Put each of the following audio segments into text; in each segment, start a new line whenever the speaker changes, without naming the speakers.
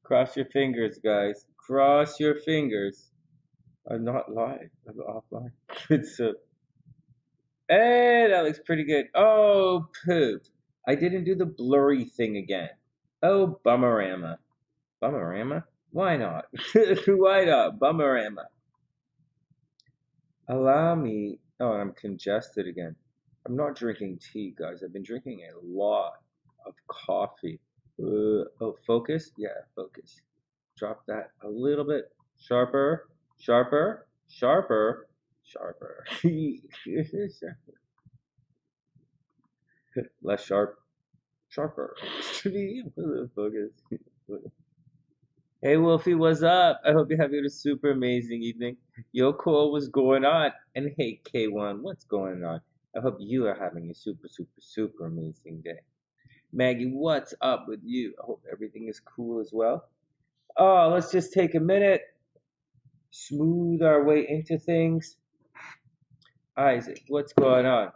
Cross your fingers, guys. Cross your fingers. I'm not live. I'm offline. It's hey, that looks pretty good. Oh, poop. I didn't do the blurry thing again. Oh, bummerama. Bummerama? Why not? Why not? Bummerama. Allow me. Oh, I'm congested again. I'm not drinking tea, guys. I've been drinking a lot of coffee. Oh, focus? Yeah, focus. Drop that a little bit. Sharper, sharper, sharper, sharper. Less sharp, sharper. Focus. Hey Wolfie, what's up? I hope you're having a super amazing evening. Yo, Cole, what's going on? And hey, K1, what's going on? I hope you are having a super, super, super amazing day. Maggie, what's up with you? I hope everything is cool as well. Oh, let's just take a minute, smooth our way into things. Isaac, what's going on?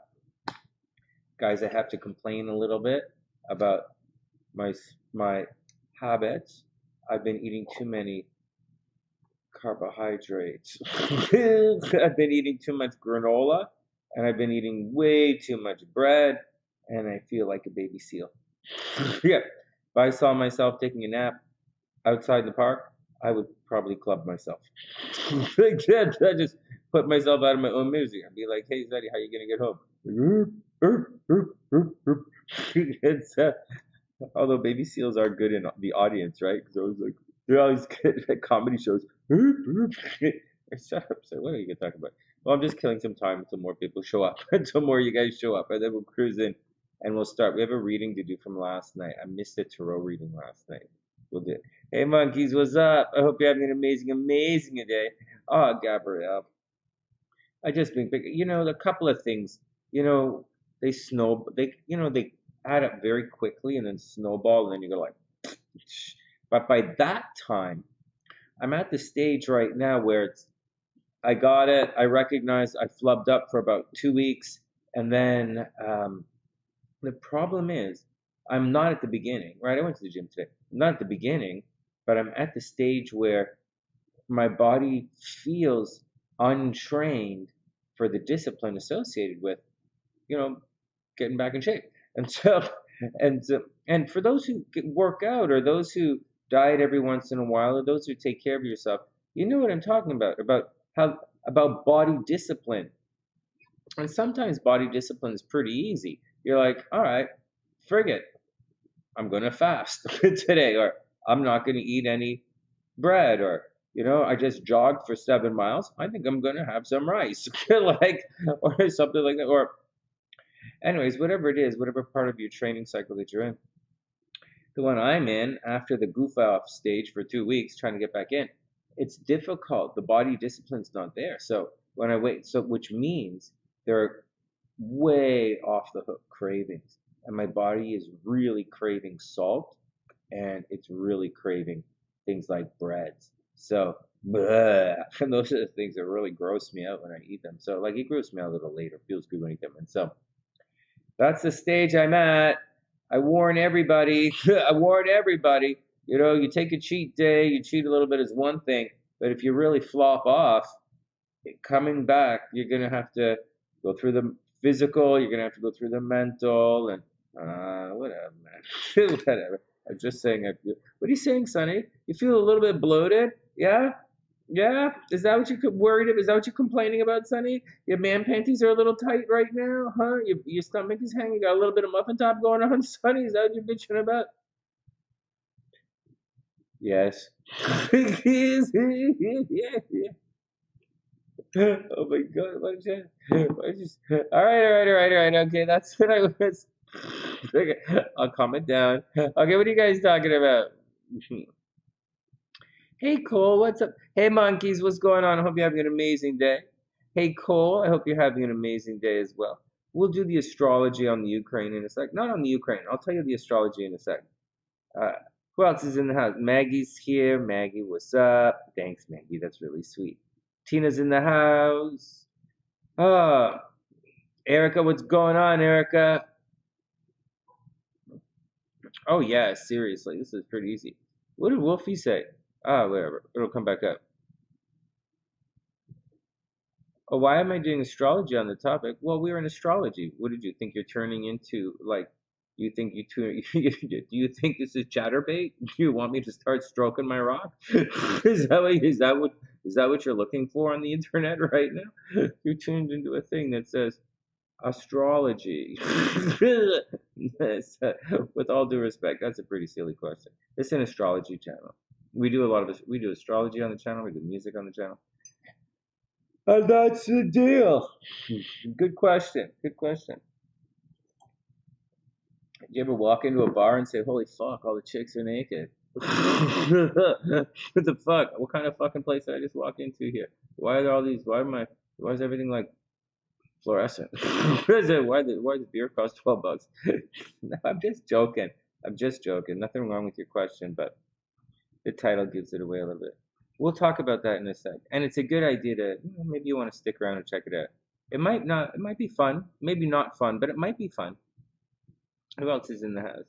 Guys, I have to complain a little bit about my habits. I've been eating too many carbohydrates. I've been eating too much granola, and I've been eating way too much bread, and I feel like a baby seal. Yeah, if I saw myself taking a nap outside the park, I would probably club myself. I just put myself out of my own misery. I'd be like, "Hey, Zeddy, how you gonna get home?" It's, although baby seals are good in the audience, right? Because I was like, they're always good at comedy shows. Shut up, sir. What are you talking about? Well, I'm just killing some time until more people show up, until more of you guys show up, and then we'll cruise in and we'll start. We have a reading to do from last night. I missed the tarot reading last night. We'll do it. Hey, monkeys, what's up? I hope you're having an amazing, amazing day. Oh, Gabrielle. I just been thinking, a couple of things, they add up very quickly and then snowball, and then you go like, but by that time, I'm at the stage right now where I got it, I recognized I flubbed up for about 2 weeks, and then the problem is, I'm not at the beginning, right? I went to the gym today. I'm not at the beginning, but I'm at the stage where my body feels untrained for the discipline associated with, getting back in shape. And so, and for those who work out, or those who diet every once in a while, or those who take care of yourself, you know what I'm talking about body discipline. And sometimes body discipline is pretty easy. You're like, all right, frig it. I'm going to fast today, or I'm not going to eat any bread, or I just jogged for 7 miles. I think I'm going to have some rice, like, or something like that. Or, anyways, whatever it is, whatever part of your training cycle that you're in. The one I'm in, after the goof off stage for 2 weeks, trying to get back in, it's difficult. The body discipline's not there. So when I wait, which means there are way off the hook cravings, and my body is really craving salt, and it's really craving things like breads. So, bleh, and those are the things that really gross me out when I eat them. So, like, it grosses me out a little later. Feels good when I eat them. And so, that's the stage I'm at. I warn everybody. I warn everybody. You take a cheat day, you cheat a little bit is one thing, but if you really flop off, coming back, you're gonna have to go through the physical, you're gonna have to go through the mental, and whatever, man. Whatever. I'm just saying. What are you saying, Sonny? You feel a little bit bloated? Yeah? Yeah? Is that what you're worried about? Is that what you're complaining about, Sonny? Your man panties are a little tight right now, huh? Your stomach is hanging, got a little bit of muffin top going on, Sonny? Is that what you're bitching about? Yes. Yeah. Oh my God, what is that? All right. Okay, that's what I was. Okay, I'll calm it down. Okay, what are you guys talking about? Hey Cole, what's up? Hey monkeys, what's going on? I hope you're having an amazing day. Hey Cole, I hope you're having an amazing day as well. We'll do the astrology on the Ukraine in a sec. Not on the Ukraine. I'll tell you the astrology in a sec. Who else is in the house? Maggie's here. Maggie, what's up? Thanks, Maggie. That's really sweet. Tina's in the house. Oh, Erica, what's going on, Erica? Oh, yeah, seriously. This is pretty easy. What did Wolfie say? Ah, whatever. It'll come back up. Oh, why am I doing astrology on the topic? Well, we're in astrology. What did you think you're turning into? Like, do you think do you think this is chatterbait? Do you want me to start stroking my rock? Is that what you're looking for on the internet right now? You're tuned into a thing that says astrology. With all due respect, that's a pretty silly question. It's an astrology channel. We do astrology on the channel. We do music on the channel. And that's the deal. Good question. Good question. Did you ever walk into a bar and say, "Holy fuck, all the chicks are naked"? What the fuck? What kind of fucking place did I just walk into here? Why are there all these? Why is everything like fluorescent? Why the beer cost $12? No, I'm just joking. I'm just joking. Nothing wrong with your question, but the title gives it away a little bit. We'll talk about that in a sec. And it's a good idea to maybe you want to stick around and check it out. It might be fun, maybe not fun, but it might be fun. Who else is in the house?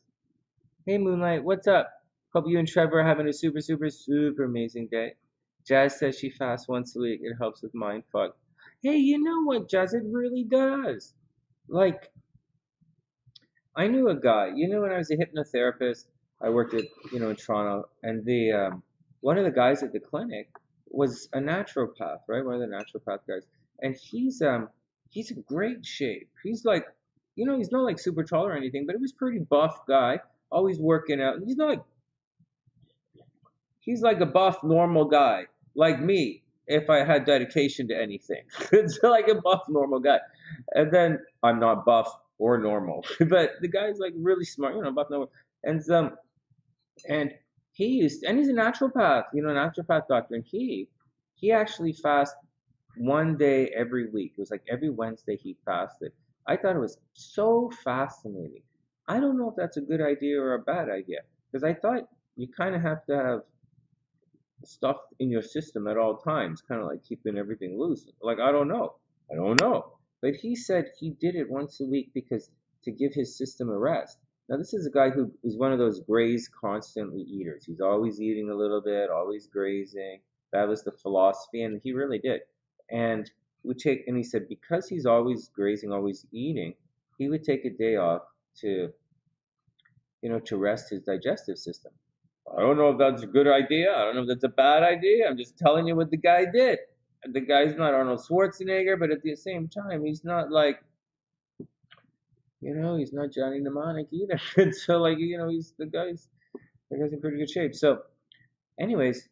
Hey Moonlight, what's up? Hope you and Trevor are having a super, super, super amazing day. Jazz says she fasts once a week. It helps with mind fuck. Hey, you know what, Jazz? It really does. Like, I knew a guy. When I was a hypnotherapist, I worked at in Toronto, and the one of the guys at the clinic was a naturopath, right? One of the naturopath guys, and he's in great shape. He's like, he's not like super tall or anything, but he was pretty buff guy, always working out. And he's like a buff normal guy, like me, if I had dedication to anything. It's like a buff normal guy, and then I'm not buff or normal, but the guy's like really smart, buff normal, and he's a naturopath, a naturopath doctor, and he actually fasts one day every week. It was like every Wednesday he fasted. I thought it was so fascinating. I don't know if that's a good idea or a bad idea, because I thought you kind of have to have stuff in your system at all times, kind of like keeping everything loose. Like, I don't know. But he said he did it once a week because to give his system a rest. Now, this is a guy who is one of those graze constantly eaters. He's always eating a little bit, always grazing. That was the philosophy, and he really did. And he said because he's always grazing, always eating, he would take a day off to, to rest his digestive system. I don't know if that's a good idea. I don't know if that's a bad idea. I'm just telling you what the guy did. The guy's not Arnold Schwarzenegger, but at the same time, he's not like, he's not Johnny Mnemonic either. And so, like, the guy's in pretty good shape. So, anyways,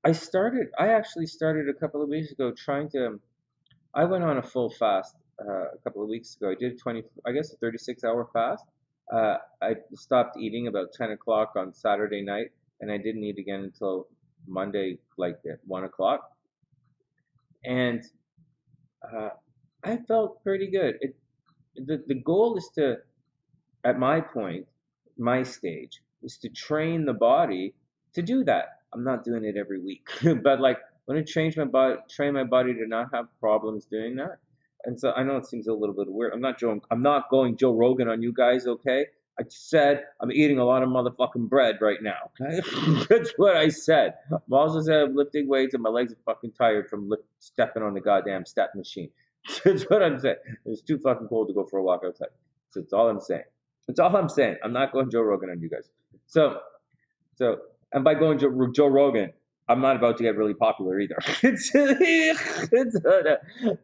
I actually started a couple of weeks ago I went on a full fast a couple of weeks ago. I did a 36-hour fast. I stopped eating about 10 o'clock on Saturday night, and I didn't eat again until Monday, like at 1 o'clock. And I felt pretty good. The goal is to, at my stage, is to train the body to do that. I'm not doing it every week, but like I want to train my body to not have problems doing that. And so I know it seems a little bit weird. I'm not going Joe Rogan on you guys, okay? I just said I'm eating a lot of motherfucking bread right now, okay? That's what I said. I'm also said I'm lifting weights and my legs are fucking tired from stepping on the goddamn step machine. That's what I'm saying. It's too fucking cold to go for a walk outside. So that's all I'm saying. That's all I'm saying. I'm not going Joe Rogan on you guys. So, and by going Joe Rogan, I'm not about to get really popular either.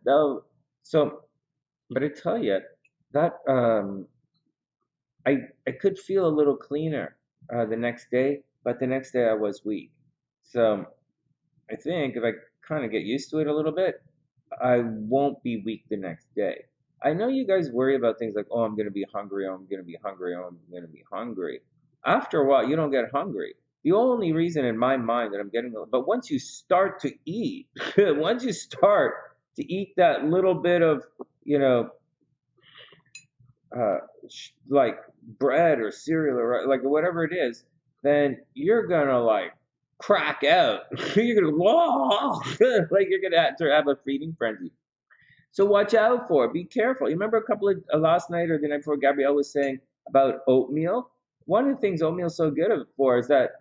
No. So, but I tell you that I could feel a little cleaner the next day, but the next day I was weak. So I think if I kind of get used to it a little bit, I won't be weak the next day. I know you guys worry about things like, oh, I'm going to be hungry, oh, I'm going to be hungry, oh, I'm going to be hungry. After a while, you don't get hungry. The only reason in my mind that I'm getting, but once you start to eat, once you start to eat that little bit of, like bread or cereal or like whatever it is, then you're gonna like crack out. You're gonna whoa, like you're gonna have to have a feeding frenzy. So watch out for it. Be careful. You remember a couple of last night or the night before, Gabrielle was saying about oatmeal. one of the things oatmeal's so good for is that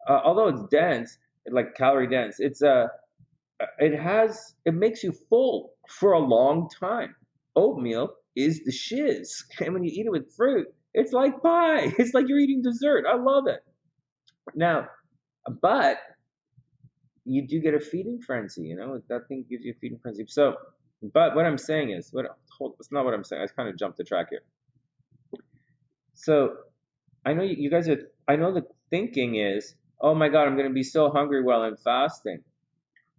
although it's dense, like calorie dense, it makes you full for a long time. Oatmeal is the shiz, and when you eat it with fruit, it's like pie. It's like you're eating dessert. I love it. Now, but you do get a feeding frenzy. That thing gives you a feeding frenzy. So, but what I'm saying is, it's not what I'm saying. I kind of jumped the track here. So I know you guys are. I know the thinking is, oh my God, I'm going to be so hungry while I'm fasting.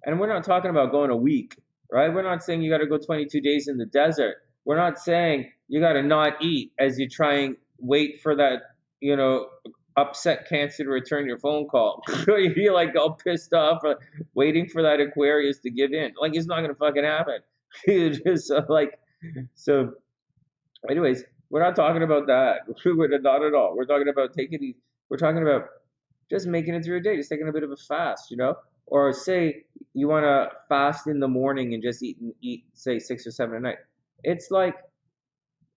And we're not talking about going a week, right? We're not saying you got to go 22 days in the desert. We're not saying you got to not eat as you try and wait for that, upset cancer to return your phone call. You feel like all pissed off, waiting for that Aquarius to give in. Like, it's not going to fucking happen. You just so. Anyways, we're not talking about that. We're not at all. We're talking about taking these. We're talking about just making it through a day, just taking a bit of a fast, Or say you want to fast in the morning and just eat, say 6 or 7 at night. It's like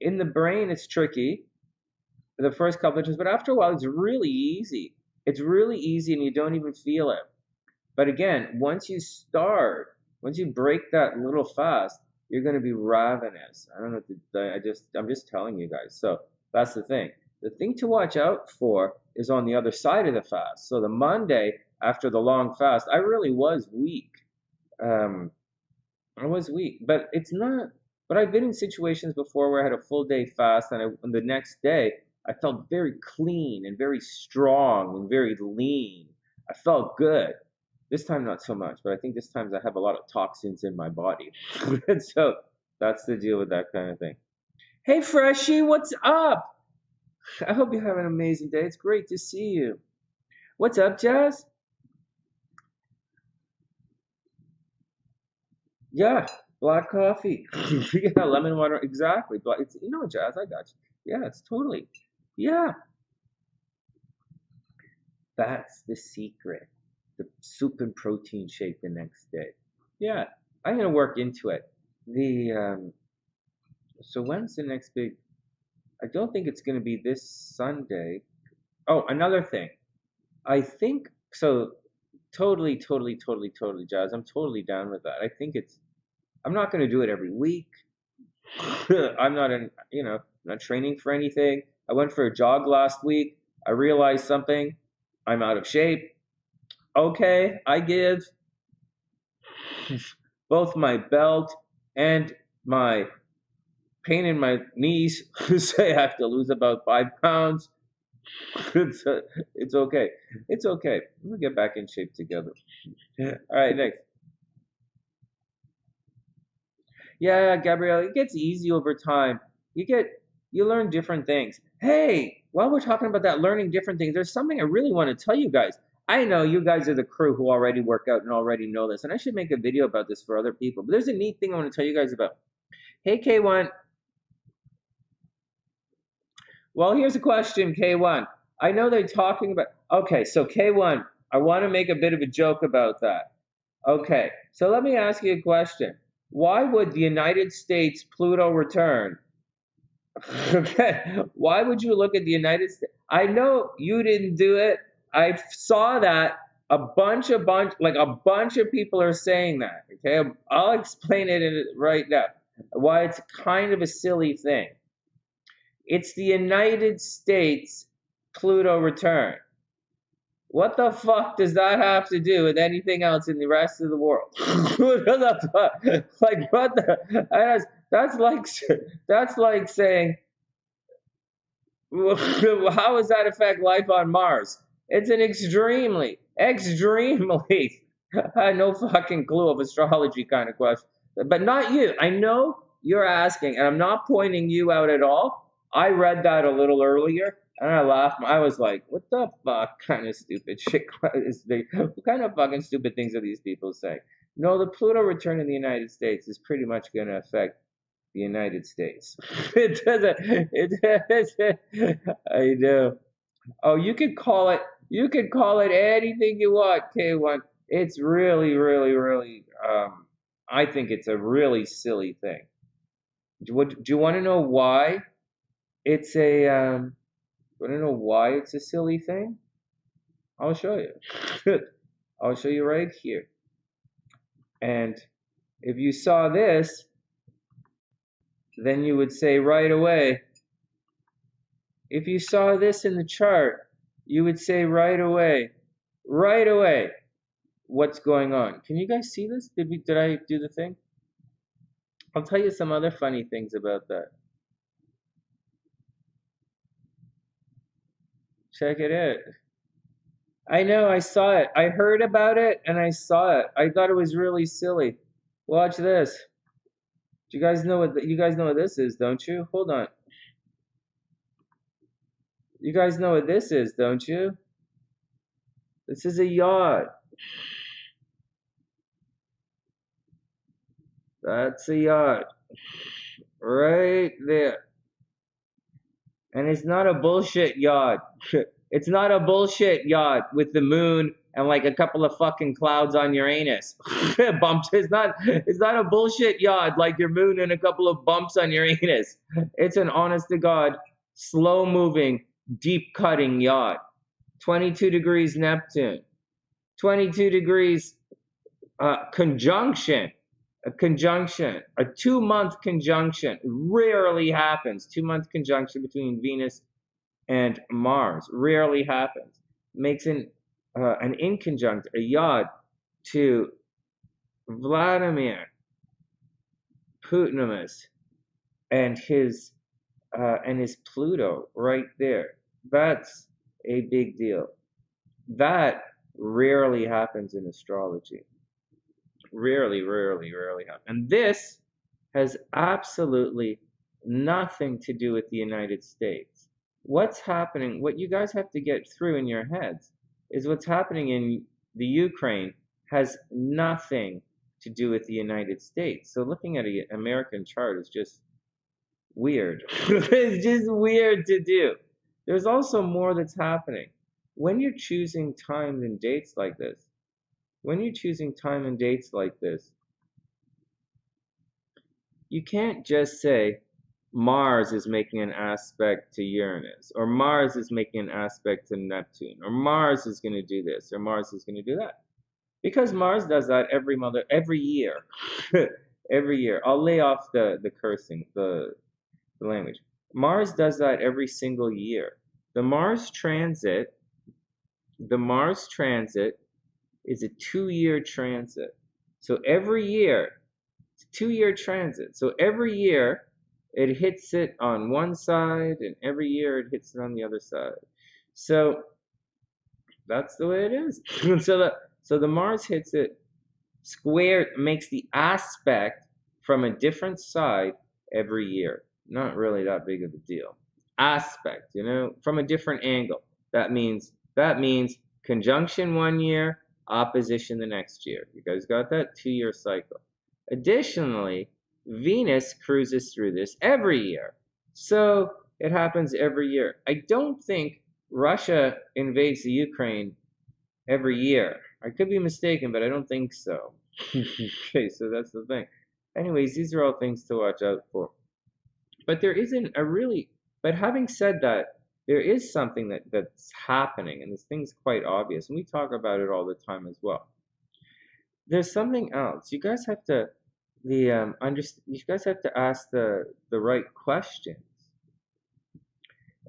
in the brain, it's tricky the first couple of times, but after a while, it's really easy. It's really easy, and you don't even feel it. But again, once you break that little fast, you're going to be ravenous. I don't know what I'm just telling you guys. So that's the thing. The thing to watch out for is on the other side of the fast. So the Monday after the long fast, I really was weak. I was weak, but it's not. But I've been in situations before where I had a full day fast, and the next day I felt very clean and very strong and very lean. I felt good. This time, not so much, but I think this time I have a lot of toxins in my body. So that's the deal with that kind of thing. Hey, Freshie, what's up? I hope you have an amazing day. It's great to see you. What's up, Jazz? Yeah, black coffee. Yeah, lemon water. Exactly. It's, Jazz, I got you. Yeah, it's totally. Yeah, that's the secret. The soup and protein shake the next day. Yeah, I'm gonna work into it. So when's the next big? I don't think it's gonna be this Sunday. Oh, another thing. I think so. Totally, totally, totally, totally, Jazz. I'm totally down with that. I think I'm not gonna do it every week. I'm not not training for anything. I went for a jog last week. I realized something. I'm out of shape. Okay, I give both my belt and my pain in my knees say I have to lose about 5 pounds. It's okay. It's okay. We'll get back in shape together. All right, next. Yeah, Gabrielle, it gets easy over time. You learn different things. Hey, while we're talking about that learning different things, there's something I really want to tell you guys. I know you guys are the crew who already work out and already know this, and I should make a video about this for other people. But there's a neat thing I want to tell you guys about. Hey, K1. Well, here's a question, K1. I know they're talking about. Okay, so K1, I want to make a bit of a joke about that. Okay, so let me ask you a question. Why would the United States Pluto return? Okay, why would you look at the United States? I know you didn't do it. I saw that a bunch of people are saying that. Okay, I'll explain it right now. Why it's kind of a silly thing. It's the United States Pluto return. What the fuck does that have to do with anything else in the rest of the world? What the fuck? Like what the? That's like saying, how does that affect life on Mars? It's an extremely, extremely, I had no fucking clue of astrology kind of question. But not you. I know you're asking, and I'm not pointing you out at all. I read that a little earlier, and I laughed. I was like, what the fuck kind of stupid shit is this? What kind of fucking stupid things are these people saying? No, the Pluto return in the United States is pretty much going to affect the United States. It doesn't. I know. Oh, You could call it anything you want, K1. It's really, really, really. I think it's a really silly thing. Do you want to know why? It's a. Want to know why it's a silly thing? I'll show you. I'll show you right here. And if you saw this, then you would say right away, if you saw this in the chart, you would say right away, what's going on. Can you guys see this? Did I do the thing? I'll tell you some other funny things about that. Check it out. I know, I saw it. I heard about it and I saw it. I thought it was really silly. Watch this. Do you guys know what this is, don't you? Hold on. You guys know what this is, don't you? This is a yacht. That's a yacht. Right there. And it's not a bullshit yacht. It's not a bullshit yacht with the moon and like a couple of fucking clouds on your anus. Bumps. It's not a bullshit yacht like your moon and a couple of bumps on your anus. It's an honest to God, slow moving, deep cutting yacht. 22 degrees Neptune. 22 degrees conjunction. A 2-month conjunction rarely happens. 2-month conjunction between Venus and Mars rarely happens. Makes an inconjunct, a yod, to Vladimir Putin and his Pluto right there. That's a big deal. That rarely happens in astrology. Rarely happens. And this has absolutely nothing to do with the United States. What's happening, what you guys have to get through in your heads is what's happening in the Ukraine has nothing to do with the United States. So looking at an American chart is just weird. It's just weird to do. There's also more that's happening. When you're choosing times and dates like this, you can't just say Mars is making an aspect to Uranus, or Mars is making an aspect to Neptune, or Mars is going to do this, or Mars is going to do that. Because Mars does that every year. Every year. I'll lay off the cursing, the language. Mars does that every single year. The Mars transit is a 2-year transit. So every year, it's a 2-year transit. So every year, it hits it on one side, and every year it hits it on the other side. So that's the way it is. So the Mars hits it square, makes the aspect from a different side every year. Not really that big of a deal. Aspect, from a different angle. That means conjunction one year, opposition the next year. You guys got that? 2-year cycle. Additionally, Venus cruises through this every year. So it happens every year. I don't think Russia invades the Ukraine every year. I could be mistaken, but I don't think so. Okay, so that's the thing. Anyways, these are all things to watch out for. But there isn't but having said that, there is something that's happening, and this thing's quite obvious, and we talk about it all the time as well. There's something else. You guys have to ask the right questions.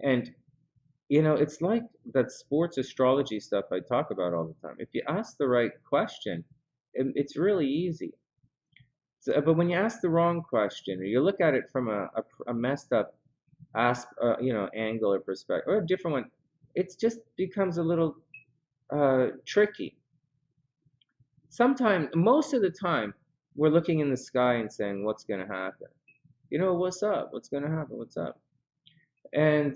And it's like that sports astrology stuff I talk about all the time. If you ask the right question, it's really easy. But when you ask the wrong question, or you look at it from a messed up angle or perspective, or a different one, it just becomes a little tricky. Most of the time, we're looking in the sky and saying, what's going to happen? What's up? What's going to happen? What's up? And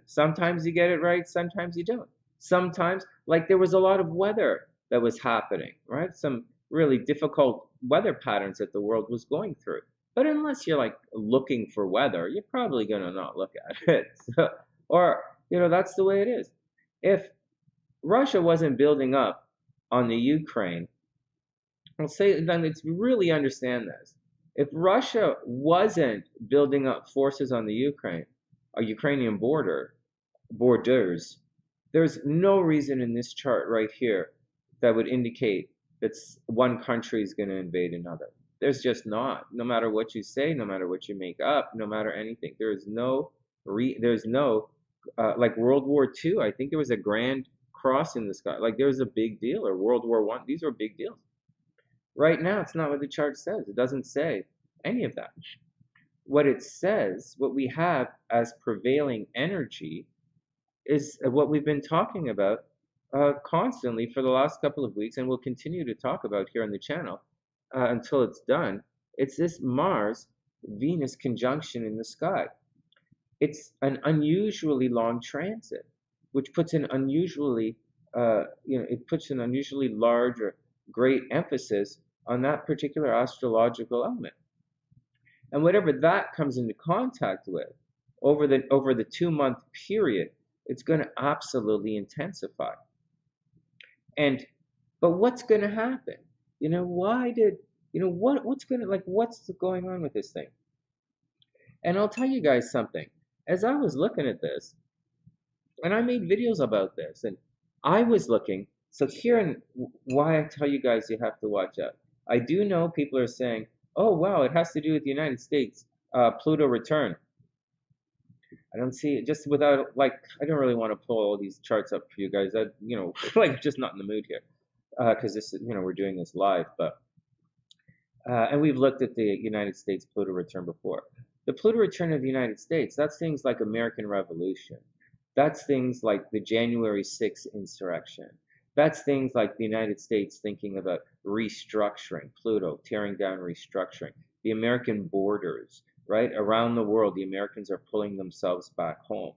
sometimes you get it right, sometimes you don't. Sometimes, like there was a lot of weather that was happening, right? Some really difficult weather patterns that the world was going through. But unless you're like looking for weather, you're probably going to not look at it. Or, that's the way it is. If Russia wasn't building up on the Ukraine, let's really understand this. If Russia wasn't building up forces on the Ukraine, a Ukrainian borders. There's no reason in this chart right here that would indicate that one country is going to invade another. There's just not. No matter what you say, no matter what you make up, no matter anything, there's no like World War II. I think there was a grand cross in the sky. Like there was a big deal, or World War One. These are big deals. Right now, it's not what the chart says. It doesn't say any of that. What it says, what we have as prevailing energy, is what we've been talking about constantly for the last couple of weeks, and we'll continue to talk about here on the channel until it's done. It's this Mars-Venus conjunction in the sky. It's an unusually long transit, which puts an unusually, it puts an unusually large or great emphasis on that particular astrological element. And whatever that comes into contact with over the 2-month period, it's going to absolutely intensify. But what's going to happen? What's going on with this thing? And I'll tell you guys something. As I was looking at this, and I made videos about this, and I was looking, so here and why I tell you guys you have to watch out. I do know people are saying, oh, wow, it has to do with the United States, Pluto return. I don't see it, just without, I don't really want to pull all these charts up for you guys. Just not in the mood here, because this, we're doing this live, and we've looked at the United States Pluto return before. The Pluto return of the United States, that's things like American Revolution. That's things like the January 6th insurrection. That's things like the United States thinking about restructuring, Pluto, tearing down, restructuring. The American borders, right? Around the world, the Americans are pulling themselves back home.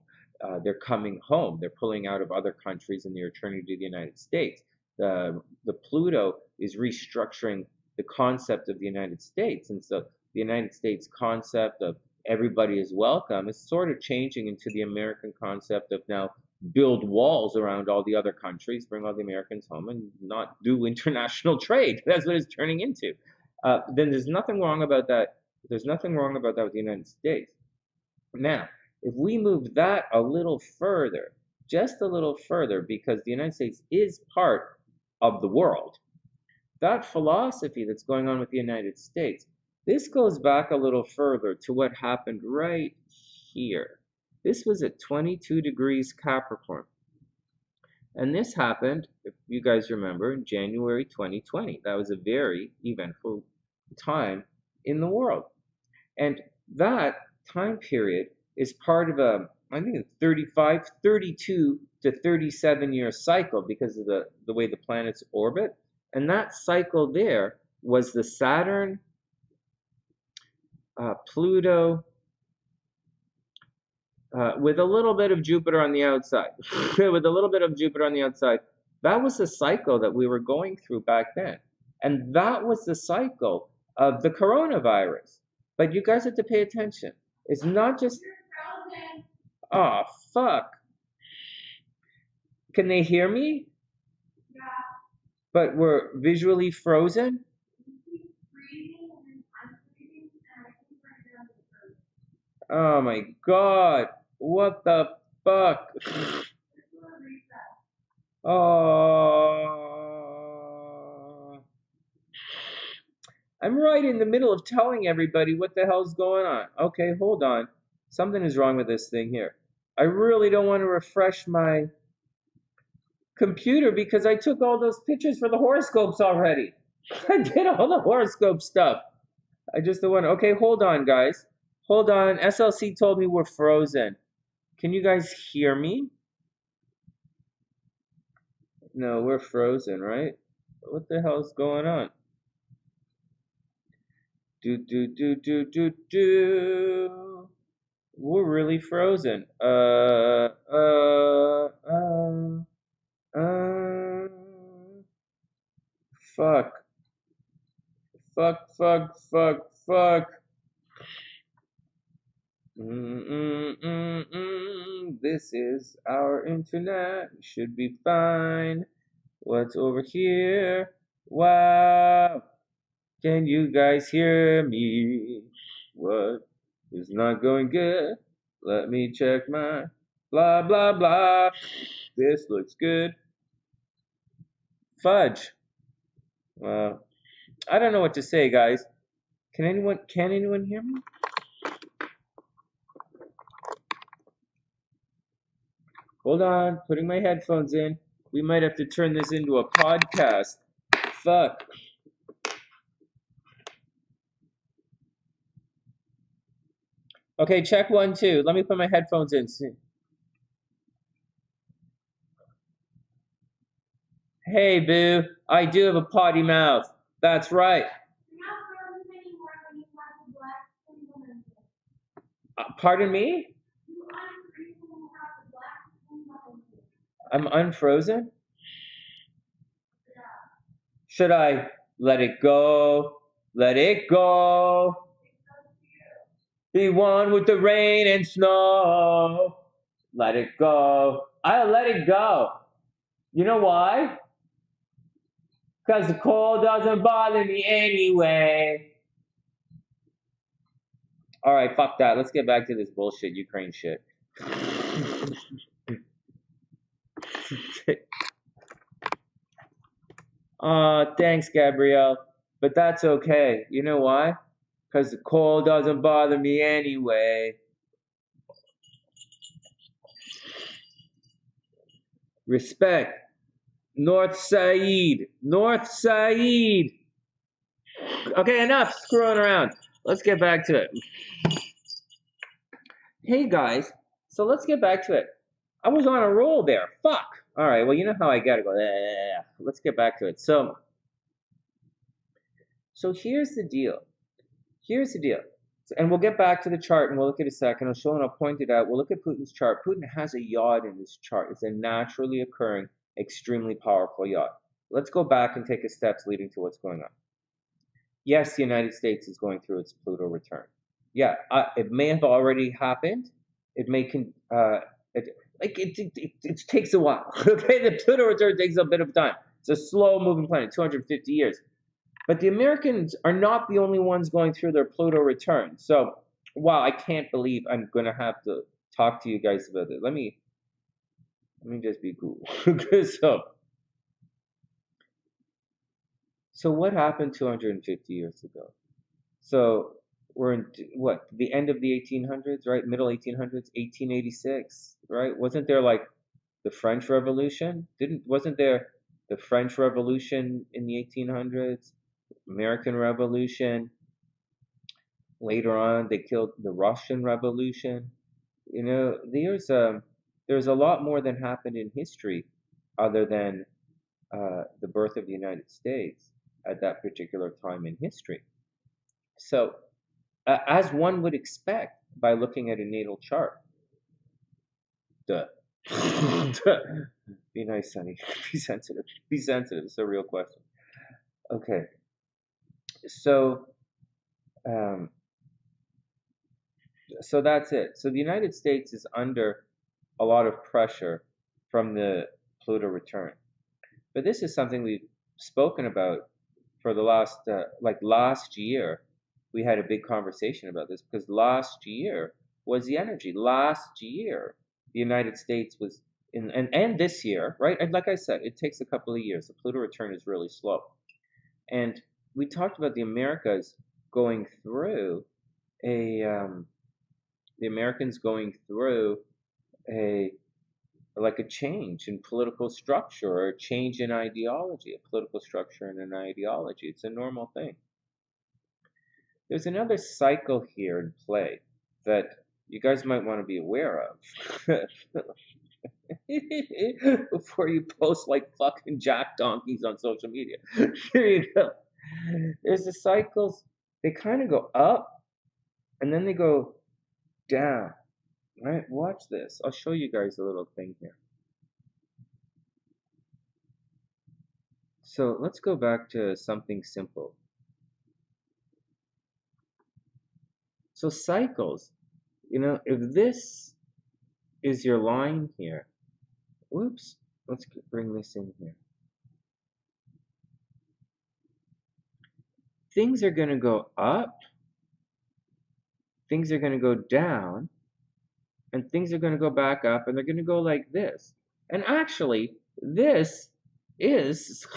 They're coming home. They're pulling out of other countries and they're returning to the United States. The Pluto is restructuring the concept of the United States. And so the United States concept of everybody is welcome is sort of changing into the American concept of now build walls around all the other countries, bring all the Americans home, and not do international trade. That's what it's turning into. Then there's nothing wrong about that. There's nothing wrong about that with the United States. Now, if we move that a little further, just a little further, because the United States is part of the world, that philosophy that's going on with the United States, this goes back a little further to what happened right here. This was at 22 degrees Capricorn. And this happened, if you guys remember, in January 2020. That was a very eventful time in the world. And that time period is part of I think a 32 to 37 year cycle because of the way the planets orbit. And that cycle there was the Saturn, Pluto, with a little bit of Jupiter on the outside. With a little bit of Jupiter on the outside. That was the cycle that we were going through back then. And that was the cycle of the coronavirus. But you guys have to pay attention. It's not just... Oh, fuck. Can they hear me? Yeah. But we're visually frozen? Oh my god. What the fuck? Oh. I'm right in the middle of telling everybody what the hell's going on. Okay, hold on. Something is wrong with this thing here. I really don't want to refresh my computer because I took all those pictures for the horoscopes already. I did all the horoscope stuff. I just don't want to. Okay, hold on, guys. Hold on. SLC told me we're frozen. Can you guys hear me? No, we're frozen, right? What the hell's going on? We're really frozen. Fuck. This is our internet. Should be fine. What's over here? Wow. Can you guys hear me? What is not going good? Let me check my blah, blah, blah. This looks good. Fudge. Well, I don't know what to say, guys. Can anyone hear me? Hold on, putting my headphones in. We might have to turn this into a podcast. Fuck. Okay, check 1, 2. Let me put my headphones in. Hey, boo. I do have a potty mouth. That's right. Pardon me? I'm unfrozen? Should I let it go? Let it go. Be one with the rain and snow. Let it go. I'll let it go. You know why? Because the cold doesn't bother me anyway. All right, fuck that. Let's get back to this bullshit Ukraine shit. Thanks, Gabrielle. But that's okay. You know why? Because the cold doesn't bother me anyway. Respect. North Said. North Said. Okay, enough screwing around. Let's get back to it. Hey, guys. So let's get back to it. I was on a roll there. Fuck. All right, well, you know how I gotta go. Let's get back to it. So here's the deal. Here's the deal. And we'll get back to the chart and we'll look at it a second. I'll show and I'll point it out. We'll look at Putin's chart. Putin has a yod in his chart. It's a naturally occurring, extremely powerful yod. Let's go back and take a steps leading to what's going on. Yes, the United States is going through its Pluto return. Yeah, it may have already happened. It may it takes a while. Okay, the Pluto return takes a bit of time. It's a slow-moving planet, 250 years. But the Americans are not the only ones going through their Pluto return. So, wow, I can't believe I'm going to have to talk to you guys about it. Let me just be cool. So what happened 250 years ago? So we're in what, the end of the 1800s, right? Middle 1800s, 1886, right? Wasn't there like the French Revolution? Wasn't there the French Revolution in the 1800s? American Revolution. Later on, they killed the Russian Revolution. You know, there's a lot more that happened in history other than the birth of the United States at that particular time in history. So, as one would expect by looking at a natal chart, duh. Be nice, Sonny. Be sensitive. Be sensitive. It's a real question. Okay. So that's it. So the United States is under a lot of pressure from the Pluto return. But this is something we've spoken about for the last year. We had a big conversation about this because last year was the energy. Last year, the United States was and this year, right? And like I said, it takes a couple of years. The Pluto return is really slow. And we talked about the Americas going through the Americans going through a change in political structure or a change in ideology, a political structure and an ideology. It's a normal thing. There's another cycle here in play that you guys might want to be aware of before you post like fucking jack donkeys on social media. Here you go. There's the cycles, they kind of go up and then they go down. Right? Watch this. I'll show you guys a little thing here. So let's go back to something simple. So cycles, you know, if this is your line here, whoops, let's bring this in here. Things are going to go up, things are going to go down, and things are going to go back up, and they're going to go like this. And actually, this is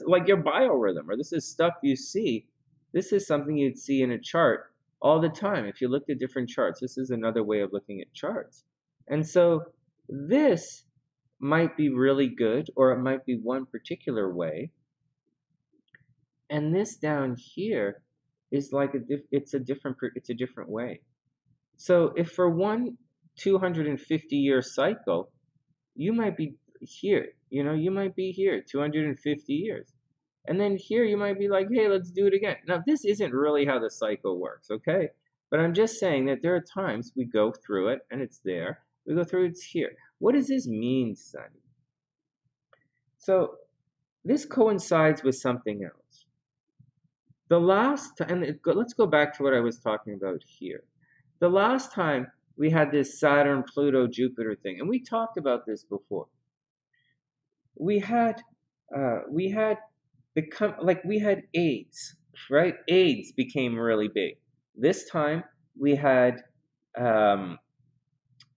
like your biorhythm, or this is stuff you see. This is something you'd see in a chart all the time. If you looked at different charts, this is another way of looking at charts. And so this might be really good, or it might be one particular way. And this down here is like it's a different way. So if for one 250-year cycle, you might be here, you might be here 250 years. And then here you might be like, hey, let's do it again. Now, this isn't really how the cycle works, okay? But I'm just saying that there are times we go through it and it's there. We go through it's here. What does this mean, Sonny? So this coincides with something else. The last time, and let's go back to what I was talking about here. The last time we had this Saturn, Pluto, Jupiter thing, and we talked about this before. We had AIDS, right? AIDS became really big. This time we had the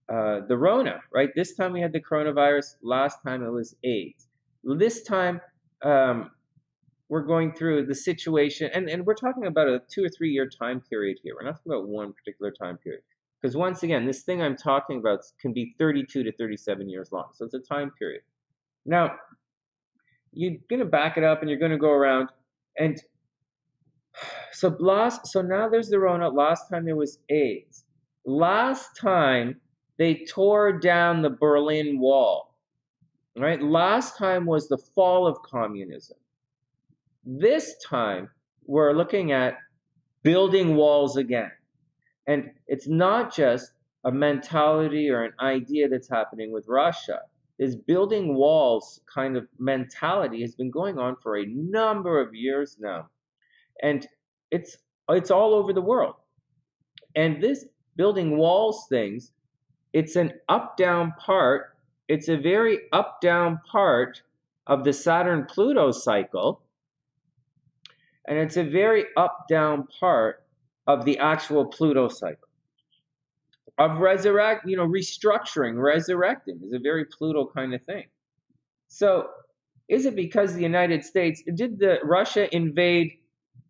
Rona, right? This time we had the coronavirus. Last time it was AIDS. This time we're going through the situation, and we're talking about a 2 or 3 year time period here. We're not talking about one particular time period. Because once again, this thing I'm talking about can be 32 to 37 years long. So it's a time period. Now, you're going to back it up and you're going to go around. And so now there's the Rona. Last time there was AIDS. Last time they tore down the Berlin Wall. Right? Last time was the fall of communism. This time we're looking at building walls again. And it's not just a mentality or an idea that's happening with Russia. This building walls kind of mentality has been going on for a number of years now. And it's all over the world. And this building walls things, it's an up-down part. It's a very up-down part of the Saturn-Pluto cycle. And it's a very up-down part of the actual Pluto cycle. Of restructuring, resurrecting is a very Pluto kind of thing. So is it because the United States, did Russia invade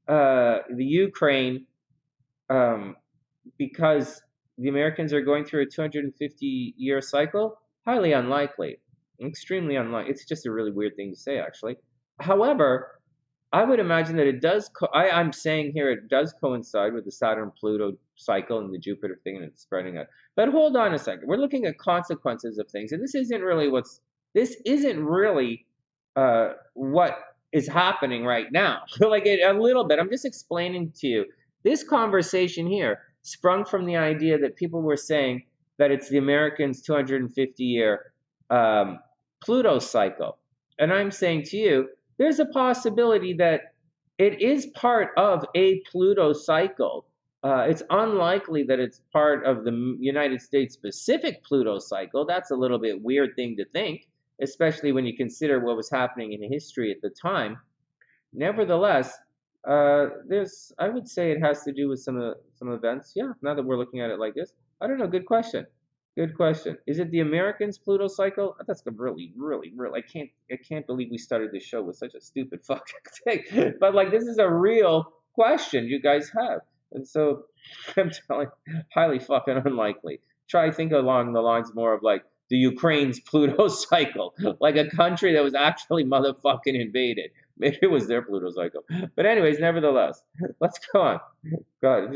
the Ukraine because the Americans are going through a 250-year cycle? Highly unlikely. Extremely unlikely. It's just a really weird thing to say, actually. However, I would imagine that it does, I'm saying here it does coincide with the Saturn-Pluto cycle and the Jupiter thing, and it's spreading out. But hold on a second. We're looking at consequences of things, and this isn't really what is happening right now. Like a little bit. I'm just explaining to you. This conversation here sprung from the idea that people were saying that it's the Americans' 250-year Pluto cycle. And I'm saying to you, there's a possibility that it is part of a Pluto cycle. It's unlikely that it's part of the United States Pacific Pluto cycle. That's a little bit weird thing to think, especially when you consider what was happening in history at the time. Nevertheless, I would say it has to do with some events. Yeah, now that we're looking at it like this, I don't know. Good question. Good question. Is it the Americans' Pluto cycle? That's really, really, really. I can't believe we started this show with such a stupid fucking thing. But like, this is a real question you guys have, and so I'm telling you, highly fucking unlikely. Try think along the lines more of like the Ukraine's Pluto cycle, like a country that was actually motherfucking invaded. Maybe it was their Pluto cycle. But anyways, nevertheless, let's go on. God,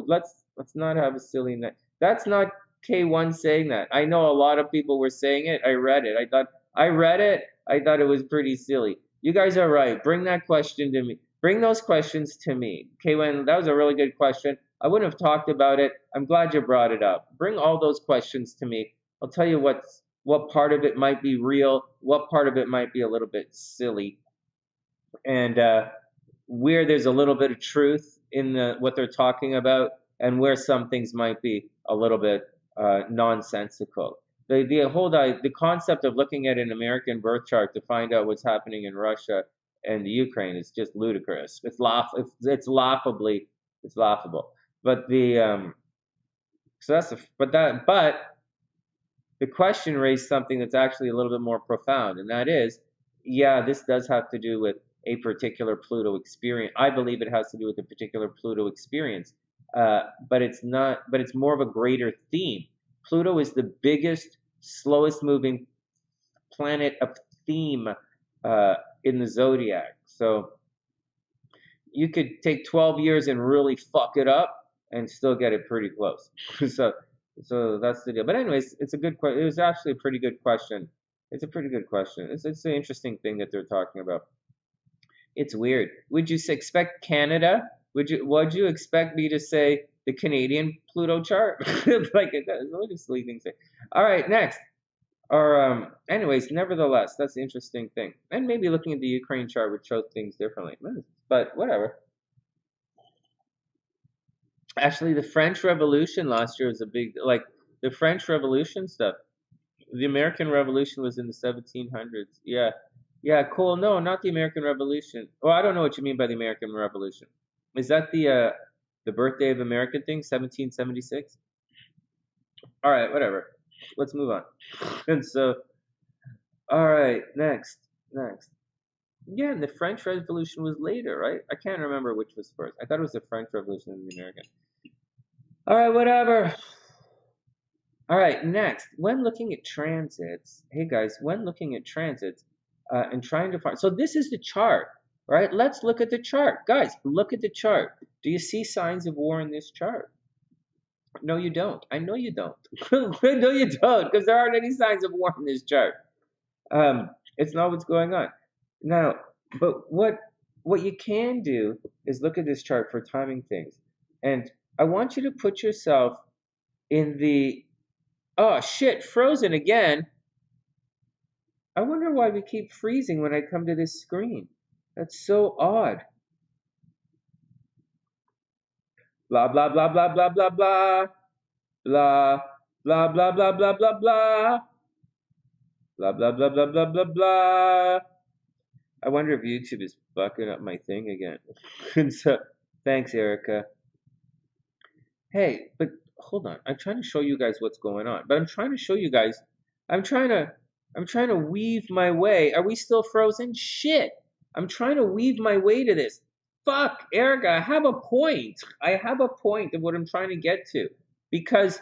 let's not have a silly night. That's not K1 saying that. I know a lot of people were saying it. I read it. I thought it was pretty silly. You guys are right. Bring that question to me. Bring those questions to me. K1, that was a really good question. I wouldn't have talked about it. I'm glad you brought it up. Bring all those questions to me. I'll tell you what part of it might be real, what part of it might be a little bit silly, and where there's a little bit of truth in what they're talking about, and where some things might be a little bit nonsensical. The concept of looking at an American birth chart to find out what's happening in Russia and the Ukraine is just ludicrous. It's laughable. But the question raised something that's actually a little bit more profound, and that is, yeah, this does have to do with a particular Pluto experience. I believe it has to do with a particular Pluto experience, but it's not. But it's more of a greater theme. Pluto is the biggest, slowest moving planet of theme in the zodiac. So you could take 12 years and really fuck it up and still get it pretty close. so so that's the deal. But anyways, it's a good question. It was actually a pretty good question. It's a pretty good question. It's an interesting thing that they're talking about. It's weird. Would you expect Canada? Would you expect me to say the Canadian Pluto chart? Like what does sleeping say? All right, next. Or anyways, nevertheless, that's the interesting thing. And maybe looking at the Ukraine chart would show things differently. But whatever. Actually, the French Revolution last year was a big, like the French Revolution stuff. The American Revolution was in the 1700s. Yeah. Yeah, cool. No, not the American Revolution. Well, I don't know what you mean by the American Revolution. Is that the birthday of American thing, 1776? All right, whatever. Let's move on. And so, all right, next. Yeah, and the French Revolution was later, right? I can't remember which was first. I thought it was the French Revolution and the American. All right, whatever. All right, next. When looking at transits, hey guys, when looking at transits and trying to find, so this is the chart, right? Let's look at the chart. Guys, look at the chart. Do you see signs of war in this chart? No, you don't. I know you don't. No, you don't, because there aren't any signs of war in this chart. It's not what's going on. Now, but what you can do is look at this chart for timing things. And I want you to put yourself in the, oh shit, frozen again. I wonder why we keep freezing when I come to this screen. That's so odd. Blah, blah, blah, blah, blah, blah, blah. Blah, blah, blah, blah, blah, blah, blah. Blah, blah, blah, blah, blah, blah, blah. I wonder if YouTube is fucking up my thing again. And so, thanks, ErickaH. Hey, but hold on. I'm trying to show you guys what's going on. But I'm trying to show you guys. I'm trying to weave my way. Are we still frozen? Shit. I'm trying to weave my way to this. Fuck, ErickaH, I have a point. I have a point of what I'm trying to get to. Because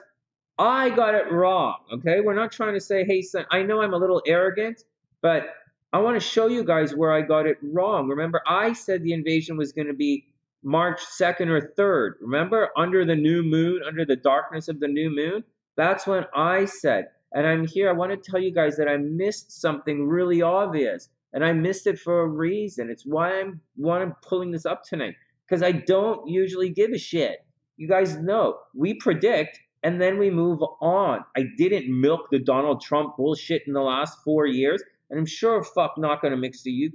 I got it wrong, okay? We're not trying to say, hey, son, I know I'm a little arrogant, but I want to show you guys where I got it wrong. Remember, I said the invasion was going to be March 2nd or 3rd. Remember, under the new moon, under the darkness of the new moon? That's when I said. And I'm here. I want to tell you guys that I missed something really obvious. And I missed it for a reason. It's why I'm pulling this up tonight. Because I don't usually give a shit. You guys know. We predict, and then we move on. I didn't milk the Donald Trump bullshit in the last 4 years. And I'm sure fuck not going to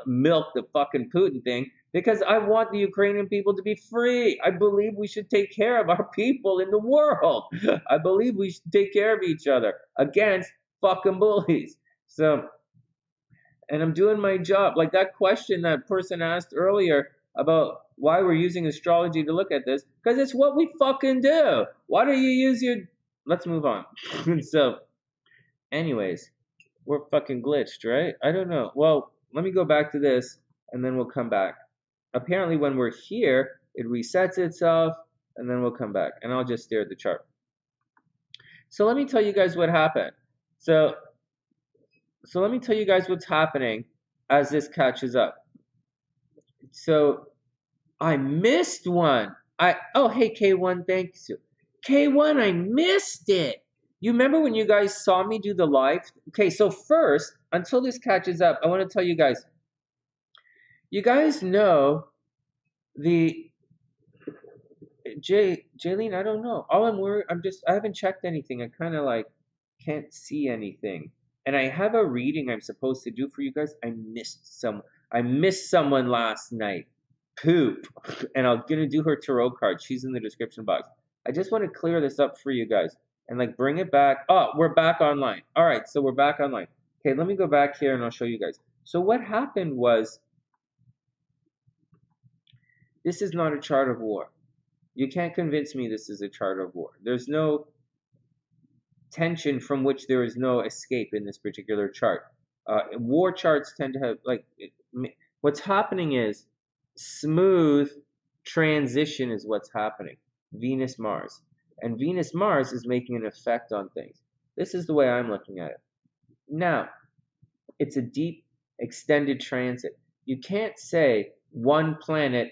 milk the fucking Putin thing, because I want the Ukrainian people to be free. I believe we should take care of our people in the world. I believe we should take care of each other against fucking bullies. So, and I'm doing my job. Like that question that person asked earlier about why we're using astrology to look at this, because it's what we fucking do. Why do you use your... Let's move on. So, anyways, we're fucking glitched, right? I don't know. Well, let me go back to this, and then we'll come back. Apparently, when we're here, it resets itself, and then we'll come back. And I'll just stare at the chart. So let me tell you guys what happened. So let me tell you guys what's happening as this catches up. So I missed one. Oh, hey, K1, thanks. K1, I missed it. You remember when you guys saw me do the live? Okay, so first, until this catches up, I want to tell you guys. You guys know the Jaylene, I don't know. All I'm worried, I haven't checked anything. I kind of like can't see anything. And I have a reading I'm supposed to do for you guys. I missed someone last night. Poop. And I'm gonna do her tarot card. She's in the description box. I just want to clear this up for you guys and like bring it back. Oh, we're back online. All right, so we're back online. Okay, let me go back here and I'll show you guys. So what happened was, this is not a chart of war. You can't convince me this is a chart of war. There's no tension from which there is no escape in this particular chart. War charts tend to have, like, what's happening is smooth transition is what's happening. Venus Mars. And Venus Mars is making an effect on things. This is the way I'm looking at it. Now, it's a deep, extended transit. You can't say one planet,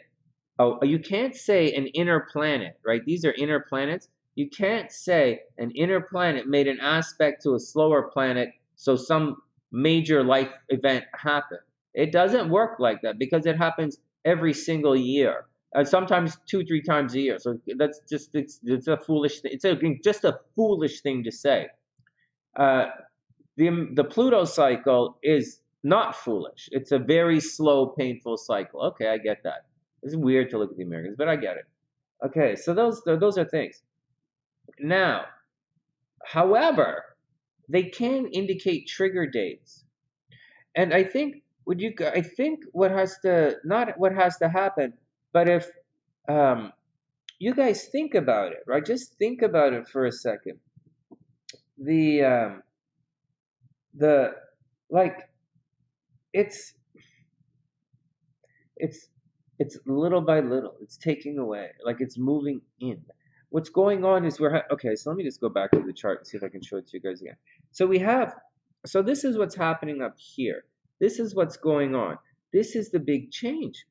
you can't say an inner planet, right? These are inner planets. You can't say an inner planet made an aspect to a slower planet, so some major life event happened. It doesn't work like that because it happens every single year, sometimes 2-3 times a year. So that's just it's a foolish thing. It's just a foolish thing to say. The Pluto cycle is not foolish. It's a very slow, painful cycle. Okay, I get that. It's weird to look at the Americans, but I get it. Okay, so those are things. Now, however, they can indicate trigger dates, and I think what has to happen, but if you guys think about it, right? Just think about it for a second. The like it's little by little, it's taking away, like it's moving in. What's going on is okay, so let me just go back to the chart and see if I can show it to you guys again. So this is what's happening up here. This is what's going on. This is the big change.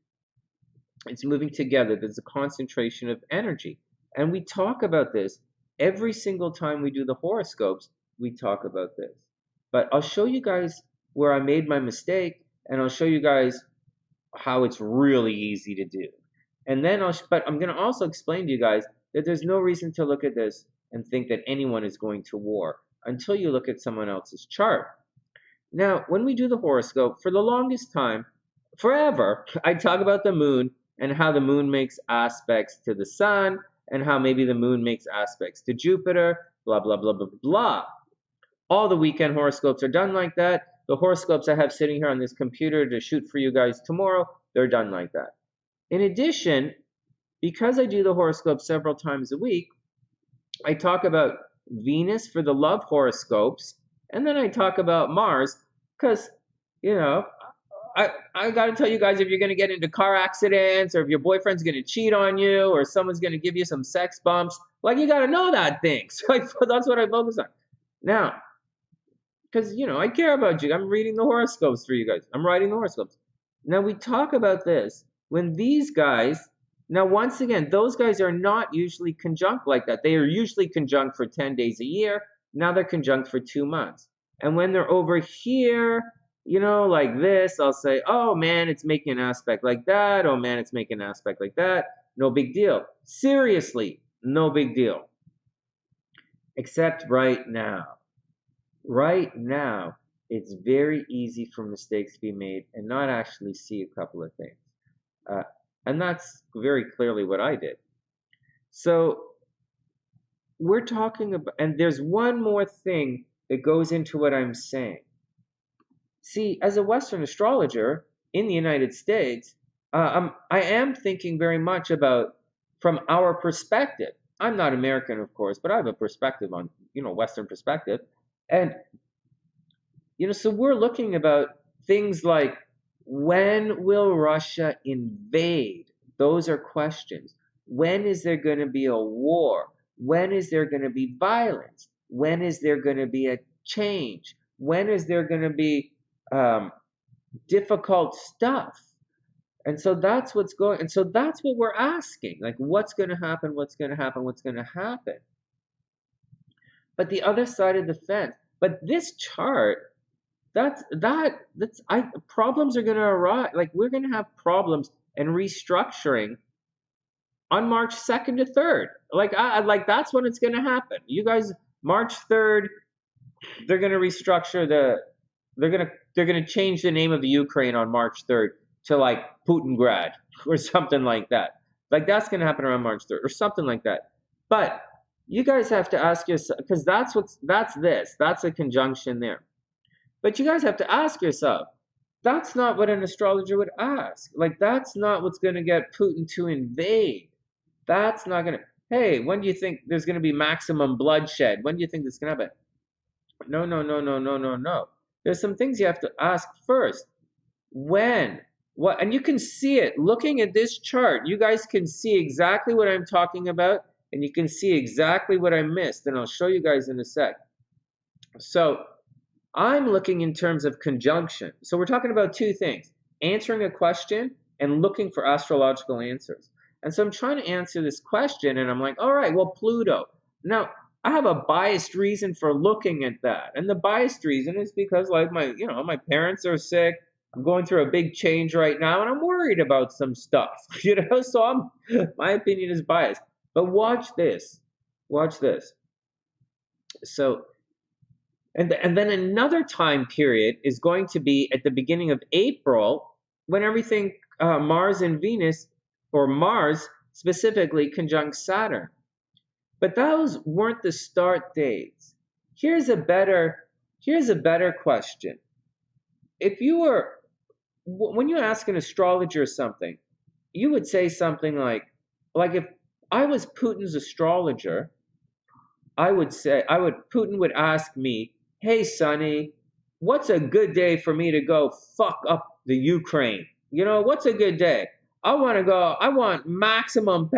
It's moving together. There's a concentration of energy. And we talk about this every single time we do the horoscopes. We talk about this. But I'll show you guys where I made my mistake, and I'll show you guys how it's really easy to do. And then but I'm going to also explain to you guys that there's no reason to look at this and think that anyone is going to war until you look at someone else's chart. Now, when we do the horoscope, for the longest time, forever, I talk about the moon and how the moon makes aspects to the sun and how maybe the moon makes aspects to Jupiter, blah, blah, blah, blah, blah. All the weekend horoscopes are done like that. The horoscopes I have sitting here on this computer to shoot for you guys tomorrow, they're done like that. In addition, because I do the horoscope several times a week, I talk about Venus for the love horoscopes, and then I talk about Mars because, you know, I got to tell you guys, if you're going to get into car accidents, or if your boyfriend's going to cheat on you, or someone's going to give you some sex bumps, like, you got to know that thing. So that's what I focus on. Now, because, you know, I care about you. I'm reading the horoscopes for you guys. I'm writing the horoscopes. Now, we talk about this when these guys, now, once again, those guys are not usually conjunct like that. They are usually conjunct for 10 days a year. Now they're conjunct for 2 months. And when they're over here, you know, like this, I'll say, oh, man, it's making an aspect like that. Oh, man, it's making an aspect like that. No big deal. Seriously, no big deal. Except right now. Right now, it's very easy for mistakes to be made and not actually see a couple of things. And that's very clearly what I did. So we're talking about, and there's one more thing that goes into what I'm saying. See, as a Western astrologer in the United States, I am thinking very much about from our perspective. I'm not American, of course, but I have a perspective on, you know, Western perspective. And, you know, so we're looking about things like, when will Russia invade? Those are questions. When is there going to be a war? When is there going to be violence? When is there going to be a change? When is there going to be difficult stuff? And so that's what's going, and so that's what we're asking. Like, what's going to happen? What's going to happen? What's going to happen? But the other side of the fence, but this chart, problems are going to arise. Like, we're going to have problems and restructuring on March 2nd to 3rd. Like that's when it's going to happen. You guys, March 3rd, they're going to restructure they're going to change the name of the Ukraine on March 3rd to like Putingrad or something like that. Like, that's going to happen around March 3rd or something like that. But you guys have to ask yourself, because that's a conjunction there. But you guys have to ask yourself, that's not what an astrologer would ask. Like, that's not what's going to get Putin to invade. That's not going to, hey, when do you think there's going to be maximum bloodshed? When do you think this is going to happen? No, no, no, no, no, no, no. There's some things you have to ask first. When? What? And you can see it. Looking at this chart, you guys can see exactly what I'm talking about, and you can see exactly what I missed, and I'll show you guys in a sec. So I'm looking in terms of conjunction. So we're talking about two things: answering a question and looking for astrological answers. And so I'm trying to answer this question, and I'm like, all right, well, Pluto. Now, I have a biased reason for looking at that. And the biased reason is because, like, my parents are sick. I'm going through a big change right now, and I'm worried about some stuff, So my opinion is biased. But watch this. Watch this. So and then another time period is going to be at the beginning of April when everything Mars and Venus, or Mars specifically, conjunct Saturn. But those weren't the start dates. Here's a better question. If you were when you ask an astrologer something, you would say something like if I was Putin's astrologer, Putin would ask me, "Hey, Sonny, what's a good day for me to go fuck up the Ukraine? What's a good day? I want maximum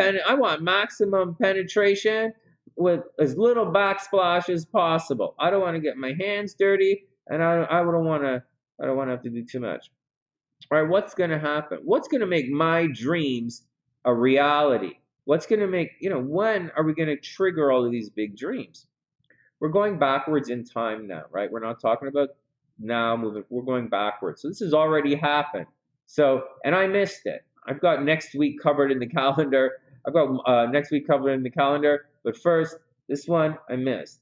penetration with as little backsplash as possible. I don't want to get my hands dirty, and I don't want to have to do too much. All right, what's going to happen? What's going to make my dreams a reality? What's going to make, when are we going to trigger all of these big dreams? We're going backwards in time now, right? We're not talking about now moving, we're going backwards. So this has already happened. So, and I missed it. I've got next week covered in the calendar. But first, this one I missed.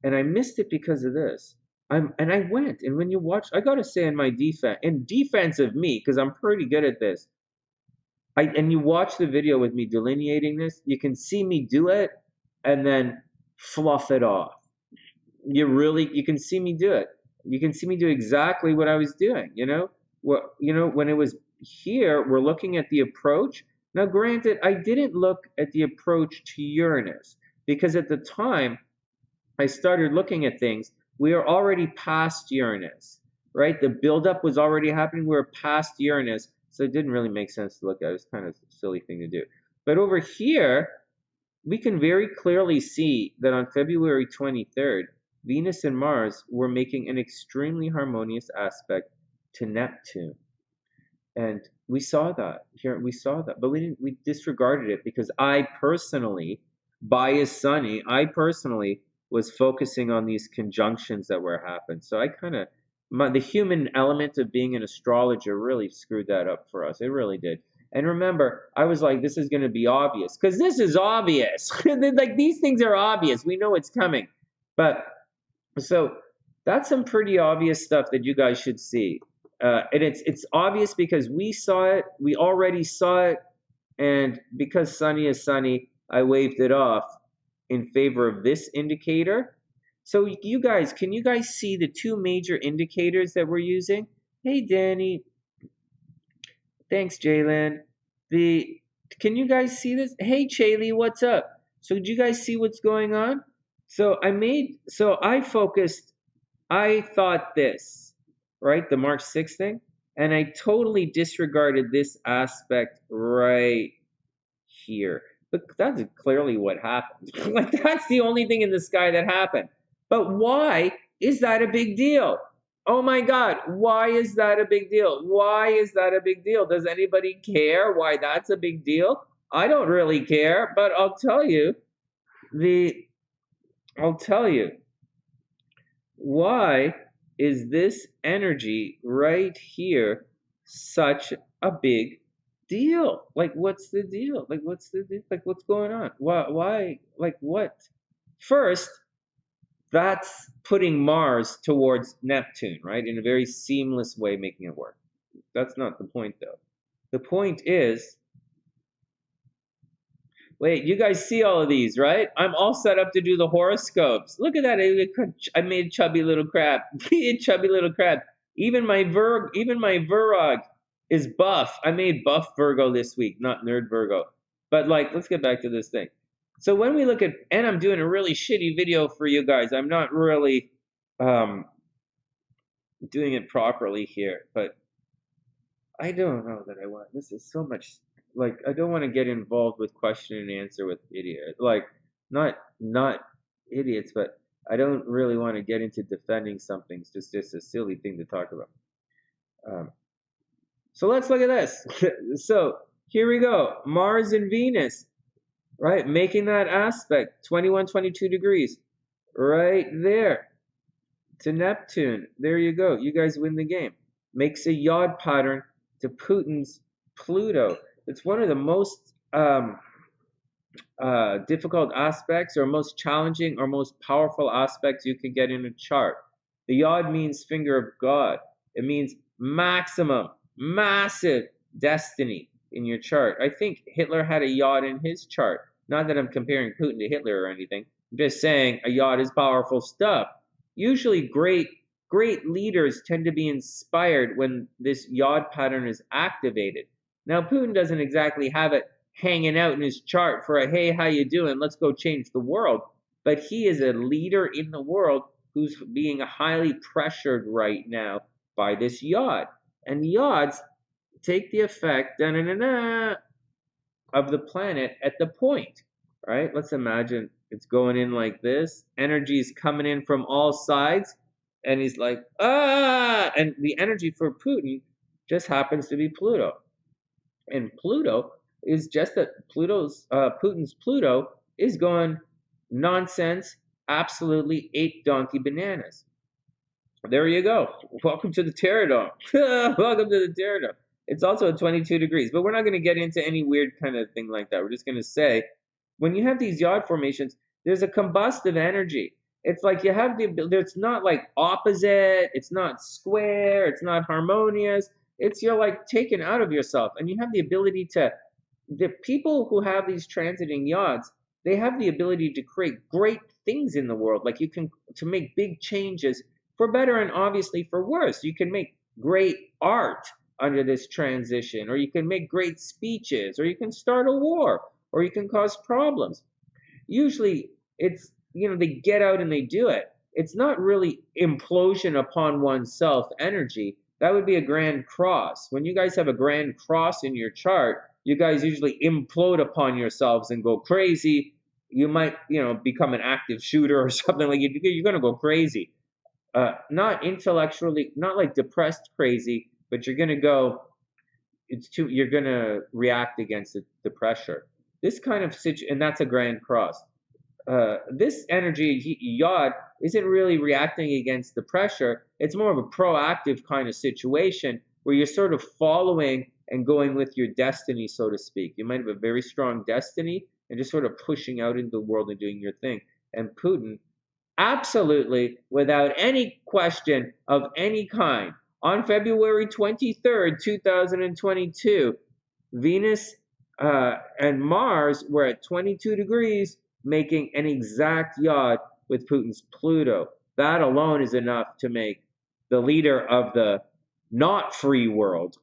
And I missed it because of this. And I went, and when you watch, I gotta say, in defense of me, because I'm pretty good at this. And you watch the video with me delineating this, you can see me do it and then fluff it off. You can see me do it. You can see me do exactly what I was doing, when it was here, we're looking at the approach. Now, granted, I didn't look at the approach to Uranus because at the time I started looking at things, we are already past Uranus, right? The buildup was already happening. We were past Uranus. So it didn't really make sense to look at. It was kind of a silly thing to do. But over here, we can very clearly see that on February 23rd, Venus and Mars were making an extremely harmonious aspect to Neptune. And we saw that here. We saw that, but we disregarded it because I personally, biased Sonny, was focusing on these conjunctions that were happening. So I kind of, the human element of being an astrologer really screwed that up for us. It really did. And remember, I was like, this is going to be obvious because this is obvious. Like, these things are obvious. We know it's coming. But so that's some pretty obvious stuff that you guys should see. And it's obvious because we saw it. We already saw it. And because Sonny is Sonny, I waved it off in favor of this indicator. So can you guys see the two major indicators that we're using? Hey, Danny. Thanks, Jalen. Can you guys see this? Hey, Chaylee, what's up? So did you guys see what's going on? So I thought this, right? The March 6th thing. And I totally disregarded this aspect right here. But that's clearly what happened. Like, that's the only thing in the sky that happened. But why is that a big deal? Oh my God, why is that a big deal? Why is that a big deal? Does anybody care why that's a big deal? I don't really care, but I'll tell you why is this energy right here such a big deal? Like, what's the deal? Like, what's the deal? Like, what's going on? Why? Like, what? First, that's putting Mars towards Neptune, right? In a very seamless way, making it work. That's not the point, though. The point is, wait, you guys see all of these, right? I'm all set up to do the horoscopes. Look at that. I made chubby little crab. Chubby little crab. Even my Virog is buff. I made buff Virgo this week, not nerd Virgo. But, like, let's get back to this thing. So when we look at, and I'm doing a really shitty video for you guys. I'm not really doing it properly here, but I don't know that I want. This is so much. Like, I don't want to get involved with question and answer with idiots. Like, not idiots, but I don't really want to get into defending something. It's just a silly thing to talk about. So let's look at this. So here we go. Mars and Venus, right? Making that aspect, 21, 22 degrees, right there to Neptune. There you go. You guys win the game. Makes a yod pattern to Putin's Pluto. It's one of the most difficult aspects, or most challenging, or most powerful aspects you could get in a chart. The yod means finger of God. It means maximum, massive destiny in your chart. I think Hitler had a yod in his chart. Not that I'm comparing Putin to Hitler or anything. I'm just saying a yod is powerful stuff. Usually great leaders tend to be inspired when this yod pattern is activated. Now, Putin doesn't exactly have it hanging out in his chart for a, hey, how you doing? Let's go change the world. But he is a leader in the world who's being highly pressured right now by this yod. And yods take the effect of the planet at the point, right? Let's imagine it's going in like this. Energy is coming in from all sides. And he's like, ah! And the energy for Putin just happens to be Pluto. And Pluto is just that Putin's Pluto is going nonsense, absolutely 8 donkey bananas. There you go. Welcome to the Tarot Dome. Welcome to the Tarot Dome. It's also at 22 degrees, but we're not going to get into any weird kind of thing like that. We're just going to say, when you have these yod formations, there's a combustive energy. It's like you have it's not like opposite, it's not square, it's not harmonious. It's you're like taken out of yourself, and you have the ability to, the people who have these transiting yods, they have the ability to create great things in the world. Like to make big changes for better and obviously for worse. You can make great art under this transition, or you can make great speeches, or you can start a war, or you can cause problems. Usually it's, they get out and they do it. It's not really implosion upon oneself energy. That would be a grand cross. When you guys have a grand cross in your chart, you guys usually implode upon yourselves and go crazy. You might, become an active shooter or something. Like you're going to go crazy. Not intellectually, not like depressed crazy, but you're going to go, you're going to react against the pressure. This kind of situation, and that's a grand cross. This energy, yod, isn't really reacting against the pressure. It's more of a proactive kind of situation where you're sort of following and going with your destiny, so to speak. You might have a very strong destiny and just sort of pushing out into the world and doing your thing. And Putin, absolutely, without any question of any kind, on February 23rd, 2022, Venus and Mars were at 22 degrees, making an exact yod with Putin's Pluto. That alone is enough to make the leader of the not free world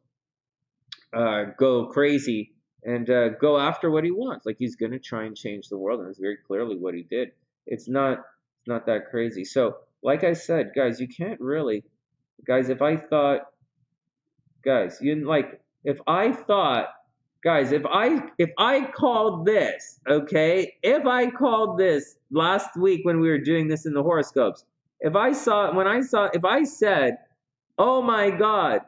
go crazy and go after what he wants. Like he's going to try and change the world, and it's very clearly what he did. It's not that crazy. So, like I said, guys, you can't really, guys. If I thought if I called this, okay, if I called this last week when we were doing this in the horoscopes, if I said, oh my God,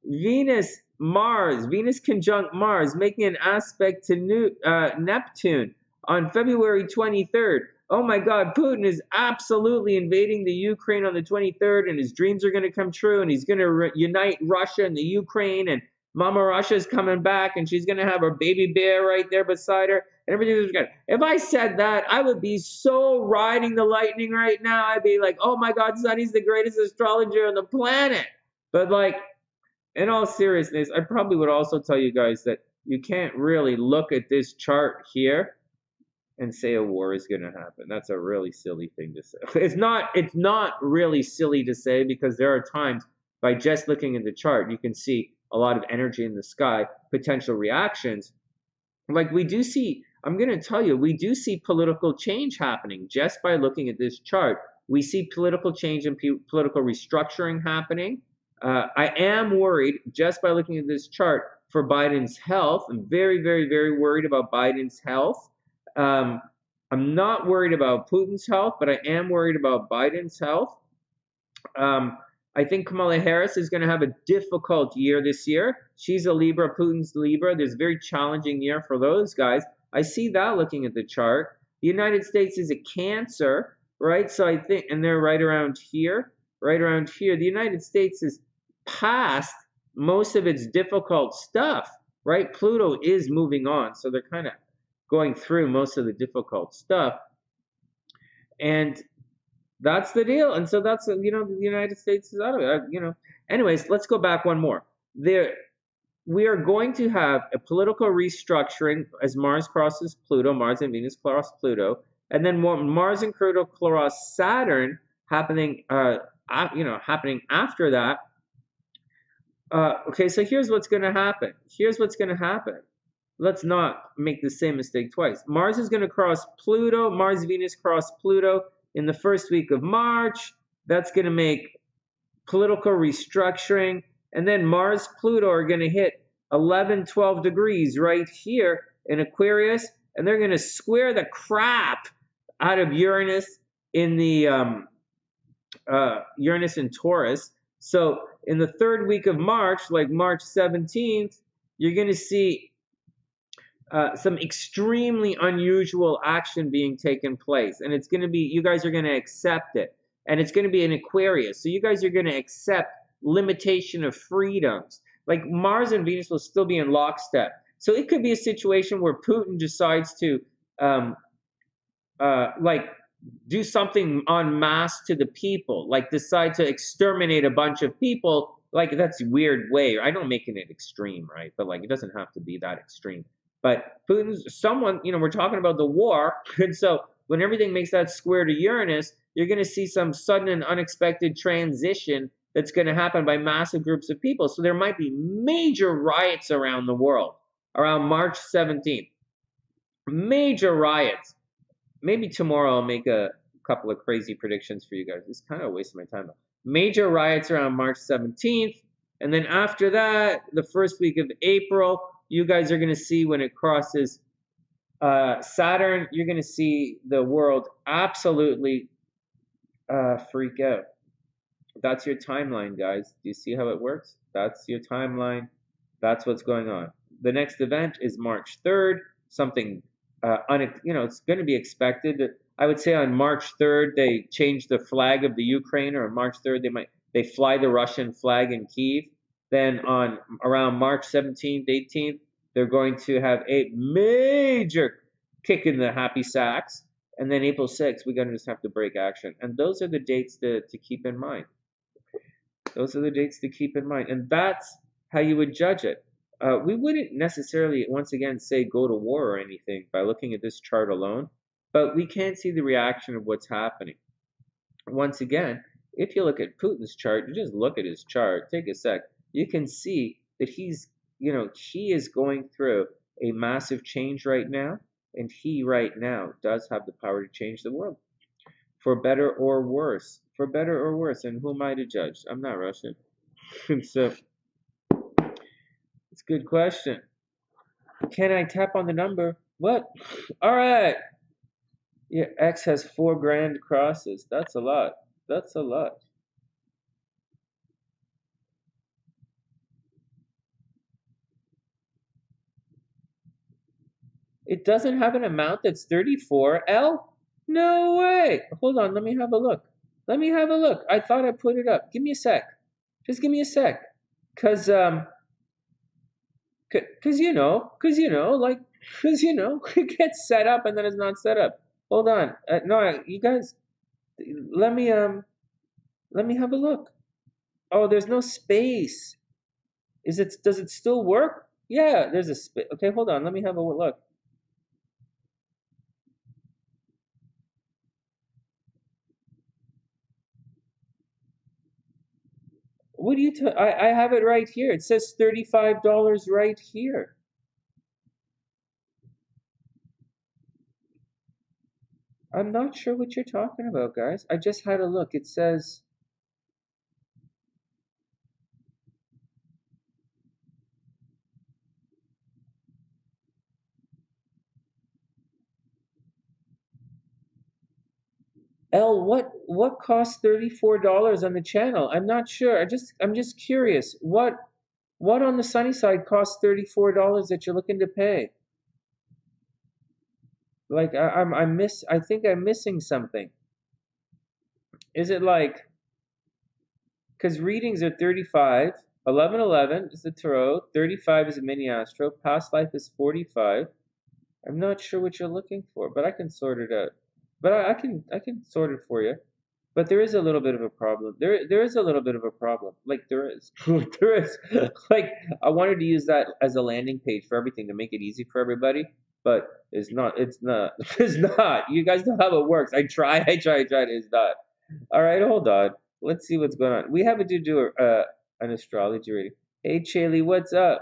Venus conjunct Mars, making an aspect to Neptune on February 23rd. Oh my God, Putin is absolutely invading the Ukraine on the 23rd, and his dreams are going to come true, and he's going to unite Russia and the Ukraine, and Mama Russia's coming back, and she's going to have her baby bear right there beside her, and everything's good. If I said that, I would be so riding the lightning right now. I'd be like, oh my God, Sonny's the greatest astrologer on the planet. But like, in all seriousness, I probably would also tell you guys that you can't really look at this chart here and say a war is going to happen. That's a really silly thing to say. It's not really silly to say, because there are times by just looking at the chart, you can see a lot of energy in the sky, potential reactions. Like we do see political change happening just by looking at this chart. We see political change and political restructuring happening. I am worried, just by looking at this chart, for Biden's health. I'm very, very, very worried about Biden's health. I'm not worried about Putin's health, but I am worried about Biden's health. I think Kamala Harris is going to have a difficult year this year. She's a Libra, Putin's Libra. There's a very challenging year for those guys. I see that looking at the chart. The United States is a Cancer, right? So I think, and they're right around here, right around here. The United States is past most of its difficult stuff, right? Pluto is moving on, so they're kind of going through most of the difficult stuff. And that's the deal. And so that's, the United States is out of it, Anyways, let's go back one more. We are going to have a political restructuring as Mars crosses Pluto, Mars and Venus cross Pluto, and then Mars and Pluto cross Saturn happening, happening after that. Okay, so here's what's going to happen. Let's not make the same mistake twice. Mars is going to cross Pluto, Mars, Venus cross Pluto in the first week of March. That's going to make political restructuring. And then Mars, Pluto are going to hit 11, 12 degrees right here in Aquarius. And they're going to square the crap out of Uranus in the Uranus in Taurus. So in the third week of March, like March 17th, you're going to see some extremely unusual action being taken place. And it's going to be, you guys are going to accept it. And it's going to be in Aquarius. So you guys are going to accept limitation of freedoms. Like Mars and Venus will still be in lockstep. So it could be a situation where Putin decides to do something en masse to the people, like decide to exterminate a bunch of people. Like that's a weird way. I don't make it extreme, right? But like it doesn't have to be that extreme. But Putin's someone, we're talking about the war. And so when everything makes that square to Uranus, you're going to see some sudden and unexpected transition that's going to happen by massive groups of people. So there might be major riots around the world around March 17th. Major riots. Maybe tomorrow I'll make a couple of crazy predictions for you guys. It's kind of a waste of my time. Major riots around March 17th. And then after that, the first week of April, you guys are going to see when it crosses Saturn, you're going to see the world absolutely freak out. That's your timeline, guys. Do you see how it works? That's your timeline. That's what's going on. The next event is March 3rd. Something, it's going to be expected. I would say on March 3rd, they change the flag of the Ukraine, or on March 3rd, they fly the Russian flag in Kyiv. Then on around March 17th, 18th, they're going to have a major kick in the happy sacks. And then April 6th, we're going to just have to break action. And those are the dates to keep in mind. Those are the dates to keep in mind. And that's how you would judge it. We wouldn't necessarily, once again, say go to war or anything by looking at this chart alone. But we can see the reaction of what's happening. Once again, if you look at Putin's chart, you just look at his chart, take a sec, you can see that he is going through a massive change right now, and he right now does have the power to change the world, for better or worse. For better or worse, and who am I to judge? I'm not Russian. So, it's a good question. Can I tap on the number? What? All right. Yeah, X has 4 grand crosses. That's a lot. That's a lot. It doesn't have an amount that's 34L? No way. Hold on, let me have a look. Let me have a look. I thought I put it up. Give me a sec. Just give me a sec. Cause it gets set up and then it's not set up. Hold on. No, you guys, let me have a look. Oh, there's no space. Does it still work? Yeah, there's a space. Okay, hold on. Let me have a look. What do you I have it right here. It says $35 right here. I'm not sure what you're talking about, guys. I just had a look. It says L, what costs $34 on the channel? I'm not sure. I'm just curious. What on the sunny side costs $34 that you're looking to pay? Like I think I'm missing something. Is it like, because readings are 35, 11 is the tarot, 35 is a mini astro, past life is 45. I'm not sure what you're looking for, but I can sort it out. But I can sort it for you. But there is a little bit of a problem. There is a little bit of a problem. Like there is. There is. Like I wanted to use that as a landing page for everything to make it easy for everybody, but it's not. It's not. It's not. You guys know how it works. I try. It's not. All right, hold on. Let's see what's going on. We have to do an astrology reading. Hey, Chaley, what's up?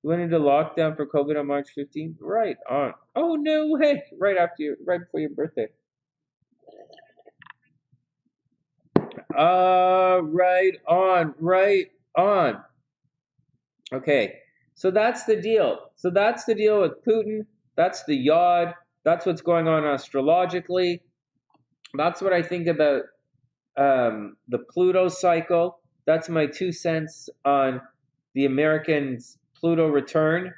You went into lockdown for COVID on March 15th? Right on. Oh, no way. Right before your birthday. Right on. Okay, so that's the deal. So that's the deal with Putin. That's the yod. That's what's going on astrologically. That's what I think about the Pluto cycle. That's my 2 cents on the American's Pluto return.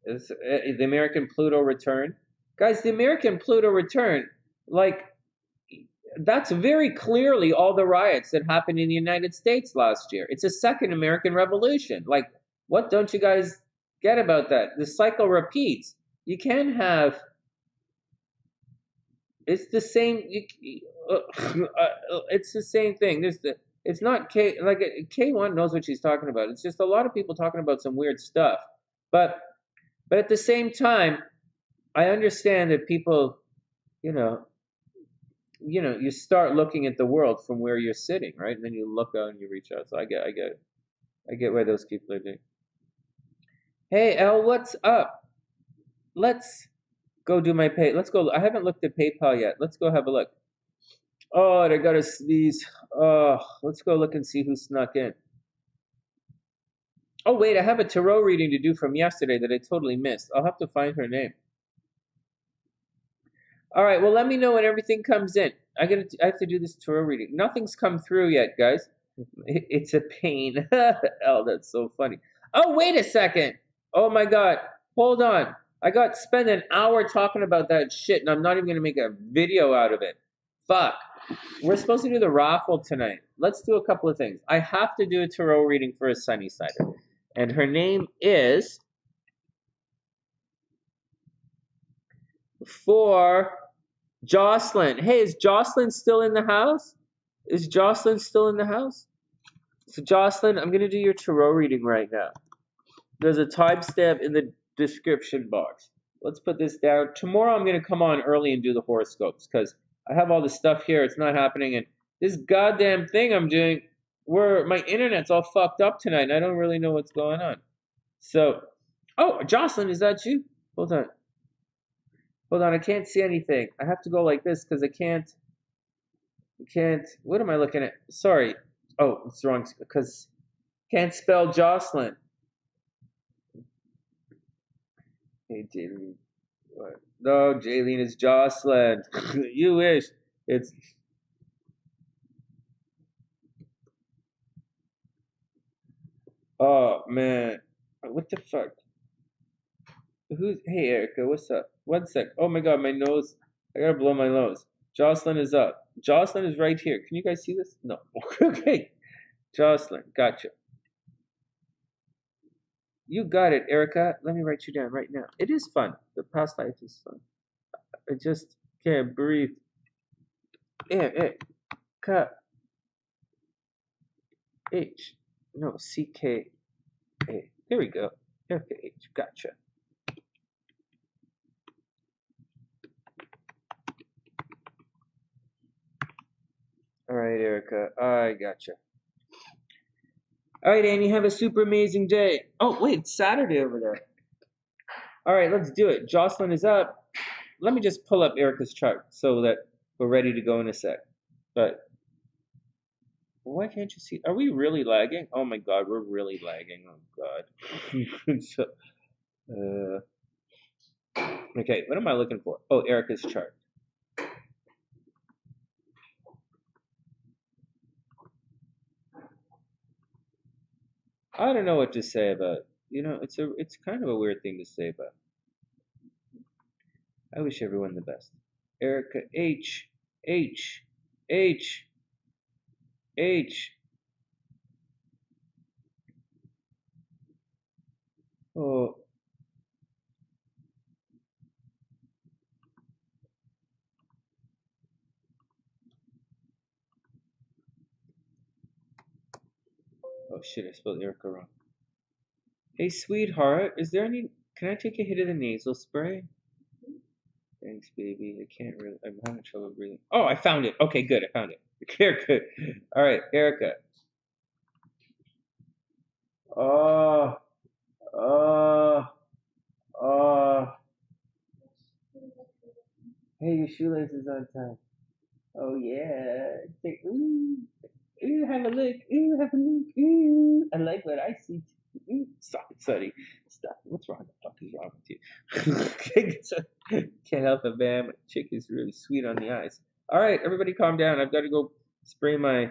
The American Pluto return. Guys, the American Pluto return, like, that's very clearly all the riots that happened in the United States last year. It's a second American Revolution. Like, what don't you guys get about that? The cycle repeats. You can have. It's the same. It's the same thing. It's not K. Like K1 knows what she's talking about. It's just a lot of people talking about some weird stuff. But at the same time, I understand that people, you know, you start looking at the world from where you're sitting, right? And then you look out and you reach out. So I get where those people are doing. Hey, L, what's up? Let's go do my pay. Let's go. I haven't looked at PayPal yet. Let's go have a look. Oh, I gotta sneeze. Oh, let's go look and see who snuck in. Oh, wait, I have a tarot reading to do from yesterday that I totally missed. I'll have to find her name. All right, well, let me know when everything comes in. I have to do this tarot reading. Nothing's come through yet, guys. It's a pain. Oh, that's so funny. Oh, wait a second. Oh my God. Hold on. I got spent an hour talking about that shit, and I'm not even gonna make a video out of it. Fuck. We're supposed to do the raffle tonight. Let's do a couple of things. I have to do a tarot reading for a sunny side, and her name is for Jocelyn. Hey, is Jocelyn still in the house? Is Jocelyn still in the house? So Jocelyn, I'm gonna do your tarot reading right now. There's a timestamp in the description box. Let's put this down. Tomorrow I'm gonna come on early and do the horoscopes because I have all this stuff here. It's not happening, and this goddamn thing I'm doing, where my internet's all fucked up tonight, and I don't really know what's going on. So, oh, Jocelyn, is that you? Hold on. Hold on, I can't see anything. I have to go like this because I can't. What am I looking at? Sorry. Oh, it's wrong because can't spell Jocelyn. Hey, Jaylene. What? No, Jaylene is Jocelyn. You wish. It's. Oh, man. What the fuck? Hey, Erica, what's up? 1 sec. Oh my God, my nose. I gotta blow my nose. Jocelyn is up. Jocelyn is right here. Can you guys see this? No. Okay. Jocelyn, gotcha. You got it, Erica. Let me write you down right now. It is fun. The past life is fun. I just can't breathe. Erica. H. No, CK. A. There we go. Erica H. Gotcha. All right, Erica. I gotcha. All right, Annie. Have a super amazing day. Oh, wait. It's Saturday over there. All right, let's do it. Jocelyn is up. let me just pull up Erica's chart so that we're ready to go in a sec. But why can't you see? Are we really lagging? Oh my God, we're really lagging. Oh God. So, okay, what am I looking for? Oh, Erica's chart. I don't know what to say about. It's kind of a weird thing to say, but I wish everyone the best. Erica H H H. Oh, oh shit! I spelled Erica wrong. Hey, sweetheart, is there any? Can I take a hit of the nasal spray? Thanks, baby. I can't really. I'm having trouble breathing. Oh, I found it. Okay, good. I found it. Erica. All right, Erica. Oh, oh, oh. Hey, your shoelace is untied. Oh yeah. Ooh, have a look. Ooh, have a look. Ooh, I like what I see. Ooh, stop it, Sonny. Stop it. What's wrong? The fuck is wrong with you? Can't help it, man. My chick is really sweet on the eyes. All right, everybody, calm down. I've got to go spray my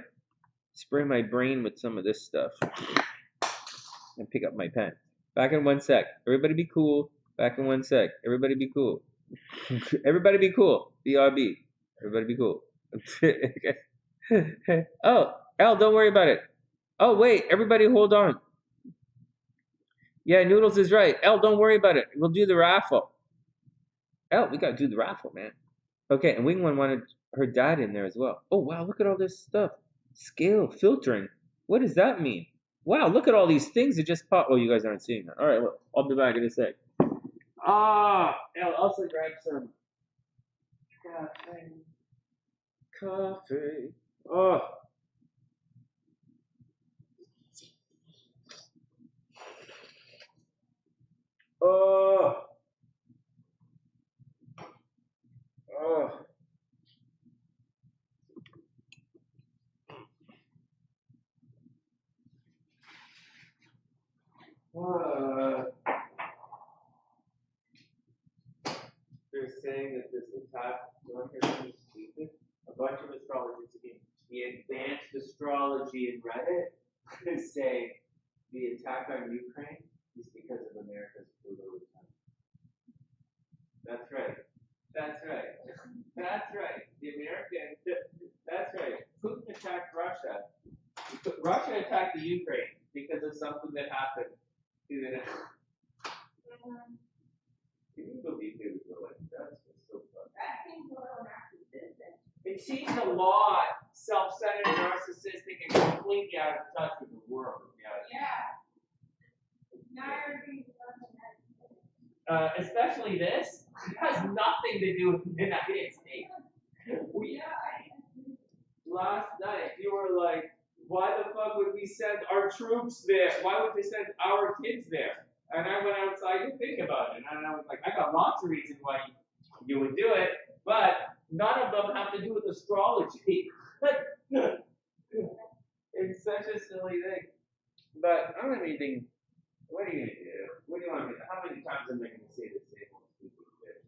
brain with some of this stuff and pick up my pen. Back in 1 sec. Everybody, be cool. Back in 1 sec. Everybody, be cool. Everybody, be cool. BRB. Everybody, be cool. Oh, Al, don't worry about it. Oh, wait, everybody hold on. Yeah, Noodles is right. El, don't worry about it. We'll do the raffle. El, we gotta do the raffle, man. Okay, and Wingwan wanted her dad in there as well. Oh, wow, look at all this stuff. Scale, filtering. What does that mean? Wow, look at all these things that just pop. Oh, you guys aren't seeing that. All right, well, I'll be back in a sec. Ah, El, also grab some caffeine. Coffee. Oh. Oh. Oh. They're saying that this attack, stupid. A bunch of astrologers in the advanced astrology in Reddit is saying the attack on Ukraine is because of America's brutal attack. That's right. That's right. That's right. The Americans. That's right. Putin attacked Russia. Russia attacked the Ukraine because of something that happened. Can you believe they would go like that? That's so funny. That seems a little narcissistic. It seems a lot self-centered, narcissistic, and completely out of touch with the world. Yeah. Especially this has nothing to do with the United States. Last night you were like, why the fuck would we send our troops there? Why would they send our kids there? And I went outside to think about it, and I was like, I got lots of reasons why you would do it, but none of them have to do with astrology. It's such a silly thing. But I don't have anything. What are you gonna do? What do you want me to? How many times am I gonna say the same old stupid shit?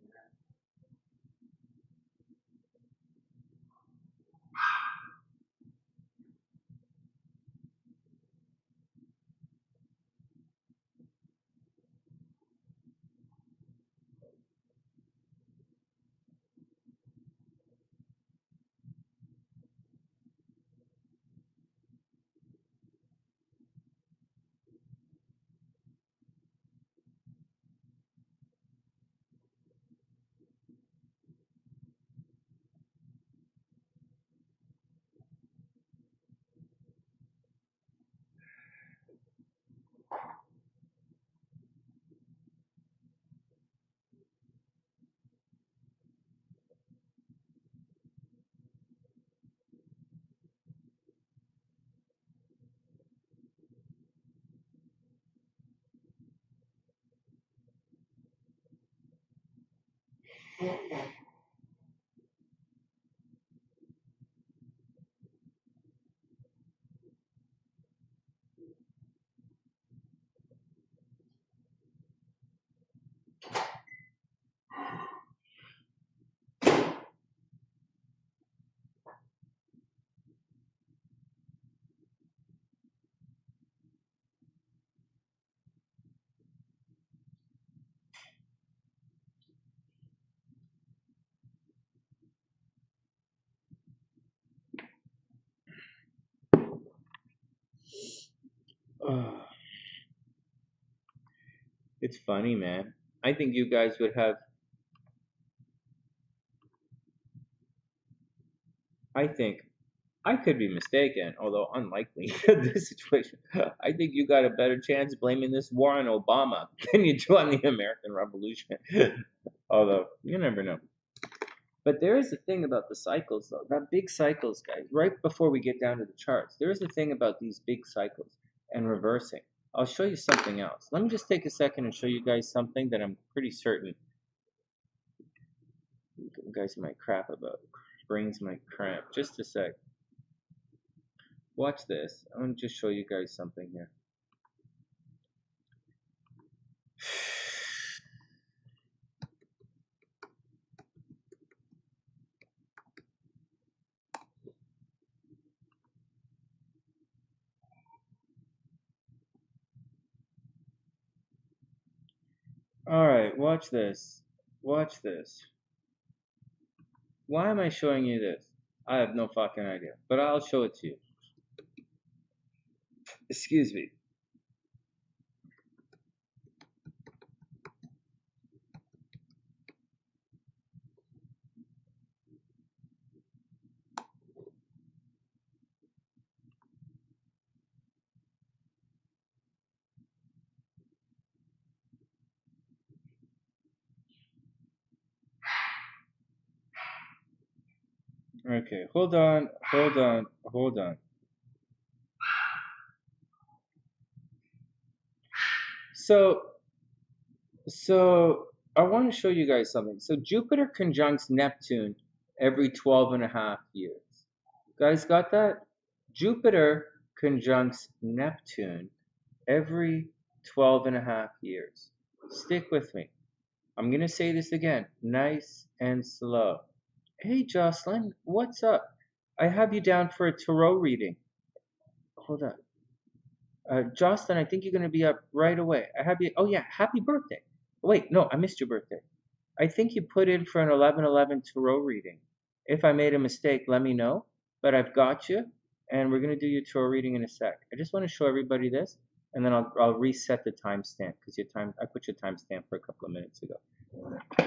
It's funny, man. I think you guys would have. I think I could be mistaken, although unlikely in this situation. I think you got a better chance blaming this war on Obama than you do on the American Revolution. Although you never know. But there is a thing about the cycles, though. That big cycles, guys. Right before we get down to the charts, there is a thing about these big cycles and reversing. I'll show you something else. Let me just take a second and show you guys something that I'm pretty certain you guys might crap about. Brains might cramp. Just a sec. Watch this. I'm going to just show you guys something here. Alright, watch this. Watch this. Why am I showing you this? I have no fucking idea. But I'll show it to you. Excuse me. Okay, hold on. So I want to show you guys something. So Jupiter conjuncts Neptune every 12.5 years. Guys got that? Jupiter conjuncts Neptune every 12.5 years. Stick with me. I'm going to say this again, nice and slow. Hey, Jocelyn, what's up? I have you down for a tarot reading. Hold on. Jocelyn, I think you're going to be up right away. I have you. Oh, yeah, happy birthday. Wait, no, I missed your birthday. I think you put in for an 11/11 tarot reading. If I made a mistake, let me know. But I've got you, and we're going to do your tarot reading in a sec. I just want to show everybody this, and then I'll reset the timestamp because I put your timestamp for a couple of minutes ago.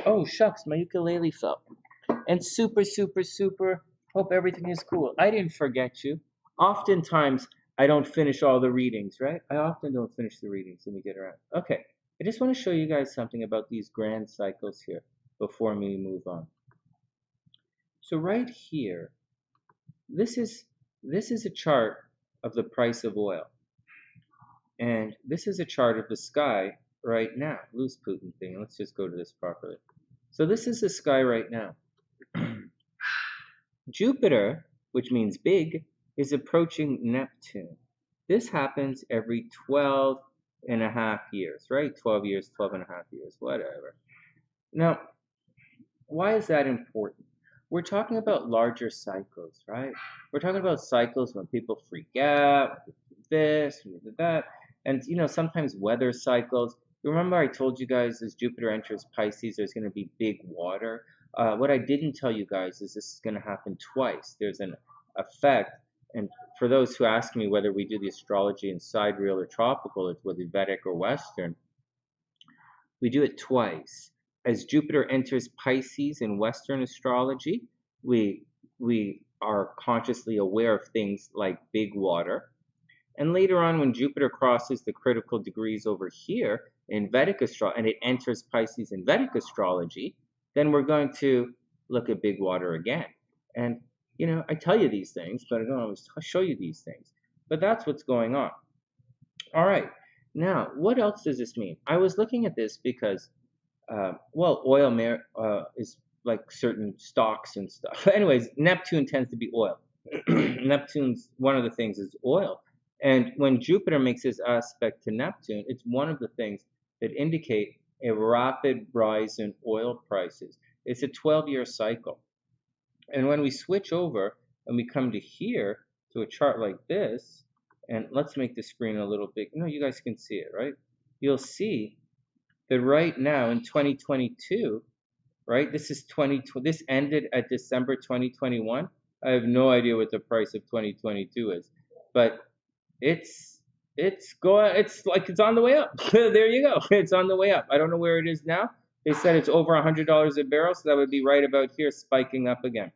Oh, shucks, my ukulele fell. And super, super, super, hope everything is cool. I didn't forget you. Oftentimes, I don't finish all the readings, right? I often don't finish the readings when we get around. Okay, I just want to show you guys something about these grand cycles here before we move on. So right here, this is a chart of the price of oil. And this is a chart of the sky right now. Loose Putin thing. Let's just go to this properly. So this is the sky right now. Jupiter, which means big, is approaching Neptune. This happens every 12.5 years, right? 12 years, 12.5 years, whatever. Now, why is that important? We're talking about larger cycles, right? We're talking about cycles when people freak out, this, that, and sometimes weather cycles. Remember I told you guys as Jupiter enters Pisces, there's going to be big water. What I didn't tell you guys is this is going to happen twice. There's an effect, and for those who ask me whether we do the astrology in sidereal or tropical, it's whether Vedic or Western, we do it twice. As Jupiter enters Pisces in Western astrology, we are consciously aware of things like big water. And later on, when Jupiter crosses the critical degrees over here in Vedic astrology, and it enters Pisces in Vedic astrology, then we're going to look at big water again. And, I tell you these things, but I don't always show you these things. But that's what's going on. All right. Now, what else does this mean? I was looking at this because well, oil is like certain stocks and stuff. Anyways, Neptune tends to be oil. Neptune's one of the things is oil. And when Jupiter makes this aspect to Neptune, it's one of the things that indicate a rapid rise in oil prices. It's a 12-year cycle. And when we switch over and we come to here to a chart like this, and let's make the screen a little big. No, you guys can see it, right? You'll see that right now in 2022, right? This ended at December 2021. I have no idea what the price of 2022 is, but it's it's on the way up. There you go. It's on the way up. I don't know where it is now. They said it's over $100 a barrel, so that would be right about here, spiking up again.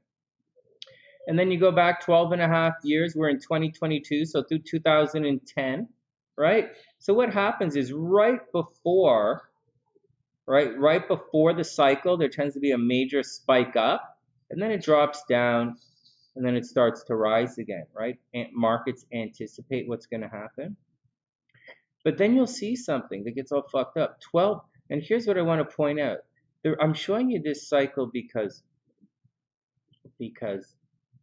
And then you go back 12 and a half years. We're in 2022, so through 2010, right? So what happens is right before the cycle, there tends to be a major spike up, and then it drops down, and then it starts to rise again, right? And markets anticipate what's going to happen. But then you'll see something that gets all fucked up. And here's what I want to point out. I'm showing you this cycle because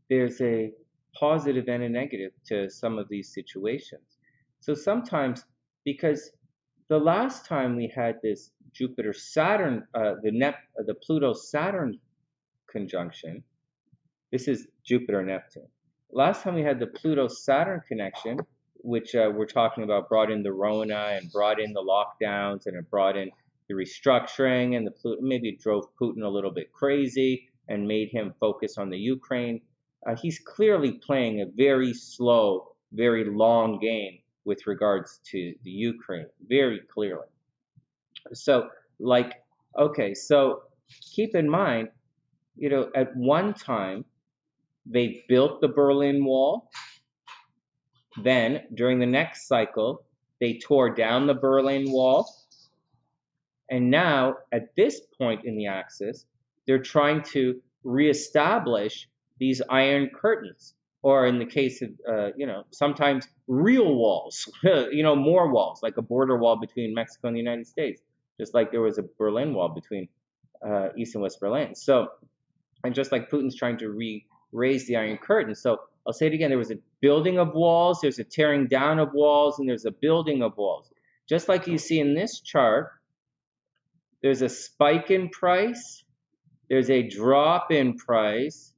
there's a positive and a negative to some of these situations. So sometimes, because the last time we had this Jupiter-Saturn, the Pluto-Saturn conjunction, this is Jupiter-Neptune. Last time we had the Pluto-Saturn connection, which we're talking about, brought in the Rona and brought in the lockdowns and it brought in the restructuring and maybe it drove Putin a little bit crazy and made him focus on the Ukraine. He's clearly playing a very slow, very long game with regards to the Ukraine, very clearly. So, so keep in mind, at one time, they built the Berlin Wall. Then, during the next cycle, they tore down the Berlin Wall. And now, at this point in the axis, they're trying to reestablish these iron curtains, or in the case of, sometimes real walls, more walls, like a border wall between Mexico and the United States, just like there was a Berlin Wall between East and West Berlin. So, and just like Putin's trying to raise the Iron Curtain. So I'll say it again, there was a building of walls, there's a tearing down of walls, and there's a building of walls. Just like you see in this chart, there's a spike in price, there's a drop in price,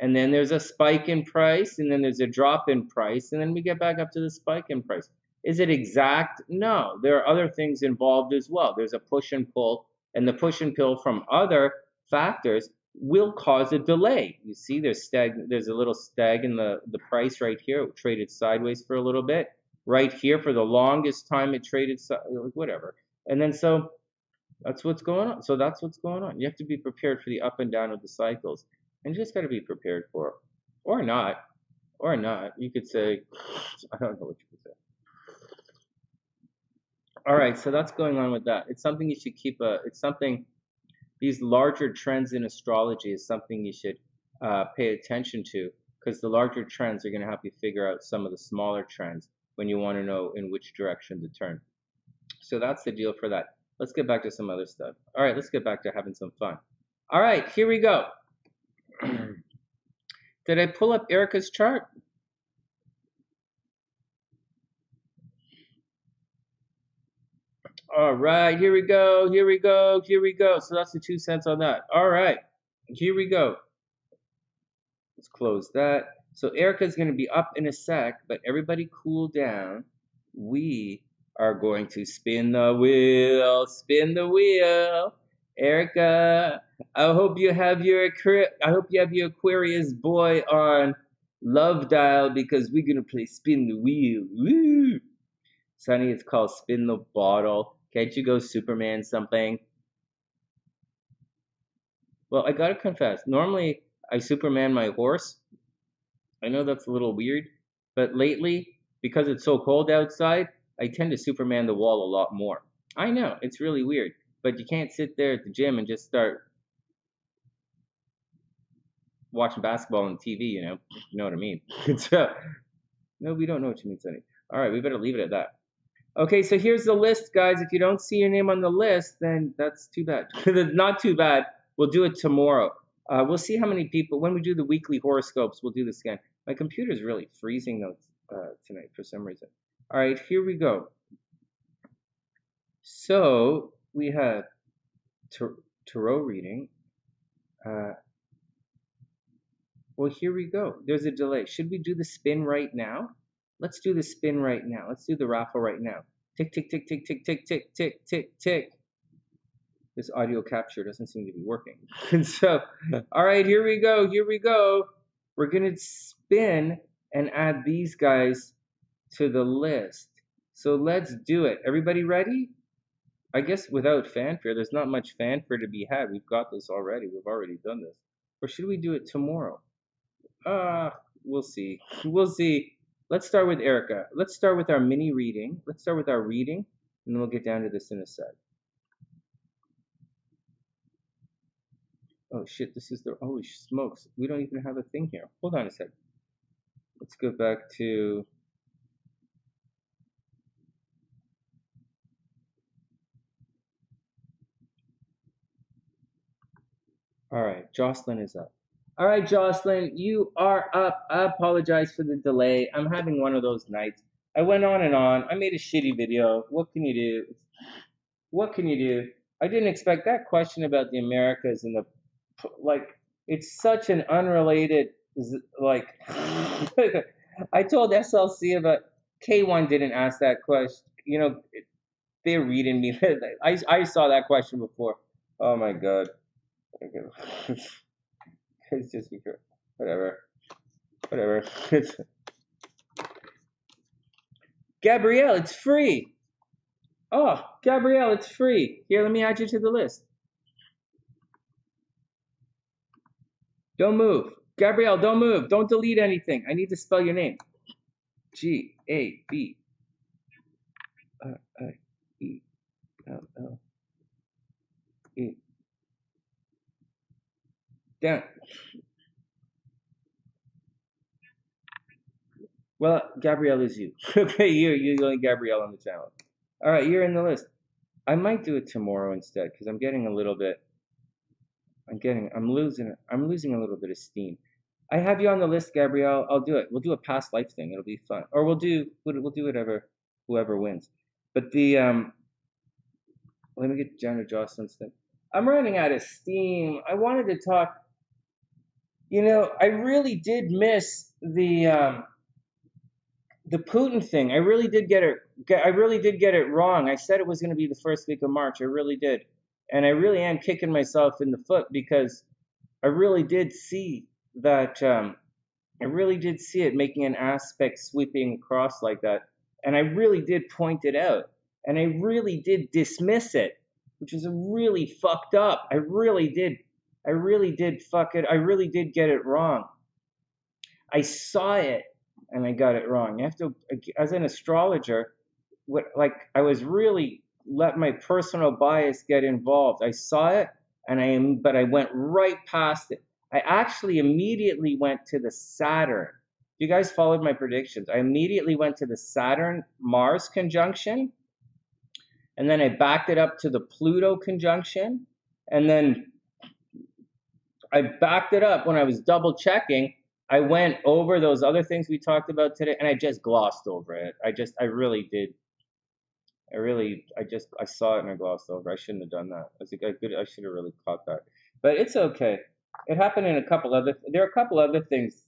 and then there's a spike in price, and then there's a drop in price, and then we get back up to the spike in price. Is it exact? No, there are other things involved as well. There's a push and pull, and the push and pull from other factors will cause a delay. You see there's a little stag in the price right here. It traded sideways for a little bit. Right here for the longest time it traded, whatever. And then so that's what's going on. So that's what's going on. You have to be prepared for the up and down of the cycles. And you just got to be prepared for it. Or not. Or not. You could say, I don't know what you could say. All right, so that's going on with that. It's something you should keep it's something, these larger trends in astrology is something you should pay attention to, because the larger trends are going to help you figure out some of the smaller trends when you want to know in which direction to turn. So that's the deal for that. Let's get back to some other stuff. All right, let's get back to having some fun. All right, here we go. Did I pull up ErickaH's chart? All right, here we go, here we go, here we go. So that's the 2 cents on that. All right, here we go. Let's close that. So ErickaH's going to be up in a sec, but everybody cool down. We are going to spin the wheel, spin the wheel. ErickaH, I hope you have your Aquarius boy on love dial, because we're going to play spin the wheel. Woo! Sonny, it's called spin the bottle. Can't you go Superman something? Well, I gotta confess, normally I Superman my horse. I know that's a little weird, but lately, because it's so cold outside, I tend to Superman the wall a lot more. I know, it's really weird, but you can't sit there at the gym and just start watching basketball on TV, you know what I mean? So, no, we don't know what you mean, Sonny. All right, we better leave it at that. Okay, so here's the list, guys. If you don't see your name on the list, then that's too bad. Not too bad. We'll do it tomorrow. We'll see how many people, when we do the weekly horoscopes, we'll do this again. My computer's really freezing though tonight for some reason. All right, here we go. So we have tarot reading. Well, here we go. There's a delay. Should we do the spin right now? Let's do the spin right now. Let's do the raffle right now. Tick, tick, tick, tick, tick, tick, tick, tick, tick, tick. This audio capture doesn't seem to be working. And so, all right, here we go. Here we go. We're going to spin and add these guys to the list. So let's do it. Everybody ready? I guess without fanfare, there's not much fanfare to be had. We've got this already. We've already done this. Or should we do it tomorrow? We'll see. We'll see. Let's start with ErickaH. Let's start with our mini reading. Let's start with our reading, and then we'll get down to the TheSunnySide. Oh shit, this is the, holy smokes. We don't even have a thing here. Hold on a sec. Let's go back to, all right, Jocelyn is up. All right, Jocelyn, you are up. I apologize for the delay. I'm having one of those nights. I went on and on. I made a shitty video. What can you do? What can you do? I didn't expect that question about the Americas and the, like, it's such an unrelated, like, I told SLC about, K1 didn't ask that question. You know, they're reading me. I saw that question before. Oh my God. It's just, whatever. Whatever. Gabrielle, it's free. Oh, Gabrielle, it's free. Here, let me add you to the list. Don't move. Gabrielle, don't move. Don't delete anything. I need to spell your name. G-A-B-R-I-E-L-L-E. Down. Well, Gabrielle is you. Okay, you're the only Gabrielle on the channel. All right, you're in the list. I might do it tomorrow instead because I'm getting a little bit. I'm losing a little bit of steam. I have you on the list, Gabrielle. I'll do it. We'll do a past life thing. It'll be fun. Or we'll do whatever, whoever wins. But the let me get down to Jocelyn's thing. I'm running out of steam. I wanted to talk. You know, I really did miss the Putin thing. I really did get it wrong. I said it was going to be the first week of March. I really did. And I really am kicking myself in the foot because I really did see that I really did see it making an aspect sweeping across like that. And I really did point it out. And I really did dismiss it, which is really fucked up. I really did fuck it. I really did get it wrong. I saw it and I got it wrong. You have to, as an astrologer, I was really let my personal bias get involved. I saw it but I went right past it. I actually immediately went to the Saturn. You guys followed my predictions. I immediately went to the Saturn-Mars conjunction, and then I backed it up to the Pluto conjunction, and then I backed it up when I was double checking. I went over those other things we talked about today, and I just glossed over it. I really did. I saw it and I glossed over. I shouldn't have done that. I should have really caught that. But it's okay. It happened in there are a couple other things,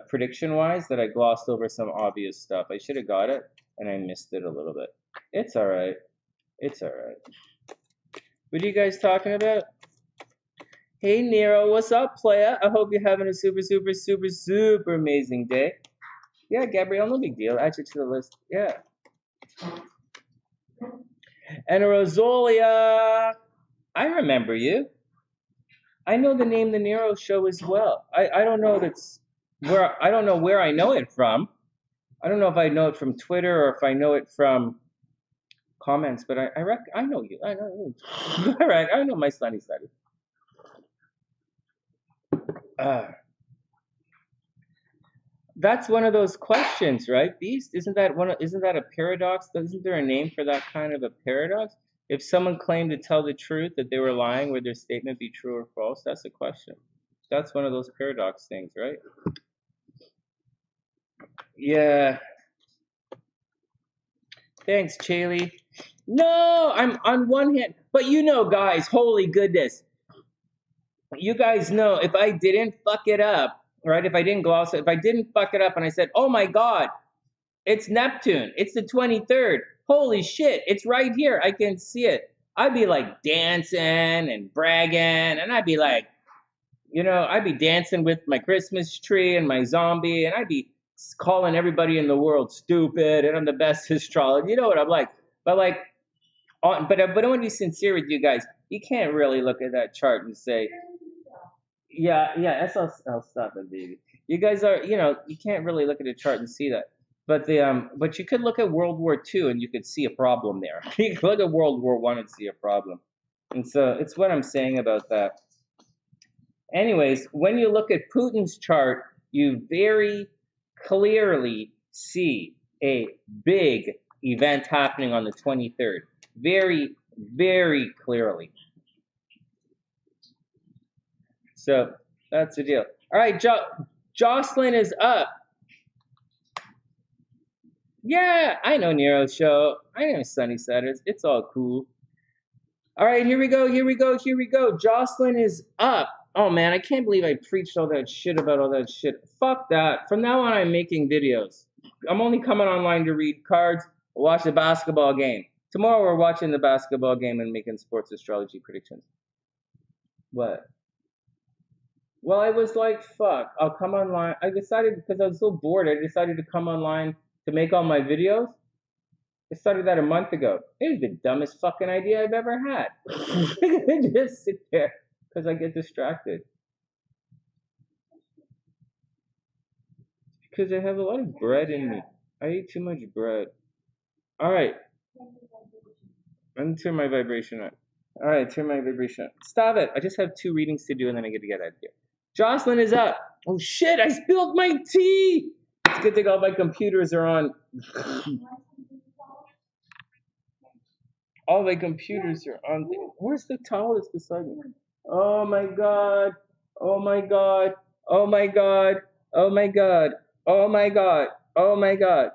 prediction-wise, that I glossed over some obvious stuff. I should have got it, and I missed it a little bit. It's all right. It's all right. What are you guys talking about? Hey, Nero, what's up, playa? I hope you're having a super, super, super, super amazing day. Yeah, Gabrielle, no big deal. Add you to the list. Yeah. And Rosolia, I remember you. I know the name The Nero Show as well. I don't know I don't know where I know it from. I don't know if I know it from Twitter or if I know it from comments, but I know you. I know you. All right, I know my SunnySide. That's one of those questions, right, Beast? Isn't that isn't that a paradox? Isn't there a name for that kind of a paradox? If someone claimed to tell the truth, that they were lying, would their statement be true or false? That's a question. That's one of those paradox things, right? Yeah. Thanks, Chaley. No, I'm on one hand, but you know, guys, holy goodness. You guys know if I didn't fuck it up, right? If I didn't gloss it, if I didn't fuck it up and I said, oh my God, it's Neptune. It's the 23rd. Holy shit. It's right here. I can see it. I'd be like dancing and bragging. And I'd be like, I'd be dancing with my Christmas tree and my zombie. And I'd be calling everybody in the world stupid. And I'm the best astrologer. You know what I'm like? But like, but I want to be sincere with you guys. You can't really look at that chart and say, yeah, I'll stop it, baby. You guys are, you can't really look at a chart and see that. But you could look at World War II and you could see a problem there. You could look at World War I and see a problem. And so it's what I'm saying about that. Anyways, when you look at Putin's chart, you very clearly see a big event happening on the 23rd. Very, very clearly. So that's the deal. All right, Jocelyn is up. Yeah, I know Nero's show. I know TheSunnySide. It's all cool. All right, here we go. Jocelyn is up. Oh man, I can't believe I preached all that shit about all that shit. Fuck that. From now on, I'm making videos. I'm only coming online to read cards, watch the basketball game. Tomorrow we're watching the basketball game and making sports astrology predictions. What? Well, I was like, fuck, I'll come online. I decided, because I was so bored, I decided to come online to make all my videos. I started that a month ago. It was the dumbest fucking idea I've ever had. Just sit there because I get distracted. Because I have a lot of bread in me. I eat too much bread. All right. Let me turn my vibration up. All right, turn my vibration up. Stop it. I just have 2 readings to do and then I get to get out of here. Jocelyn is up. Oh shit, I spilled my tea. It's a good thing all my computers are on. All my computers are on. Where's the towel that's beside me? Oh my god. Oh my god. Oh my god. Oh my god. Oh my god. Oh my god.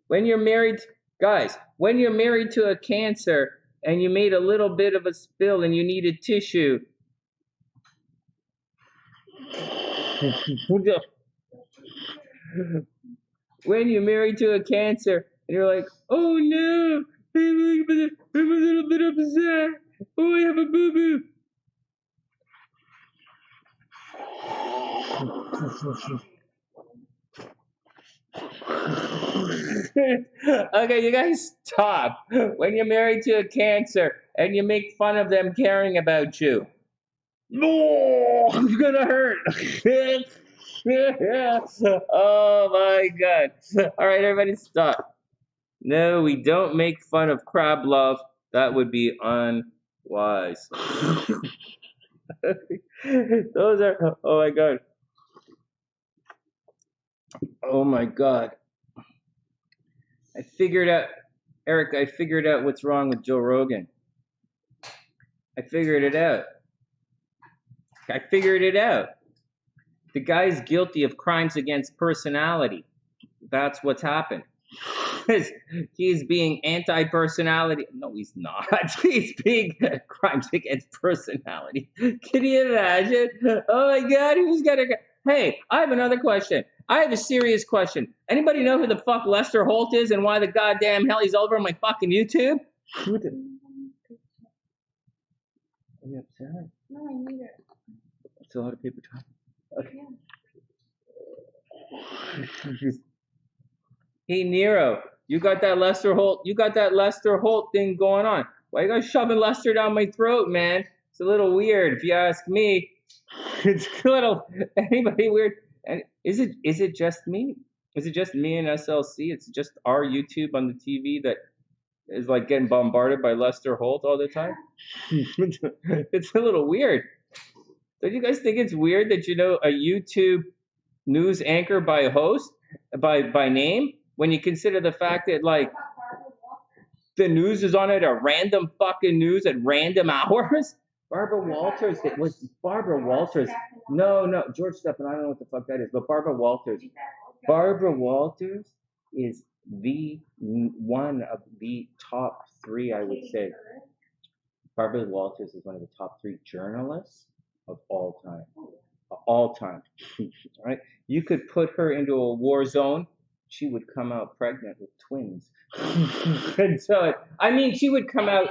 When you're married, guys, when you're married to a Cancer and you made a little bit of a spill and you needed tissue. When you're married to a Cancer and you're like, oh no, I'm a little bit upset. Oh, I have a boo-boo. Okay, you guys stop. When you're married to a Cancer and you make fun of them caring about you. No, it's gonna hurt. Oh my god. All right, everybody stop. No, we don't make fun of crab love. That would be unwise. Those are, oh my god. Oh my god. I figured out, Eric, I figured out what's wrong with Joe Rogan. I figured it out. The guy's guilty of crimes against personality. That's what's happened. He's being anti-personality. No, he's not. He's being crimes against personality. Can you imagine? Oh my god, who's gonna... Hey, I have another question. I have a serious question. Anybody know who the fuck Lester Holt is and why the goddamn hell he's over on my fucking YouTube? Are you upset?
No, I need it.
It's a lot of paper time. Okay. Yeah. Hey Nero, you got that Lester Holt thing going on. Why you guys shoving Lester down my throat, man? It's a little weird if you ask me. It's a little... Anybody weird? And is it just me? Is it just me and SLC? It's just our YouTube on the TV that is like getting bombarded by Lester Holt all the time? It's a little weird. Don't you guys think it's weird that a YouTube news anchor by host, by name, when you consider the fact that, like, the news is on at a random fucking news at random hours. Barbara Walters, it was Barbara Walters. No, George Stephan, I don't know what the fuck that is, but Barbara Walters. Barbara Walters is the one of the top three, I would say. Barbara Walters is one of the top three journalists of all time. All time. Right? You could put her into a war zone, she would come out pregnant with twins. And so, I mean, she would come out.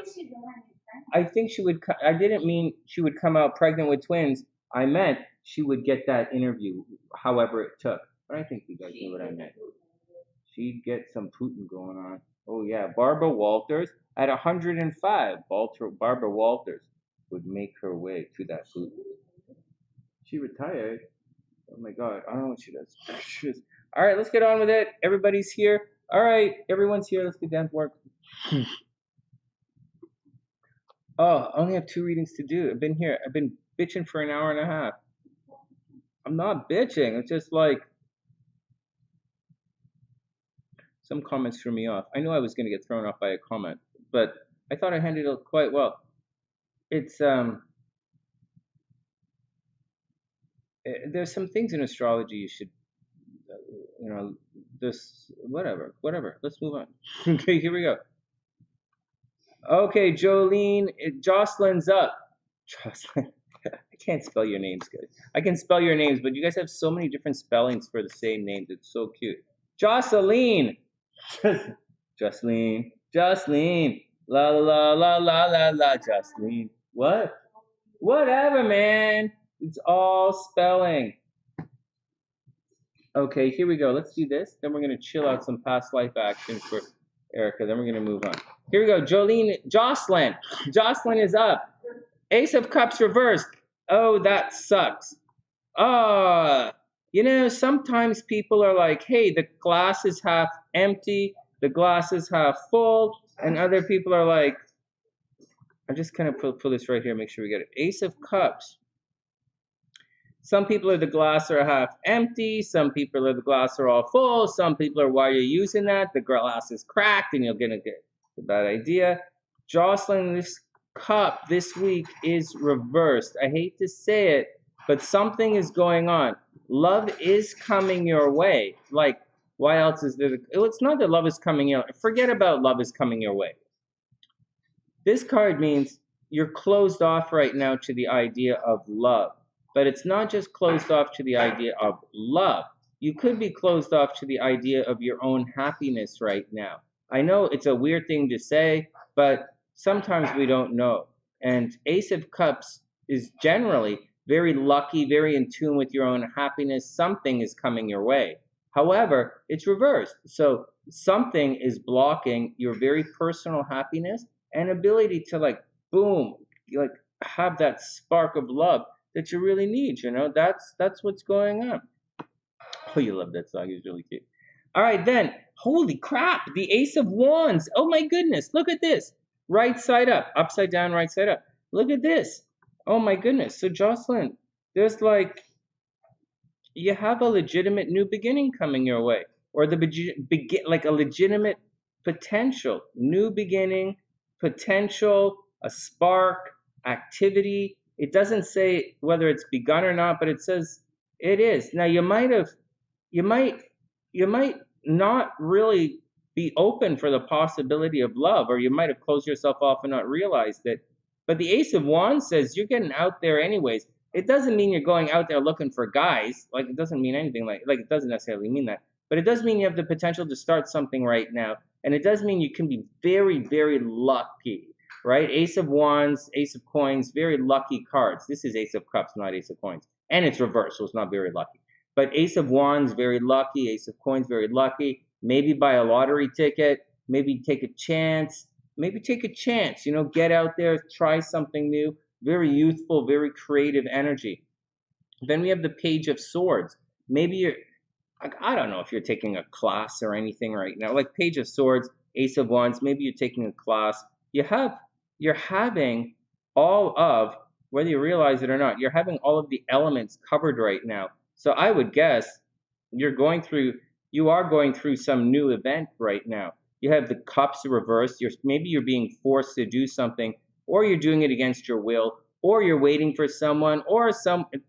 I think she would. I didn't mean she would come out pregnant with twins. I meant she would get that interview, however it took. But I think you guys knew what I meant. She'd get some Putin going on. Oh yeah, Barbara Walters at 105. Barbara Walters would make her way to that Putin. She retired. Oh my God, I don't know what she does. All right, let's get on with it. Everybody's here. All right, everyone's here. Let's get down to work. Oh, I only have 2 readings to do. I've been bitching for an hour and a half. I'm not bitching. It's just like some comments threw me off. I knew I was going to get thrown off by a comment, but I thought I handled it quite well. It's there's some things in astrology you should, this whatever. Let's move on. Okay, here we go. Okay, Jocelyn's up. Jocelyn. I can't spell your names, guys. I can spell your names, but you guys have so many different spellings for the same names. It's so cute. Jocelyn. Jocelyn. La la la la la la. Jocelyn. What? Whatever, man. It's all spelling. Okay, here we go. Let's do this. Then we're gonna chill out some past life action for Erica. Then we're gonna move on. Here we go. Jocelyn. Jocelyn is up. Ace of Cups reversed. Oh, that sucks. Sometimes people are like, hey, the glass is half empty, the glass is half full, and other people are like, I'm just kind of pull this right here, make sure we get it. Ace of Cups. Some people are the glass are half empty, some people are the glass are all full, some people are, why are you using that? The glass is cracked and you're gonna get a bad idea. Jocelyn, this cup this week is reversed. I hate to say it, but something is going on. Love is coming your way. Like, why else is there? It's not that love is coming your way. Forget about love is coming your way. This card means you're closed off right now to the idea of love. But it's not just closed off to the idea of love. You could be closed off to the idea of your own happiness right now. I know it's a weird thing to say, but sometimes we don't know. And Ace of Cups is generally very lucky, very in tune with your own happiness. Something is coming your way. However, it's reversed. So something is blocking your very personal happiness and ability to, like, boom, like have that spark of love that you really need. That's what's going on. Oh, you love that song. It's really cute. All right, then. Holy crap, the Ace of Wands. Oh my goodness, look at this. Right side up, upside down, right side up. Look at this. Oh my goodness. So Jocelyn, there's like, you have a legitimate new beginning coming your way, or like a legitimate potential, new beginning, potential, a spark, activity. It doesn't say whether it's begun or not, but it says it is. Now you might not really be open for the possibility of love, or you might have closed yourself off and not realized it. But the Ace of Wands says you're getting out there anyways. It doesn't mean you're going out there looking for guys. Like, it doesn't mean anything like it doesn't necessarily mean that. But it does mean you have the potential to start something right now. And it does mean you can be very, very lucky, right? Ace of Wands, Ace of Coins, very lucky cards. This is Ace of Cups, not Ace of Coins. And it's reversed, so it's not very lucky. But Ace of Wands, very lucky. Ace of Coins, very lucky. Maybe buy a lottery ticket. Maybe take a chance. Get out there, try something new. Very youthful, very creative energy. Then we have the Page of Swords. Maybe I don't know if you're taking a class or anything right now. Like Page of Swords, Ace of Wands, maybe you're taking a class. You're having all of, whether you realize it or not, you're having all of the elements covered right now. So I would guess you are going through some new event right now. You have the cups reversed. Maybe you're being forced to do something, or you're doing it against your will, or you're waiting for someone, or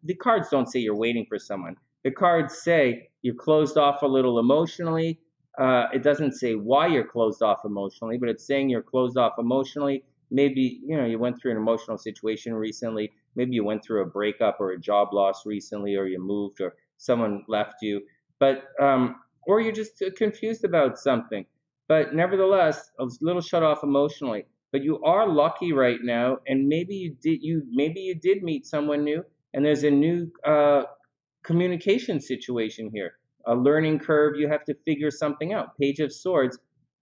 the cards don't say you're waiting for someone. The cards say you're closed off a little emotionally. It doesn't say why you're closed off emotionally, but it's saying you're closed off emotionally. Maybe, you went through an emotional situation recently. Maybe you went through a breakup or a job loss recently, or you moved, or someone left you. But or you're just confused about something. But nevertheless, a little shut off emotionally. But you are lucky right now, and maybe you did meet someone new, and there's a new communication situation here. A learning curve. You have to figure something out. Page of Swords.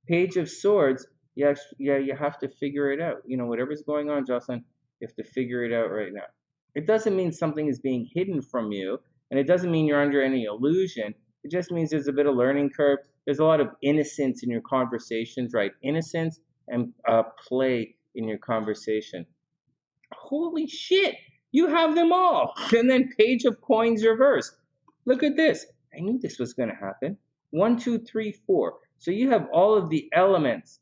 Page of Swords. Yeah, you have to figure it out. Whatever's going on, Jocelyn, you have to figure it out right now. It doesn't mean something is being hidden from you, and it doesn't mean you're under any illusion. It just means there's a bit of learning curve. There's a lot of innocence in your conversations, right? Innocence and play in your conversation. Holy shit! You have them all! And then Page of Coins reversed. Look at this. I knew this was going to happen. 1, 2, 3, 4. So you have all of the elements.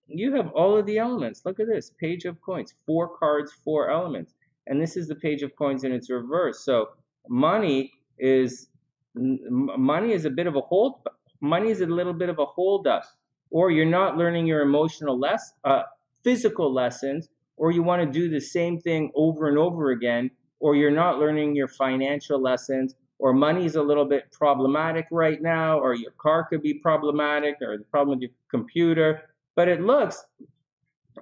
You have all of the elements. Look at this. Page of Coins. 4 cards, 4 elements. And this is the Page of Coins in its reverse. So money is a bit of a hold. Money is a little bit of a hold up. Or you're not learning your physical lessons, or you want to do the same thing over and over again, or you're not learning your financial lessons, or money's a little bit problematic right now, or your car could be problematic, or the problem with your computer. But it looks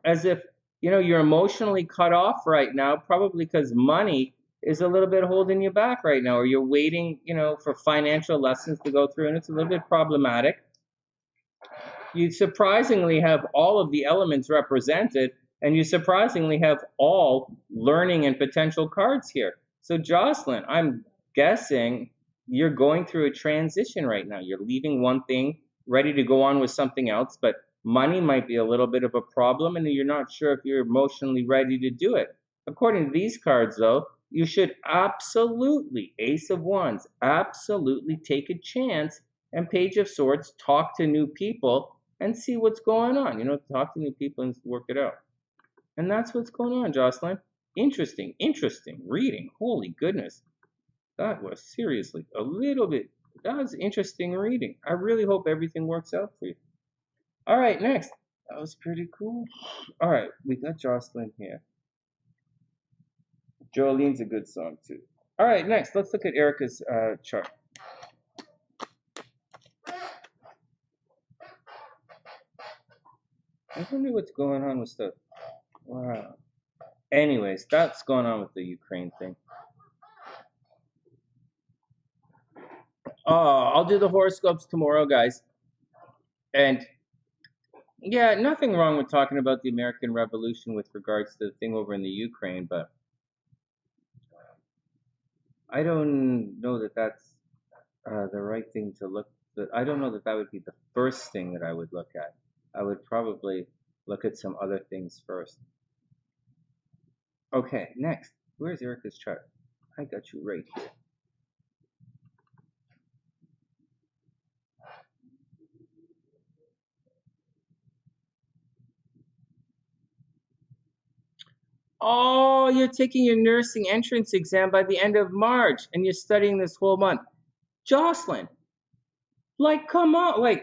as if you're emotionally cut off right now, probably because money is a little bit holding you back right now, or you're waiting for financial lessons to go through, and it's a little bit problematic. You surprisingly have all of the elements represented, and you surprisingly have all learning and potential cards here. So Jocelyn, I'm guessing you're going through a transition right now. You're leaving one thing, ready to go on with something else, but money might be a little bit of a problem, and you're not sure if you're emotionally ready to do it. According to these cards, though, you should absolutely, Ace of Wands, absolutely take a chance, and Page of Swords, talk to new people and see what's going on. Talk to new people and work it out. And that's what's going on, Jocelyn. Interesting reading. Holy goodness. That was seriously that was interesting reading. I really hope everything works out for you. All right, next. That was pretty cool. All right, we got Jocelyn here. Jolene's a good song, too. All right, next. Let's look at ErickaH's chart. I wonder what's going on with stuff. Wow. Anyways, that's going on with the Ukraine thing. I'll do the horoscopes tomorrow, guys. And yeah, nothing wrong with talking about the American Revolution with regards to the thing over in the Ukraine, but I don't know that that's the right thing to look at. I don't know that that would be the first thing that I would look at. I would probably look at some other things first. Okay, next. Where's ErickaH's chart? I got you right here. Oh, you're taking your nursing entrance exam by the end of March, and you're studying this whole month. Jocelyn, like, come on,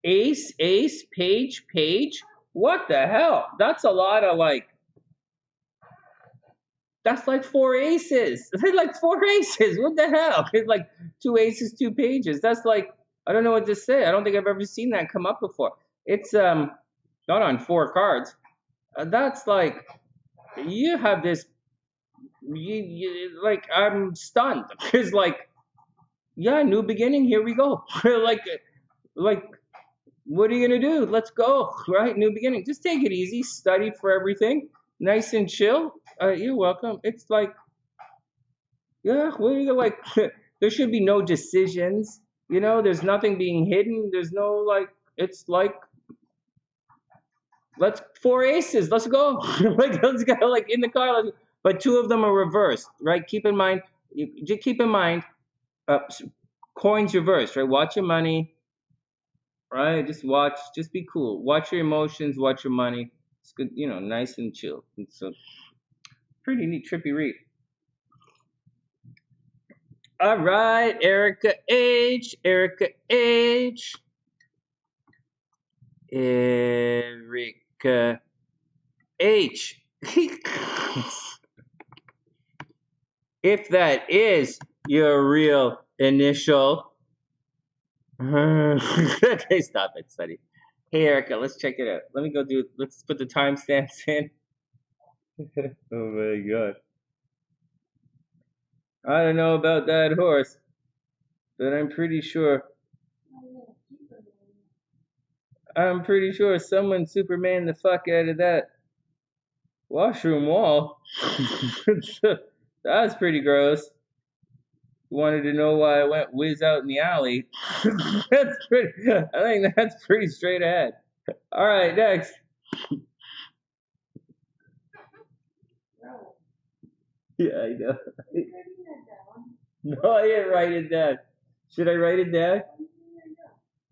ace, page. What the hell? That's a lot of that's like 4 aces. Like 4 aces. What the hell? It's like 2 aces, 2 pages. That's like, I don't know what to say. I don't think I've ever seen that come up before. It's not on 4 cards. That's like, you have this, I'm stunned. Because yeah, new beginning, here we go. like, what are you going to do? Let's go, right? New beginning. Just take it easy, study for everything, nice and chill. You're welcome. It's like, yeah, what are you there should be no decisions. There's nothing being hidden. There's no it's like, let's 4 aces. Let's go. Let's go in the car. But 2 of them are reversed, right? Keep in mind, just keep in mind, coins reverse, right? Watch your money, right? Just watch, just be cool. Watch your emotions, watch your money. It's good, you know, nice and chill. It's a pretty neat, trippy read. All right, ErickaH, ErickaH, ErickaH. If that is your real initial. Okay, stop it, Sonny. Hey, Ericka, let's check it out. Let me go let's put the timestamps in. Oh my god. I don't know about that horse, but I'm pretty sure someone Superman the fuck out of that washroom wall. That was pretty gross. Wanted to know why I went whiz out in the alley. That's pretty. I think that's pretty straight ahead. All right, next. Yeah, I know. No, I didn't write it down. Should I write it down?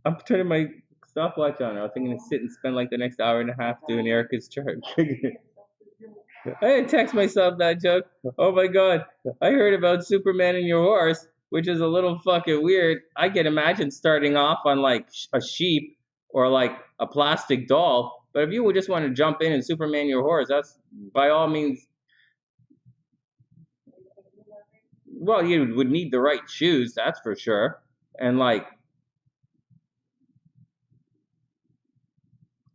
I'm turning my stopwatch on. I was thinking to sit and spend like the next hour and a half doing Ericka's chart. I didn't text myself that joke. Oh my god. I heard about Superman and your horse, which is a little fucking weird. I can imagine starting off on like a sheep or like a plastic doll. But if you would just want to jump in and Superman your horse, that's by all means. Well, you would need the right shoes, that's for sure. And like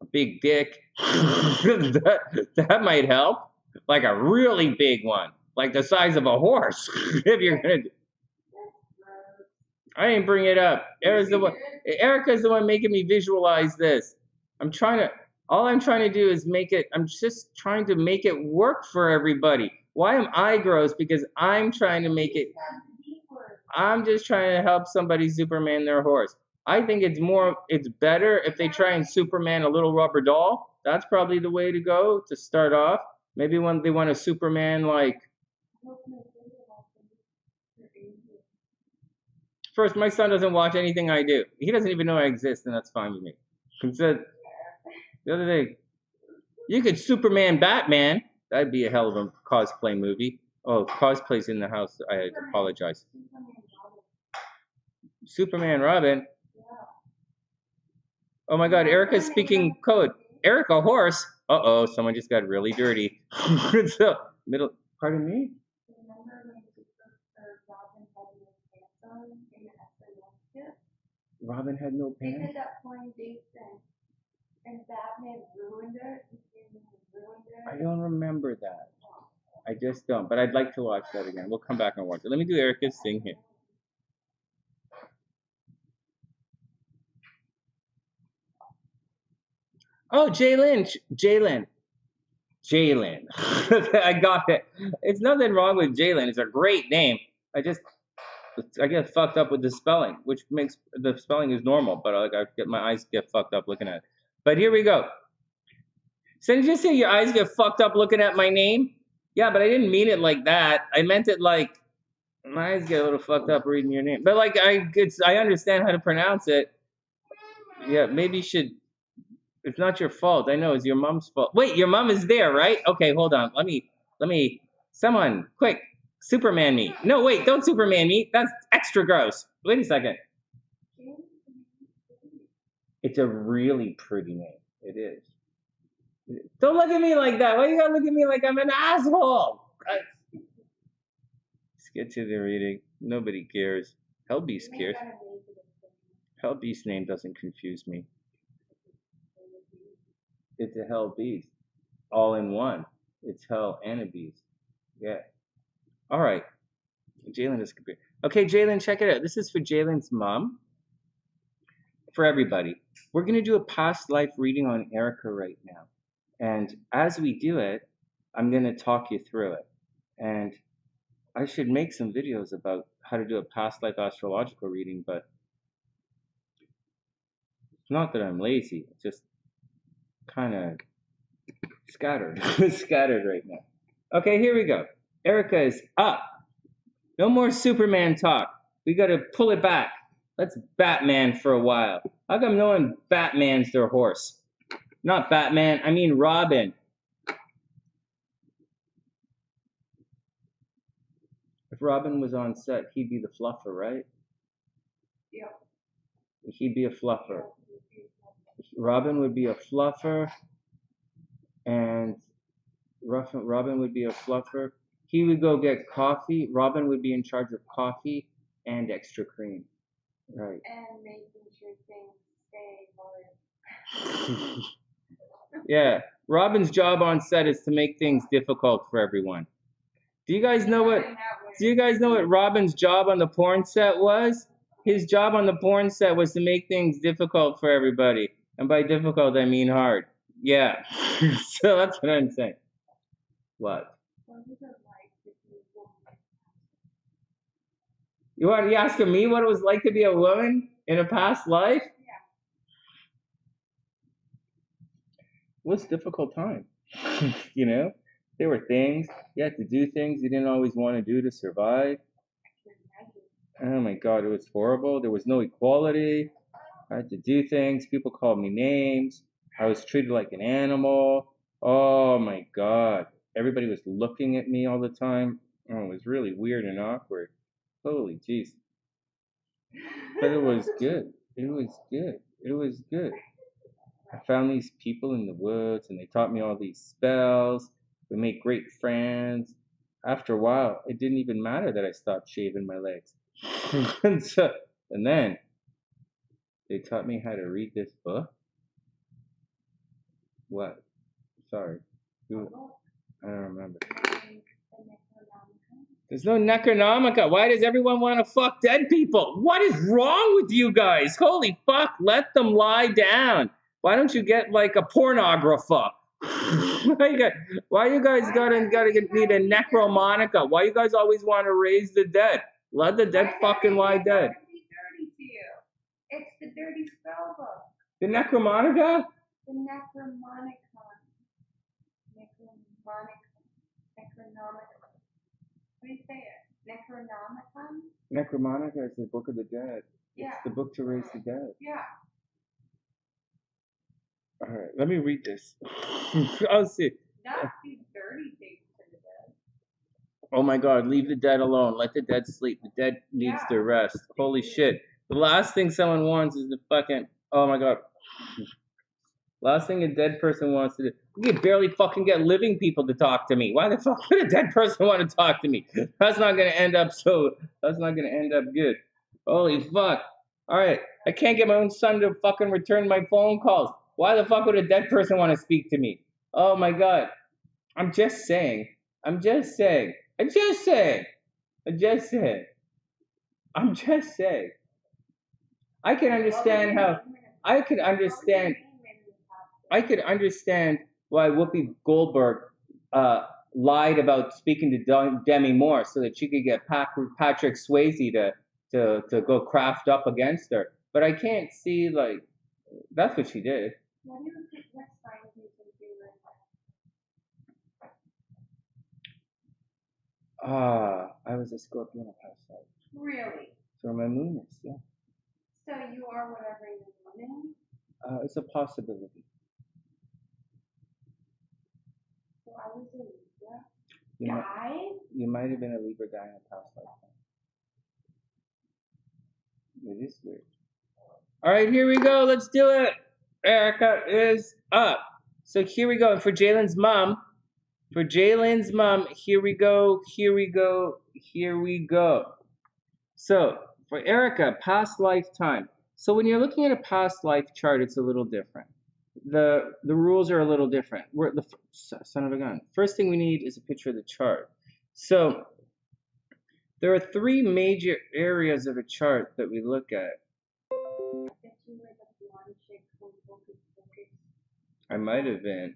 a big dick. that might help. Like a really big one. Like the size of a horse. If you're gonna do. I didn't bring it up. Ericka's the one making me visualize this. All I'm trying to do is I'm just trying to make it work for everybody. Why am I gross? Because I'm trying to make it, I'm just trying to help somebody Superman their horse. I think it's better if they try and Superman a little rubber doll. That's probably the way to go to start off. Maybe when they want a Superman like, first, my son doesn't watch anything I do. He doesn't even know I exist, and that's fine with me. The other thing, you could Superman Batman. That'd be a hell of a cosplay movie. Oh, cosplay's in the house. I apologize. Superman Robin. Oh my god, Ericka's speaking code. ErickaH horse. Uh-oh, someone just got really dirty. So, pardon me? Robin had no pants? They did that point date thing. And Batman ruined her. I don't remember that. I just don't. But I'd like to watch that again. We'll come back and watch it. Let me do Ericka's thing here. Oh, Jalen. I got it. It's nothing wrong with Jalen. It's a great name. I get fucked up with the spelling, which makes the spelling is normal, but my eyes get fucked up looking at it. But here we go. So did you say your eyes get fucked up looking at my name? Yeah, but I didn't mean it like that. I meant it like my eyes get a little fucked up reading your name. But like I understand how to pronounce it. Yeah, maybe you should. It's not your fault. I know it's your mom's fault. Wait, your mom is there, right? Okay, hold on. Let me. Someone, quick, Superman me. No, wait, don't Superman me. That's extra gross. Wait a second. It's a really pretty name. It is. Don't look at me like that. Why you gotta look at me like I'm an asshole? Let's get to the reading. Nobody cares. HBeast cares. HBeast name doesn't confuse me. It's a HBeast. All in one. It's hell and a beast. Yeah. All right. Jalen is compared. Okay, Jalen, check it out. This is for Jalen's mom. For everybody. We're going to do a past life reading on Ericka right now. And as we do it, I'm going to talk you through it. And I should make some videos about how to do a past life astrological reading, but it's not that I'm lazy. It's just kind of scattered. Scattered right now. Okay, here we go. Ericka is up. No more Superman talk. We gotta pull it back. Let's Batman for a while. How come no one Batmans their horse? Not Batman, I mean Robin. If Robin was on set, he'd be the fluffer, right?
Yeah.
He'd be a fluffer. Robin would be a fluffer, and Robin would be a fluffer. He would go get coffee. Robin would be in charge of coffee and extra cream. Right.
And making sure things stay going.
Yeah. Robin's job on set is to make things difficult for everyone. Do you guys know what Robin's job on the porn set was? His job on the porn set was to make things difficult for everybody. And by difficult, I mean hard. Yeah. So that's what I'm saying. What? You asking me what it was like to be a woman in a past life?
Yeah.
It was a difficult time. You know? There were things, you had to do things you didn't always want to do to survive. Oh my God, it was horrible. There was no equality. I had to do things. People called me names. I was treated like an animal. Oh my God. Everybody was looking at me all the time. Oh, it was really weird and awkward. Holy jeez. But it was good. It was good. It was good. I found these people in the woods and they taught me all these spells. We made great friends. After a while, it didn't even matter that I stopped shaving my legs. And then they taught me how to read this book. What? Sorry. I don't remember. There's no Necronomicon. Why does everyone want to fuck dead people? What is wrong with you guys? Holy fuck, let them lie down. Why don't you get like a pornographer? Why you guys gotta need a necromonica? Why you guys always want to raise the dead? Let the dead fucking lie dead.
It's the dirty spell book.
The necromonica?
The necromonicon. Necronomicon. How do you say it? Necronomicon?
Necromonica is the book of the dead.
Yeah.
It's the book to raise the dead.
Yeah.
All right, let me read this. I'll see.
Not do dirty things to the dead.
Oh my God, leave the dead alone. Let the dead sleep. The dead needs to rest. Holy shit. The last thing someone wants is the fucking, oh my God. Last thing a dead person wants to do. You can barely fucking get living people to talk to me. Why the fuck would a dead person want to talk to me? That's not gonna end up good. Holy fuck. Alright, I can't get my own son to fucking return my phone calls. Why the fuck would a dead person want to speak to me? Oh my God. I'm just saying. I could understand why Whoopi Goldberg lied about speaking to Demi Moore so that she could get Patrick Swayze to go craft up against her. But I can't see, like, that's what she did.
What do you think? What sign do you think you were?
I was a Scorpio in a past life.
Really?
So my moon is, yeah.
So you are whatever your moon is?
It's a possibility.
So I was a Libra.
You might have been a Libra guy in a past lifetime. It is weird. All right, here we go. Let's do it. Erica is up. So here we go. For Jalen's mom, here we go. So for Erica, past lifetime. So when you're looking at a past life chart, it's a little different. The rules are a little different. We're the son of a gun. First thing we need is a picture of the chart. So there are three major areas of a chart that we look at. I might have been.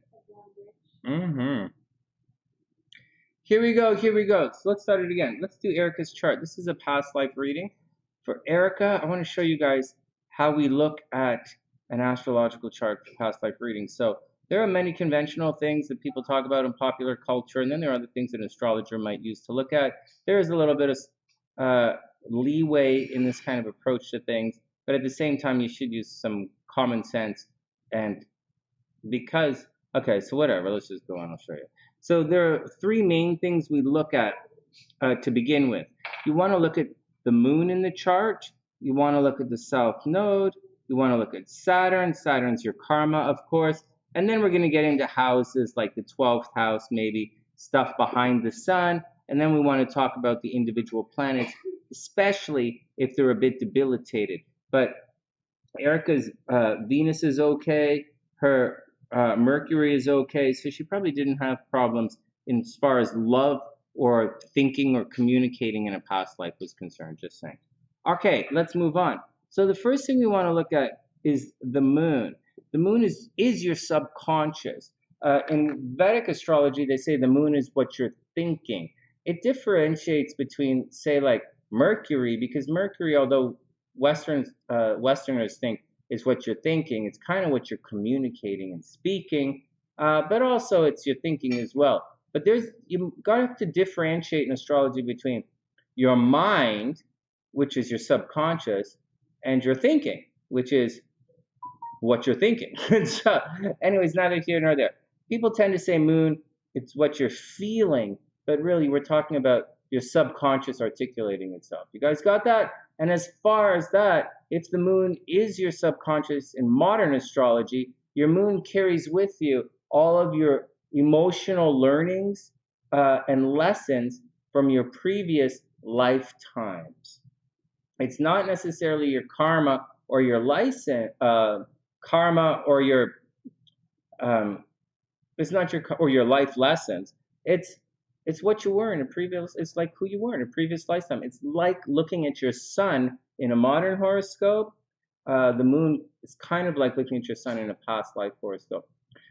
Here we go. So let's start it again. Let's do Erica's chart. This is a past life reading. For Erica, I want to show you guys how we look at an astrological chart for past life readings. So there are many conventional things that people talk about in popular culture, and then there are other things that an astrologer might use to look at. There is a little bit of leeway in this kind of approach to things, but at the same time, you should use some common sense. And because, okay, so whatever, let's just go on, I'll show you. So there are three main things we look at to begin with. You want to look at the moon in the chart, you want to look at the south node, you want to look at Saturn. Saturn's your karma, of course. And then we're going to get into houses like the 12th house, maybe stuff behind the sun. And then we want to talk about the individual planets, especially if they're a bit debilitated. But Ericka's Venus is okay. Her Mercury is okay. So she probably didn't have problems in as far as love or thinking or communicating in a past life was concerned, just saying. Okay, let's move on. So the first thing we want to look at is the moon. The moon is your subconscious. In Vedic astrology, they say the moon is what you're thinking. It differentiates between, say, like Mercury, because Mercury, although Westerners think is what you're thinking, it's kind of what you're communicating and speaking, but also it's your thinking as well. But you got to differentiate in astrology between your mind, which is your subconscious, and your thinking, which is what you're thinking. So, anyways, neither here nor there. People tend to say moon, it's what you're feeling, but really we're talking about your subconscious articulating itself. You guys got that? And as far as that, if the moon is your subconscious in modern astrology, your moon carries with you all of your emotional learnings and lessons from your previous lifetimes. It's not necessarily your karma or your karma or your it's not your life lessons. It's what you were in a previous. It's like who you were in a previous lifetime. It's like looking at your sun in a modern horoscope. The moon is kind of like looking at your sun in a past life horoscope.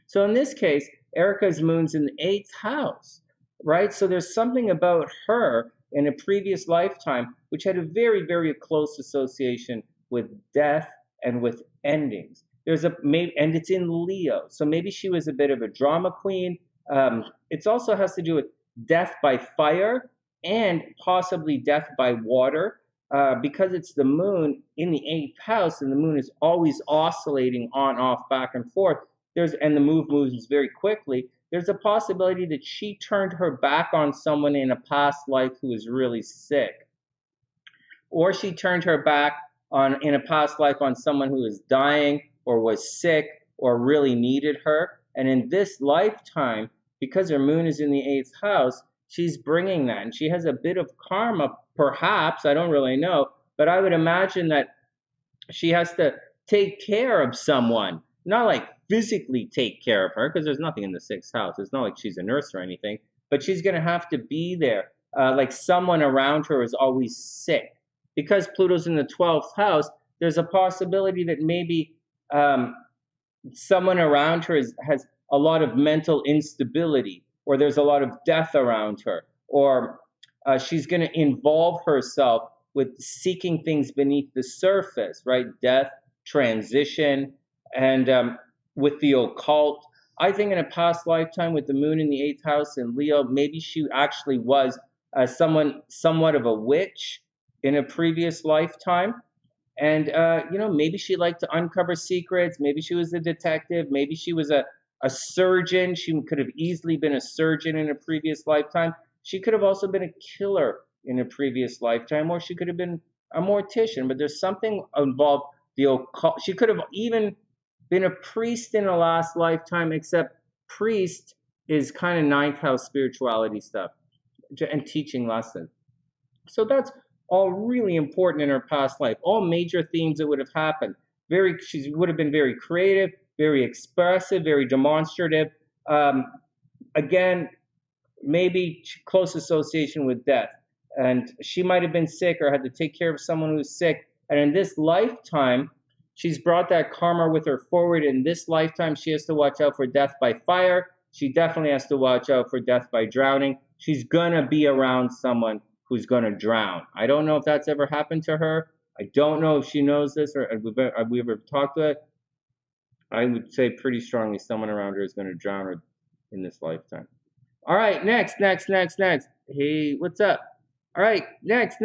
So in this case, Ericka's moon's in the 8th house, right? So there's something about her in a previous lifetime which had a very, very close association with death and with endings. And it's in Leo, so maybe she was a bit of a drama queen. It also has to do with death by fire and possibly death by water, because it's the moon in the 8th house, and the moon is always oscillating on, off, back and forth. And the moves very quickly. There's a possibility that she turned her back on someone in a past life who was really sick, or she turned her back in a past life on someone who was dying or was sick or really needed her. And in this lifetime, because her moon is in the 8th house, she's bringing that, and she has a bit of karma, perhaps, I don't really know, but I would imagine that she has to take care of someone, not like physically take care of her, because there's nothing in the 6th house. It's not like she's a nurse or anything, but she's going to have to be there. Like someone around her is always sick. Because Pluto's in the 12th house, there's a possibility that maybe someone around her has a lot of mental instability, or there's a lot of death around her, or she's going to involve herself with seeking things beneath the surface, right? Death, transition, and with the occult. I think in a past lifetime with the moon in the 8th house in Leo, maybe she actually was somewhat of a witch in a previous lifetime. And, maybe she liked to uncover secrets. Maybe she was a detective. Maybe she was a surgeon. She could have easily been a surgeon in a previous lifetime. She could have also been a killer in a previous lifetime, or she could have been a mortician. But there's something involved, the occult. She could have even been a priest in a last lifetime, except priest is kind of 9th house spirituality stuff and teaching lessons. So that's all really important in her past life. All major themes that would have happened. She would have been very creative, very expressive, very demonstrative. Again, maybe close association with death. And she might have been sick or had to take care of someone who's sick. And in this lifetime, she's brought that karma with her forward. In this lifetime, she has to watch out for death by fire. She definitely has to watch out for death by drowning. She's going to be around someone who's going to drown. I don't know if that's ever happened to her. I don't know if she knows this or have we ever talked to her. I would say pretty strongly someone around her is going to drown her in this lifetime. All right, next. Hey, what's up? All right, next.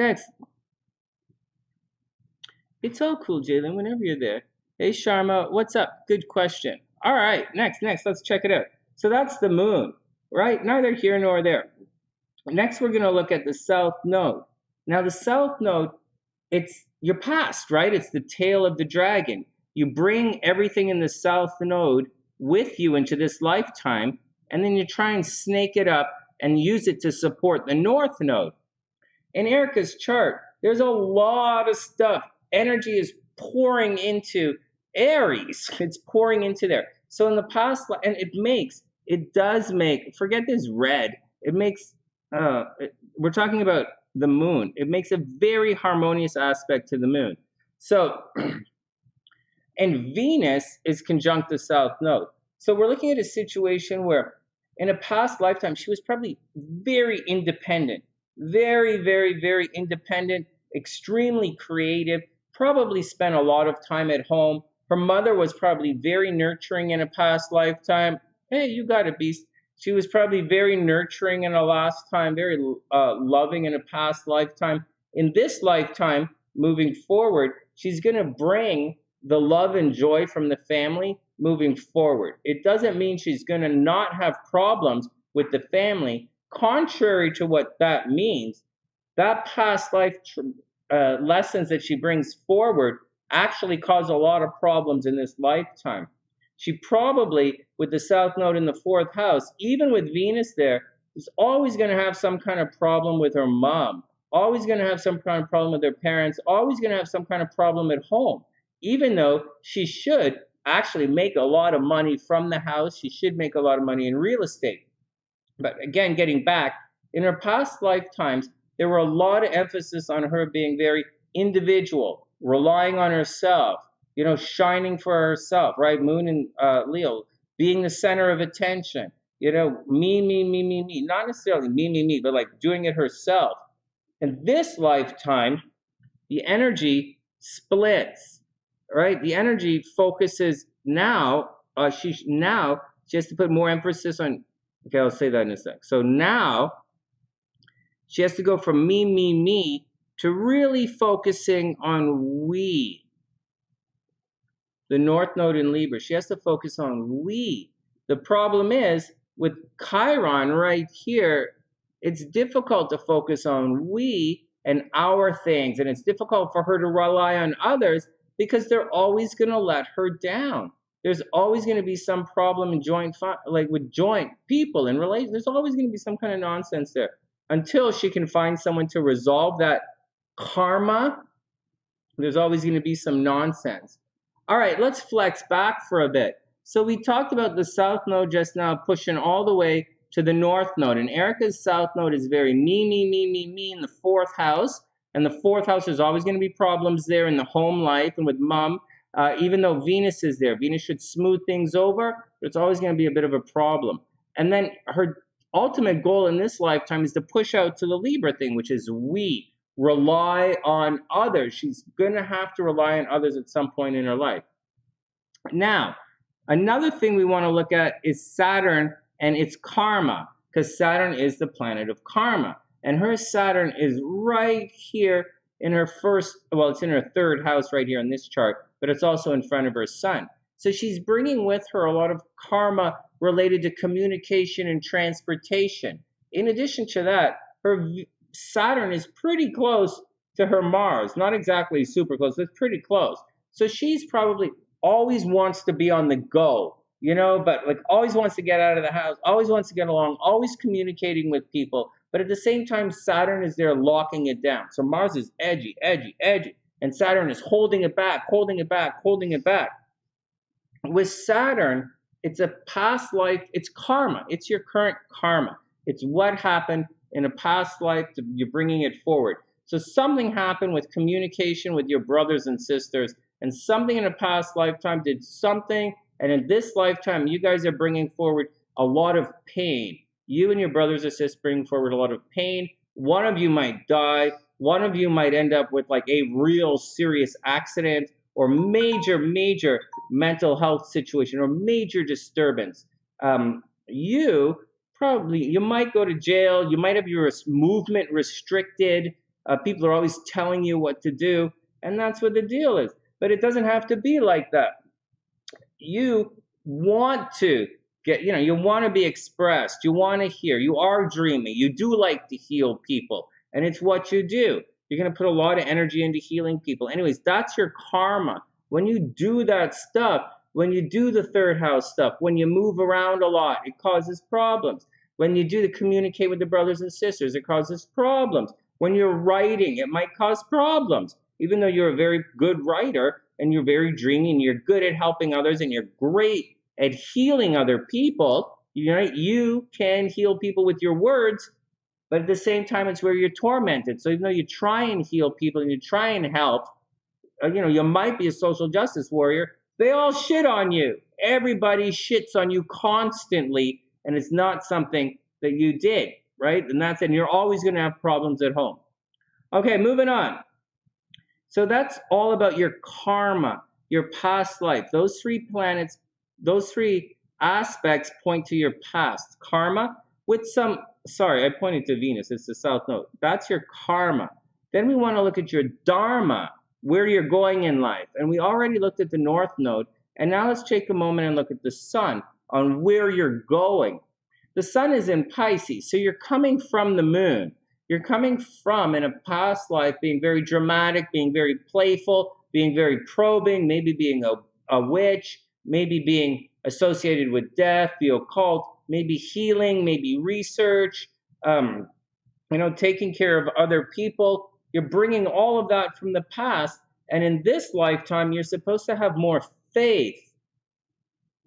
It's all cool, Jalen, whenever you're there. Hey, Sharma, what's up? Good question. All right, next. Let's check it out. So that's the moon, right? Neither here nor there. Next, we're going to look at the south node. Now, the south node, it's your past, right? It's the tail of the dragon. You bring everything in the south node with you into this lifetime, and then you try and snake it up and use it to support the north node. In ErickaH's chart, there's a lot of stuff. Energy is pouring into Aries. It's pouring into there. So in the past, and it does make, forget this red, it makes, we're talking about the moon. It makes a very harmonious aspect to the moon. So, and Venus is conjunct the south node. So we're looking at a situation where in a past lifetime, she was probably very independent, very, very, very independent, extremely creative, probably spent a lot of time at home. Her mother was probably very nurturing in a past lifetime. Hey, you got a beast. She was probably very nurturing in a last time, very loving in a past lifetime. In this lifetime, moving forward, she's going to bring the love and joy from the family moving forward. It doesn't mean she's going to not have problems with the family. Contrary to what that means, that past life lessons that she brings forward actually cause a lot of problems in this lifetime. She probably, with the south node in the fourth house, even with Venus there, is always going to have some kind of problem with her mom, always going to have some kind of problem with her parents, always going to have some kind of problem at home. Even though she should actually make a lot of money from the house, she should make a lot of money in real estate. But again, getting back, in her past lifetimes, there were a lot of emphasis on her being very individual, relying on herself, shining for herself, right? Moon and Leo, being the center of attention, me. Not necessarily me, but like doing it herself. In this lifetime, the energy splits, right? The energy focuses now. She has to put more emphasis on. Okay, I'll say that in a sec. So now she has to go from me to really focusing on we. The North Node in Libra. She has to focus on we. The problem is with Chiron right here, it's difficult to focus on we and our things, and it's difficult for her to rely on others because they're always going to let her down. There's always going to be some problem in with joint people and relations. There's always going to be some kind of nonsense there until she can find someone to resolve that karma. There's always going to be some nonsense. All right, let's flex back for a bit. So we talked about the south node just now pushing all the way to the north node. And ErickaH's south node is very me in the fourth house. And the fourth house, there's always going to be problems there in the home life and with mom. Even though Venus is there, Venus should smooth things over, but it's always going to be a bit of a problem. And then her ultimate goal in this lifetime is to push out to the Libra thing, which is we rely on others. She's going to have to rely on others at some point in her life. Now, another thing we want to look at is Saturn and its karma, because Saturn is the planet of karma. And her Saturn is right here in her it's in her third house right here in this chart, but it's also in front of her sun. So she's bringing with her a lot of karma related to communication and transportation. In addition to that, her Saturn is pretty close to her Mars. Not exactly super close, but pretty close. So she's probably always wants to be on the go, but like always wants to get out of the house, always wants to get along, always communicating with people. But at the same time, Saturn is there locking it down. So Mars is edgy. And Saturn is holding it back. With Saturn, it's a past life, it's karma. It's your current karma. It's what happened in a past life, you're bringing it forward. So something happened with communication with your brothers and sisters, and something in a past lifetime did something, and in this lifetime, you guys are bringing forward a lot of pain. You and your brothers and sisters bring forward a lot of pain. One of you might die. One of you might end up with like a real serious accident or major mental health situation or major disturbance. You probably, you might go to jail, you might have your movement restricted, people are always telling you what to do, and that's what the deal is. But it doesn't have to be like that. You want to get, you want to be expressed, you want to hear, you are dreaming, you do like to heal people, and it's what you do. You're going to put a lot of energy into healing people. Anyways, that's your karma. When you do that stuff, when you do the third house stuff, when you move around a lot, it causes problems. When you do the communicate with the brothers and sisters, it causes problems. When you're writing, it might cause problems. Even though you're a very good writer and you're very dreamy and you're good at helping others and you're great at healing other people, you can heal people with your words, but at the same time, it's where you're tormented. So even though you try and heal people and you try and help, you might be a social justice warrior, they all shit on you. Everybody shits on you constantly, and it's not something that you did, right? And you're always going to have problems at home. Okay, moving on. So that's all about your karma, your past life. Those three planets, those three aspects point to your past. Karma with some, sorry, I pointed to Venus, it's the south node. That's your karma. Then we want to look at your dharma, where you're going in life. And we already looked at the north node. And now let's take a moment and look at the sun on where you're going. The sun is in Pisces, so you're coming from the moon. You're coming from, in a past life, being very dramatic, being very playful, being very probing, maybe being a witch, maybe being associated with death, the occult, maybe healing, maybe research, taking care of other people. You're bringing all of that from the past, and in this lifetime, you're supposed to have more faith.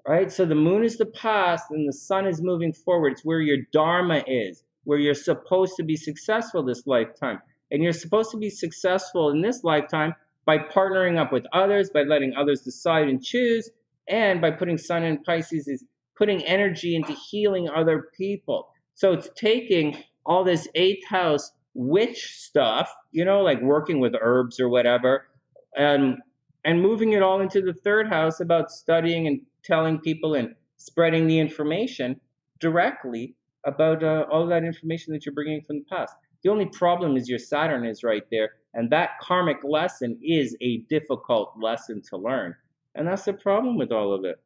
Right? So the moon is the past and the sun is moving forward. It's where your dharma is, where you're supposed to be successful this lifetime. And you're supposed to be successful in this lifetime by partnering up with others, by letting others decide and choose, and by putting sun in Pisces is putting energy into healing other people. So it's taking all this 8th house witch stuff, like working with herbs or whatever, and moving it all into the 3rd house about studying and telling people and spreading the information directly about all of that information that you're bringing from the past. The only problem is your Saturn is right there, and that karmic lesson is a difficult lesson to learn. And that's the problem with all of it.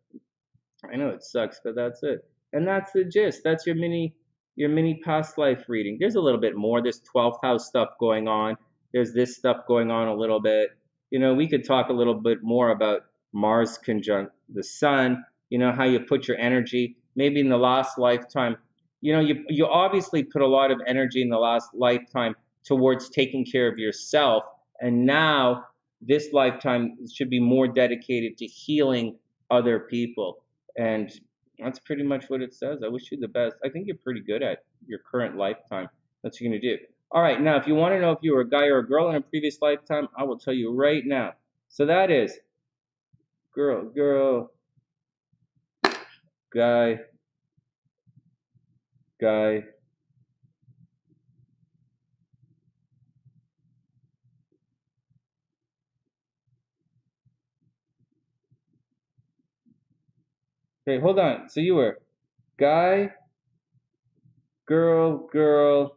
I know it sucks, but that's it. And that's the gist. That's your mini past life reading. There's a little bit more. There's 12th house stuff going on. There's this stuff going on a little bit. We could talk a little bit more about Mars conjunct the sun, how you put your energy. Maybe in the last lifetime, you obviously put a lot of energy in the last lifetime towards taking care of yourself. And now this lifetime should be more dedicated to healing other people. And that's pretty much what it says. I wish you the best. I think you're pretty good at your current lifetime. That's what you're going to do. All right, now if you want to know if you were a guy or a girl in a previous lifetime, I will tell you right now. So that is girl, guy, okay, hold on. So you were guy, girl, guy.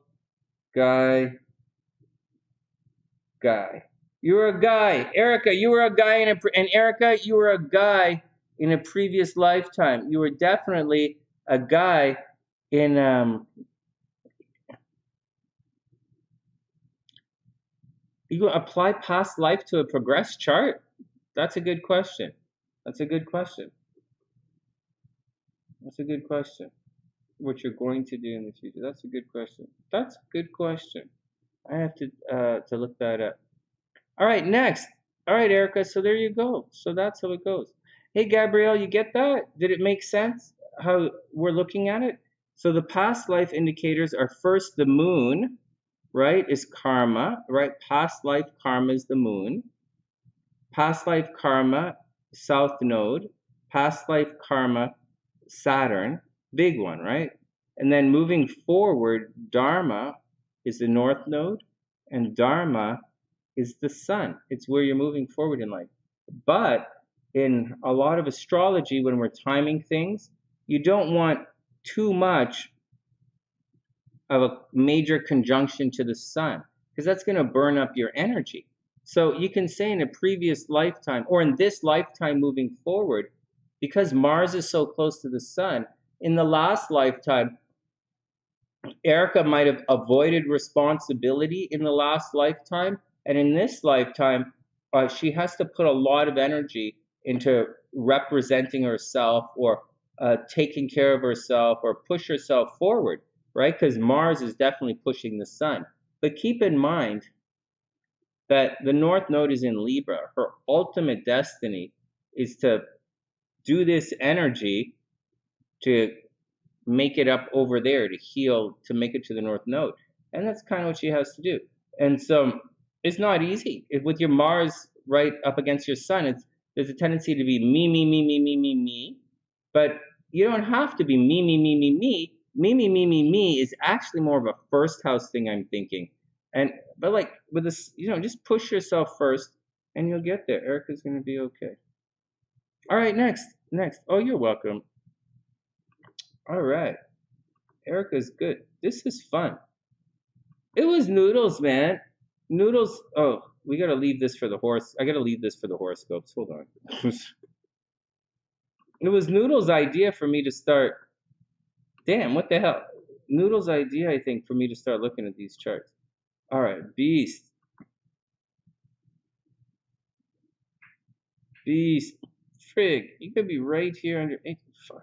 You were a guy. Ericka, you were a guy and Ericka, you were a guy in a previous lifetime. You were definitely a guy in you apply past life to a progressed chart? That's a good question. That's a good question. That's a good question. What you're going to do in the future. That's a good question. That's a good question. I have to look that up. All right, next. All right, Ericka, so there you go. So that's how it goes. Hey, Gabrielle, you get that? Did it make sense how we're looking at it? So the past life indicators are first the moon, right, is karma, right? Past life karma is the moon. Past life karma, south node. Past life karma, Saturn, big one, right? And then moving forward, dharma is the north node, and dharma is the sun. It's where you're moving forward in life. But in a lot of astrology, when we're timing things, you don't want too much of a major conjunction to the sun, because that's going to burn up your energy. So you can say in a previous lifetime, or in this lifetime moving forward, because Mars is so close to the sun, in the last lifetime, Ericka might have avoided responsibility in the last lifetime, and in this lifetime, she has to put a lot of energy into representing herself, or taking care of herself, or push herself forward, right? Because Mars is definitely pushing the sun. But keep in mind that the North Node is in Libra. Her ultimate destiny is to do this energy to make it up over there, to heal, to make it to the North Node. And that's kind of what she has to do. And so it's not easy. With your Mars right up against your sun, there's a tendency to be me, me, me, me, me, me, me. But you don't have to be me, me, me, me, me. Me, me, me, me, me is actually more of a first house thing, I'm thinking. But like with this, just push yourself first and you'll get there. Ericka's gonna be okay. All right, next. Oh, you're welcome. All right. Ericka's good. This is fun. It was Noodles, man. Noodles. Oh, we gotta leave this for the horse. I gotta leave this for the horoscopes. Hold on. It was Noodles' idea for me to start. Damn, what the hell? Noodles' idea, I think, for me to start looking at these charts. All right, Beast. Frig, you could be right here under 85.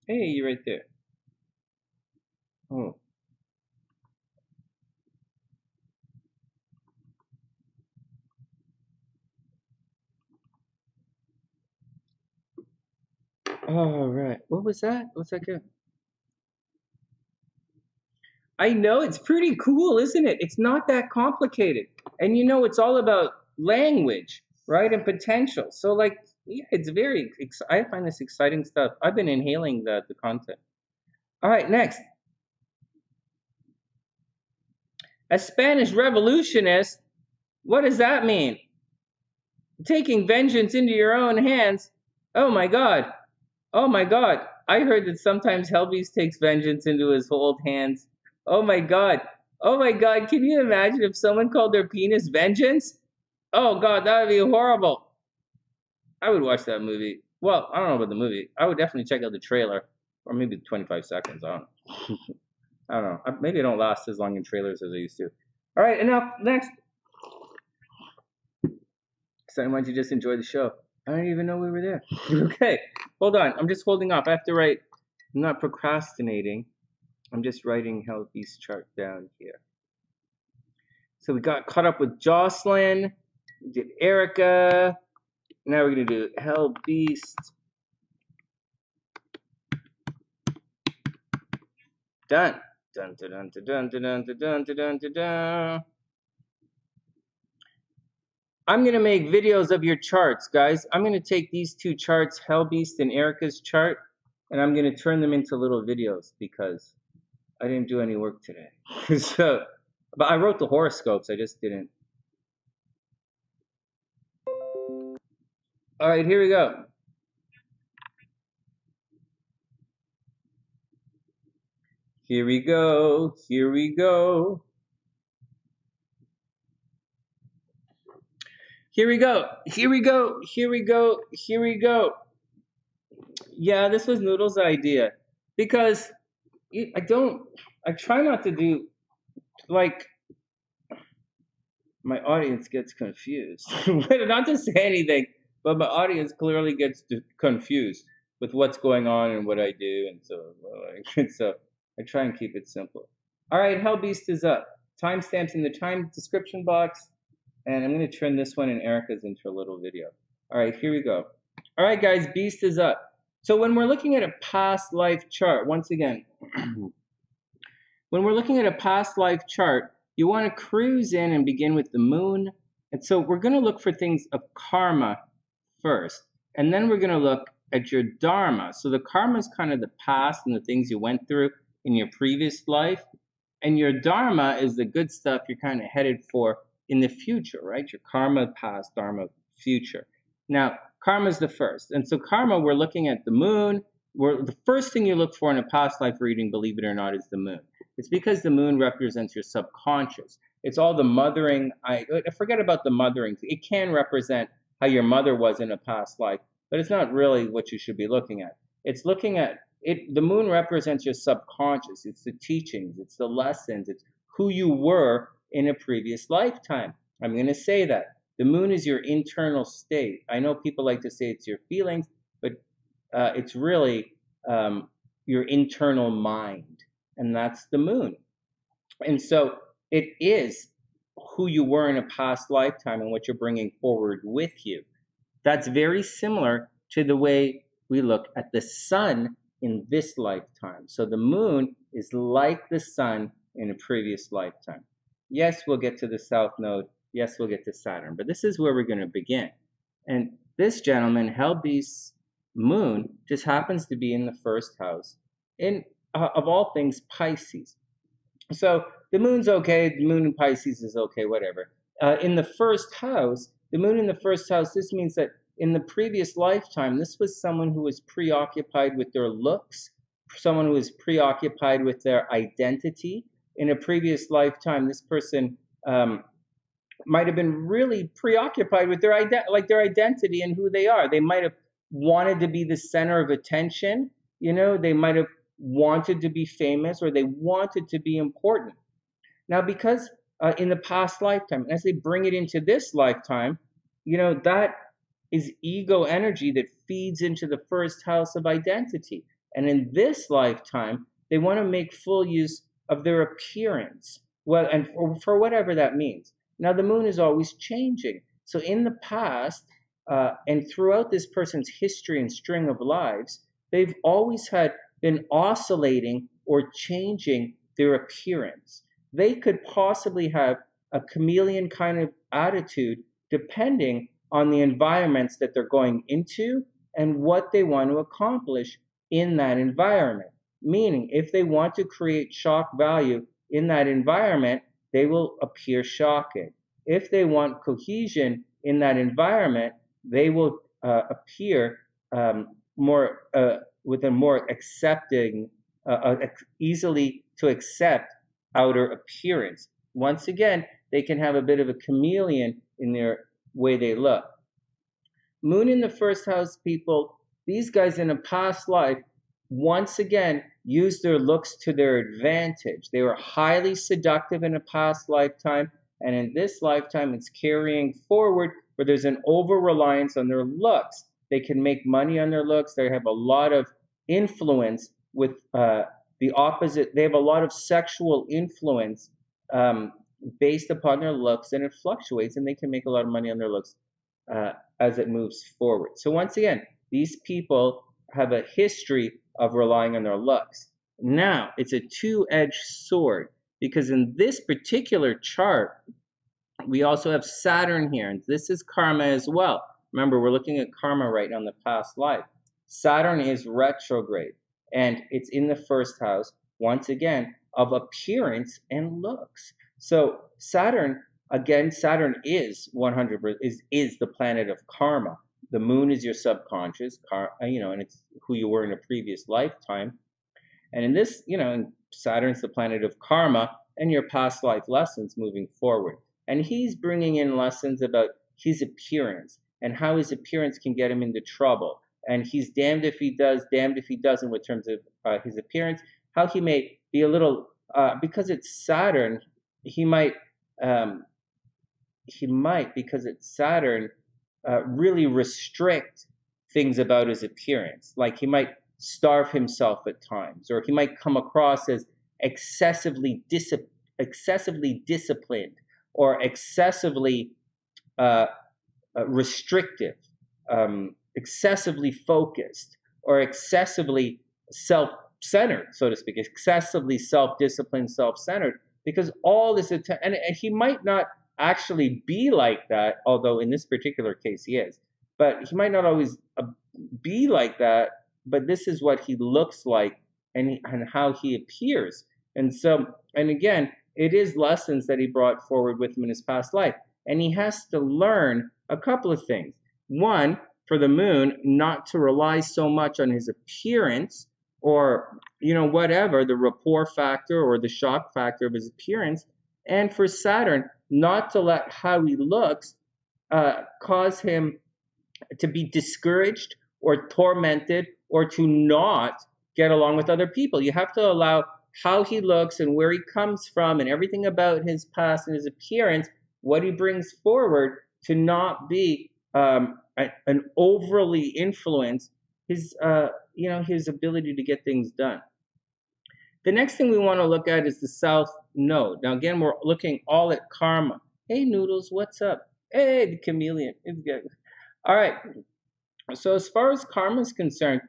Hey, you're right there. Oh. All right. What was that? What's that good? I know, it's pretty cool, isn't it? It's not that complicated. And it's all about language, right? And potential. So like, yeah, it's very, I find this exciting stuff. I've been inhaling the content. All right, next. A Spanish revolutionist? What does that mean? Taking vengeance into your own hands? Oh my God. Oh my God. I heard that sometimes HBeast takes vengeance into his old hands. Oh my God. Oh my God. Can you imagine if someone called their penis vengeance? Oh God, that would be horrible. I would watch that movie. Well, I don't know about the movie. I would definitely check out the trailer, or maybe 25 seconds. I don't know. I don't know. Maybe I don't last as long in trailers as I used to. All right, enough. Next. So why don't you just enjoy the show? I don't even know we were there. Okay, hold on. I'm just holding off. I have to write. I'm not procrastinating. I'm just writing HBeast chart down here. So we got caught up with Jocelyn. We did ErickaH. Now we're gonna do HBeast. Done. Dun dun dun dun dun dun dun dun dun dun. I'm gonna make videos of your charts, guys. I'm gonna take these two charts, HBeast and ErickaH's chart, and I'm gonna turn them into little videos because I didn't do any work today. So, but I wrote the horoscopes. I just didn't. All right, here we go. Here we go. Here we go. Here we go. Here we go. Here we go. Here we go. Yeah, this was Noodles' idea because I try not to do, like, my audience gets confused. Not to say anything, but my audience clearly gets confused with what's going on and what I do, and so I try and keep it simple. All right, HBeast is up. Timestamps in the time description box, and I'm going to turn this one and ErickaH's into a little video. All right, here we go. All right, guys, Beast is up. So when we're looking at a past life chart, once again, when we're looking at a past life chart, you want to cruise in and begin with the moon. And so we're going to look for things of karma first, and then we're going to look at your dharma. So the karma is kind of the past and the things you went through. in your previous life, and your dharma is the good stuff you're kind of headed for in the future, right? Your karma past, dharma future. Now, karma is the first. And so karma, we're looking at the moon. The first thing you look for in a past life reading, believe it or not, is the moon. It's because the moon represents your subconscious. It's all the mothering. I forget about the mothering. It can represent how your mother was in a past life, but it's not really what you should be looking at. It's looking at it. The moon represents your subconscious. It's the teachings, it's the lessons, it's who you were in a previous lifetime. I'm going to say that. The moon is your internal state. I know people like to say it's your feelings, but it's really your internal mind, and that's the moon. And so it is who you were in a past lifetime and what you're bringing forward with you. That's very similar to the way we look at the sun in this lifetime. So the moon is like the sun in a previous lifetime. Yes, we'll get to the south node. Yes, we'll get to Saturn. But this is where we're going to begin. And this gentleman, HBeast moon, just happens to be in the first house in, of all things, Pisces. So the moon's okay. The moon in Pisces is okay, whatever. In the first house, the moon in the first house, this means that in the previous lifetime, this was someone who was preoccupied with their looks, someone who was preoccupied with their identity. In a previous lifetime, this person might have been really preoccupied with their identity and who they are. They might have wanted to be the center of attention. You know, they might have wanted to be famous, or they wanted to be important. Now, because in the past lifetime, as they bring it into this lifetime, you know, that is ego energy that feeds into the first house of identity. And in this lifetime, they want to make full use of their appearance. Well, and for whatever that means. Now, the moon is always changing. So in the past, and throughout this person's history and string of lives, they've always been oscillating or changing their appearance. They could possibly have a chameleon kind of attitude depending on the environments that they're going into and what they want to accomplish in that environment. Meaning, if they want to create shock value in that environment, they will appear shocking. If they want cohesion in that environment, they will appear more with a more accepting, easily to accept outer appearance. Once again, they can have a bit of a chameleon in their way they look. Moon in the first house, people, these guys in a past life, once again, use their looks to their advantage. They were highly seductive in a past lifetime, and in this lifetime, it's carrying forward where there's an over-reliance on their looks. They can make money on their looks. They have a lot of influence with the opposite. They have a lot of sexual influence based upon their looks, and it fluctuates, and they can make a lot of money on their looks as it moves forward. So once again, these people have a history of relying on their looks. Now, it's a two-edged sword, because in this particular chart, we also have Saturn here, and this is karma as well. Remember, we're looking at karma right now in the past life. Saturn is retrograde, and it's in the first house, once again, of appearance and looks. So Saturn, again, Saturn is 100%, is the planet of karma. The moon is your subconscious, and it's who you were in a previous lifetime. And in this, and Saturn's the planet of karma and your past life lessons moving forward. And he's bringing in lessons about his appearance and how his appearance can get him into trouble. And he's damned if he does, damned if he doesn't in terms of his appearance. How he may be a little, because it's Saturn, he might, because it's Saturn, really restrict things about his appearance. Like he might starve himself at times, or he might come across as excessively disciplined, or excessively restrictive, excessively focused, or excessively self-centered, so to speak, excessively self-disciplined, self-centered, because all this and he might not actually be like that, although in this particular case he is, but he might not always be like that, but this is what he looks like and how he appears. And so, and again, it is lessons that he brought forward with him in his past life. And he has to learn a couple of things. One, for the moon, not to rely so much on his appearance or, whatever, the rapport factor or the shock factor of his appearance. And for Saturn, not to let how he looks cause him to be discouraged or tormented or to not get along with other people. You have to allow how he looks and where he comes from and everything about his past and his appearance, what he brings forward, to not be an overly influence his his ability to get things done. The next thing we want to look at is the South Node. Now again, we're looking all at karma. Hey Noodles, what's up? Hey, the chameleon. It's good. All right. So as far as karma is concerned,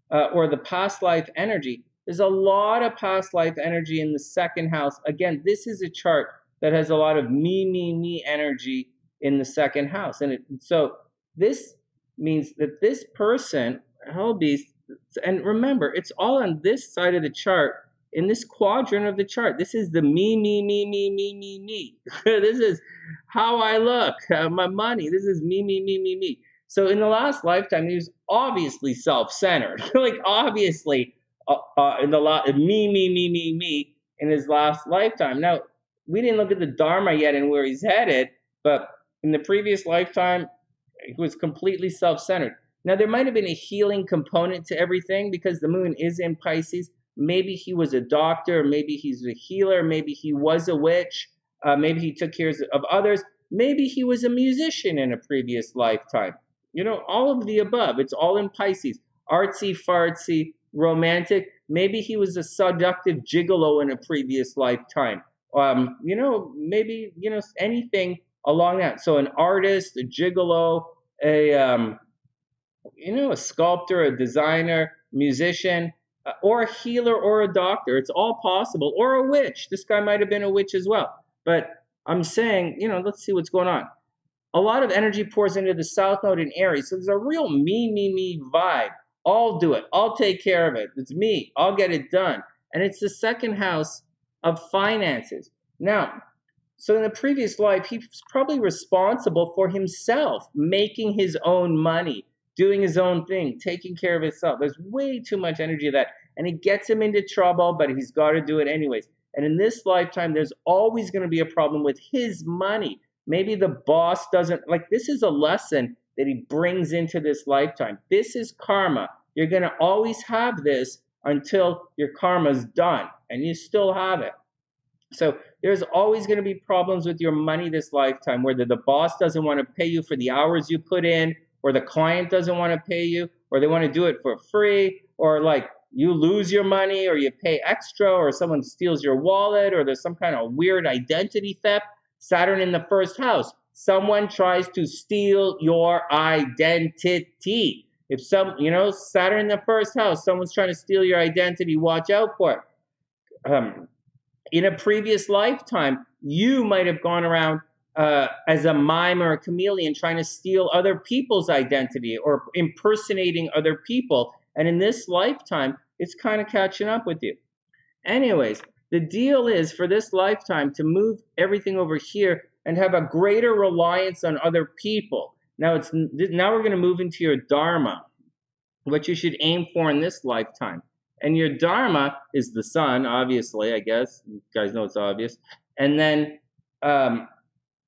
or the past life energy, there's a lot of past life energy in the second house. Again, this is a chart that has a lot of me energy in the second house. So this means that this person, HBeast, and remember, it's all on this side of the chart, in this quadrant of the chart. This is the me. This is how I look, my money. This is me. So in the last lifetime, he was obviously self-centered, like obviously in the me in his last lifetime. Now, we didn't look at the Dharma yet and where he's headed, but in the previous lifetime, he was completely self-centered. Now, there might have been a healing component to everything because the moon is in Pisces. Maybe he was a doctor, maybe he's a healer, maybe he was a witch, maybe he took care of others, maybe he was a musician in a previous lifetime. All of the above. It's all in Pisces. Artsy, fartsy, romantic. Maybe he was a seductive gigolo in a previous lifetime. Maybe, anything along that. So an artist, a gigolo, a sculptor, a designer, musician, or a healer or a doctor. It's all possible. Or a witch. This guy might have been a witch as well. But I'm saying, let's see what's going on. A lot of energy pours into the South Node in Aries. So there's a real me vibe. I'll do it. I'll take care of it. It's me. I'll get it done. And it's the second house of finances. Now, so in the previous life, he was probably responsible for himself, making his own money, doing his own thing, taking care of himself. There's way too much energy of that. And it gets him into trouble, but he's got to do it anyways. And in this lifetime, there's always going to be a problem with his money. Maybe the boss doesn't, this is a lesson that he brings into this lifetime. This is karma. You're going to always have this until your karma's done, and you still have it. So there's always going to be problems with your money this lifetime, whether the boss doesn't want to pay you for the hours you put in, or the client doesn't want to pay you, or they want to do it for free, or you lose your money, or you pay extra, or someone steals your wallet, or there's some kind of weird identity theft. Saturn in the first house. Someone tries to steal your identity. If Saturn in the first house, someone's trying to steal your identity, watch out for it. In a previous lifetime, you might have gone around as a mime or a chameleon trying to steal other people's identity or impersonating other people. And in this lifetime, it's kind of catching up with you. Anyways, the deal is for this lifetime to move everything over here and have a greater reliance on other people. Now we're going to move into your Dharma, what you should aim for in this lifetime. And your Dharma is the sun, obviously, I guess. You guys know it's obvious. And then the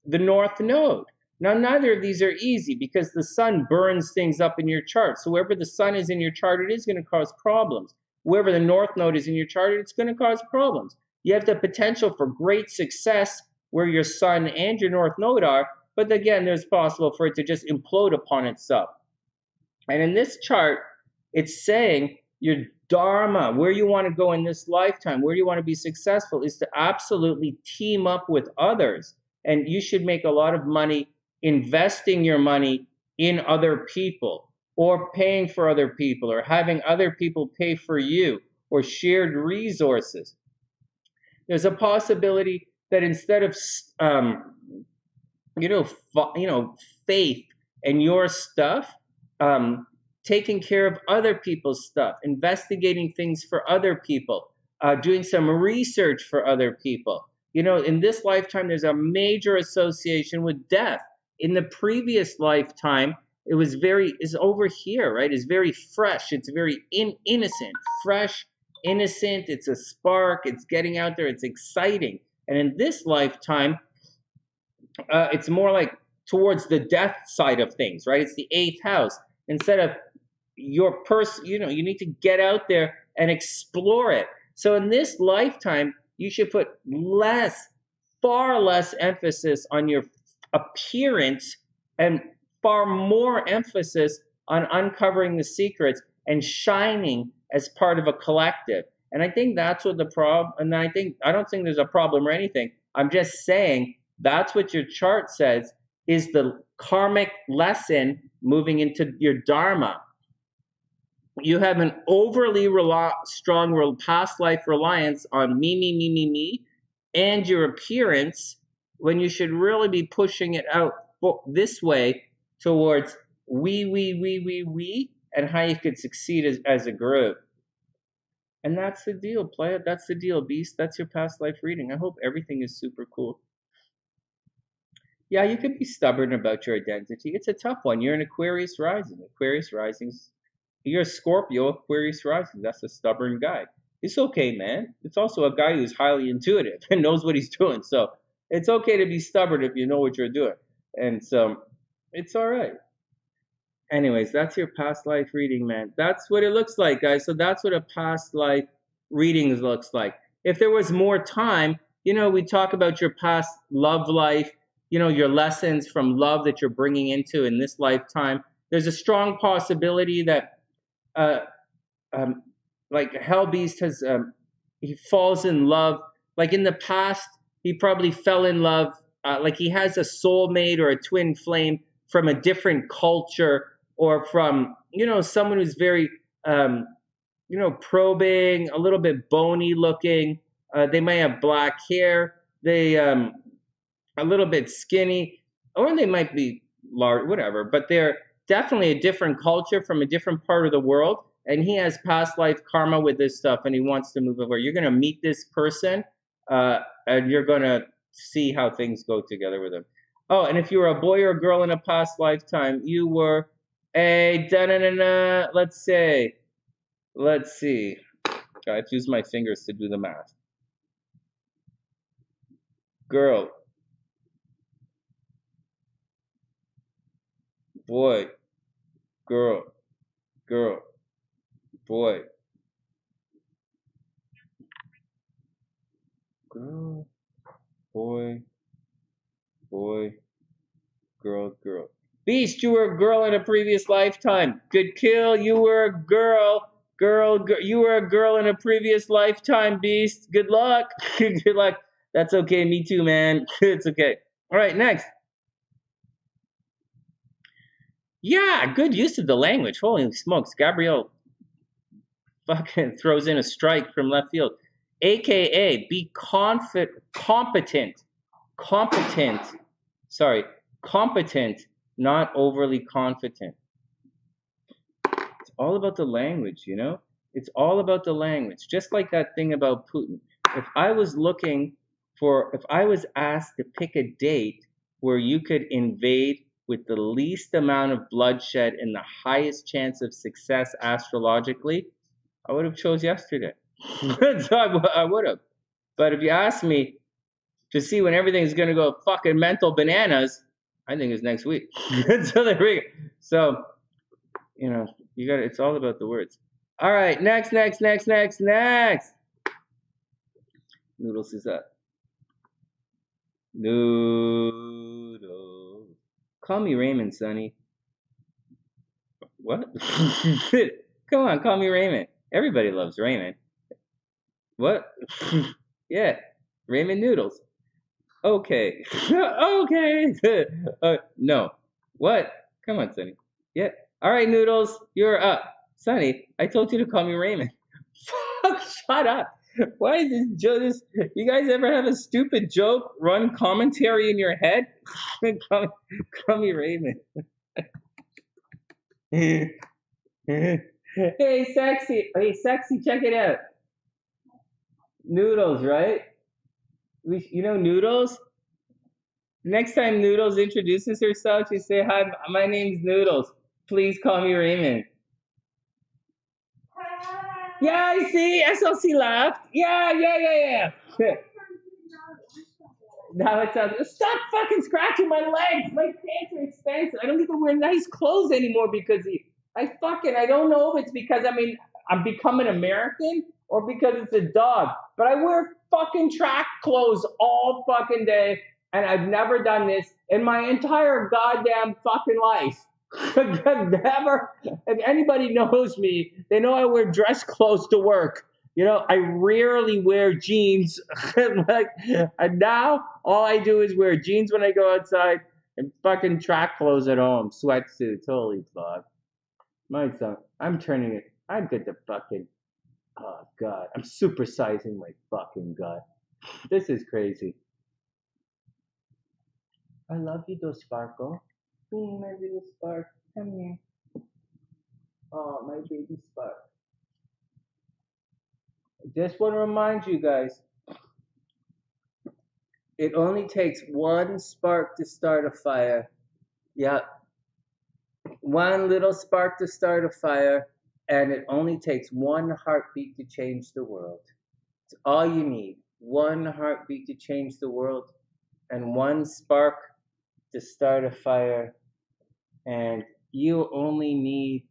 North Node. Now, neither of these are easy because the sun burns things up in your chart. So wherever the sun is in your chart, it is going to cause problems. Wherever the North Node is in your chart, it's going to cause problems. You have the potential for great success where your sun and your North Node are, but again, there's possible for it to just implode upon itself. And in this chart, it's saying your Dharma, where you want to go in this lifetime, where you want to be successful, is to absolutely team up with others. And you should make a lot of money investing your money in other people, or paying for other people, or having other people pay for you, or shared resources. There's a possibility that instead of faith and your stuff, taking care of other people's stuff, investigating things for other people, doing some research for other people. You know, in this lifetime, there's a major association with death. In the previous lifetime, is over here, right? It's very fresh. It's very innocent, fresh, innocent. It's a spark. It's getting out there. It's exciting. And in this lifetime, it's more like towards the death side of things, right? It's the 8th house. Instead of your person, you know, you need to get out there and explore it. So in this lifetime, you should put far less emphasis on your appearance and far more emphasis on uncovering the secrets and shining as part of a collective. And I think that's what the problem, and I don't think there's a problem or anything. I'm just saying that's what your chart says is the karmic lesson moving into your dharma. You have an overly strong past life reliance on me, and your appearance when you should really be pushing it out this way towards we, and how you could succeed as a group. And that's the deal, play it. That's the deal, Beast. That's your past life reading. I hope everything is super cool. Yeah, you can be stubborn about your identity. It's a tough one. You're an Aquarius rising. Aquarius risings. You're a Scorpio, Aquarius rising. That's a stubborn guy. It's okay, man. It's also a guy who's highly intuitive and knows what he's doing. So it's okay to be stubborn if you know what you're doing. And so it's all right. Anyways, that's your past life reading, man. That's what it looks like, guys. So that's what a past life reading looks like. If there was more time, you know, we talk about your past love life, you know, your lessons from love that you're bringing into in this lifetime. There's a strong possibility that like HBeast has, he falls in love. Like in the past, he probably fell in love. Like he has a soulmate or a twin flame from a different culture, or from, you know, someone who's very, you know, probing, a little bit bony looking. They may have black hair. They a little bit skinny, or they might be large, whatever. But they're definitely a different culture from a different part of the world. And he has past life karma with this stuff, and he wants to move over. You're going to meet this person, and you're going to see how things go together with him. Oh, and if you were a boy or a girl in a past lifetime, you were a da-na-na-na, let's see. I have to use my fingers to do the math. Girl. Boy. Girl. Boy. Girl. Boy. Girl. Beast, you were a girl in a previous lifetime. Good kill. You were a girl. You were a girl in a previous lifetime, Beast. Good luck. Good luck. That's okay. Me too, man. It's okay. All right, next. Yeah, good use of the language. Holy smokes. Gabrielle fucking throws in a strike from left field. AKA, be competent, not overly confident. It's all about the language, you know? It's all about the language. Just like that thing about Putin. If I was asked to pick a date where you could invade with the least amount of bloodshed and the highest chance of success astrologically, I would have chose yesterday. So I would have. But if you ask me to see when everything's going to go fucking mental bananas, I think it's next week. So there we go. So, you know, it's all about the words. All right, next. Noodles is up. Noodles. Call me Raymen, Sonny. What? Come on, call me Raymen. Everybody loves Raymen. What? Yeah, Raymen Noodles. Okay. Okay. No. What? Come on, Sonny. Yeah. All right, Noodles, you're up. Sonny, I told you to call me Raymen. Fuck, shut up. Why is this joke? You guys ever have a stupid joke run commentary in your head? Call me Raymen. Hey, sexy. Hey, sexy, check it out. Noodles, right? You know Noodles? Next time Noodles introduces herself, she say, "Hi, my name's Noodles. Please call me Raymen." Yeah, I see. SLC laughed. Yeah. Now it's stop fucking scratching my legs. My pants are expensive. I don't get to wear nice clothes anymore because I don't know if it's because I'm becoming American or because it's a dog. But I wear fucking track clothes all fucking day, and I've never done this in my entire goddamn fucking life. I've never. If anybody knows me, they know I wear dress clothes to work. I rarely wear jeans. And now all I do is wear jeans when I go outside and fucking track clothes at home. Sweatsuits, holy fuck. My son, I'm turning it. I'm good to fucking. Oh god, I'm supersizing my fucking gut. This is crazy. I love you, though, Sparkle. My little Spark, come here. Oh, my baby Spark. Just want to remind you guys, it only takes one spark to start a fire. Yeah, one little spark to start a fire, and it only takes one heartbeat to change the world. It's all you need. One heartbeat to change the world, and one spark to start a fire, and you only need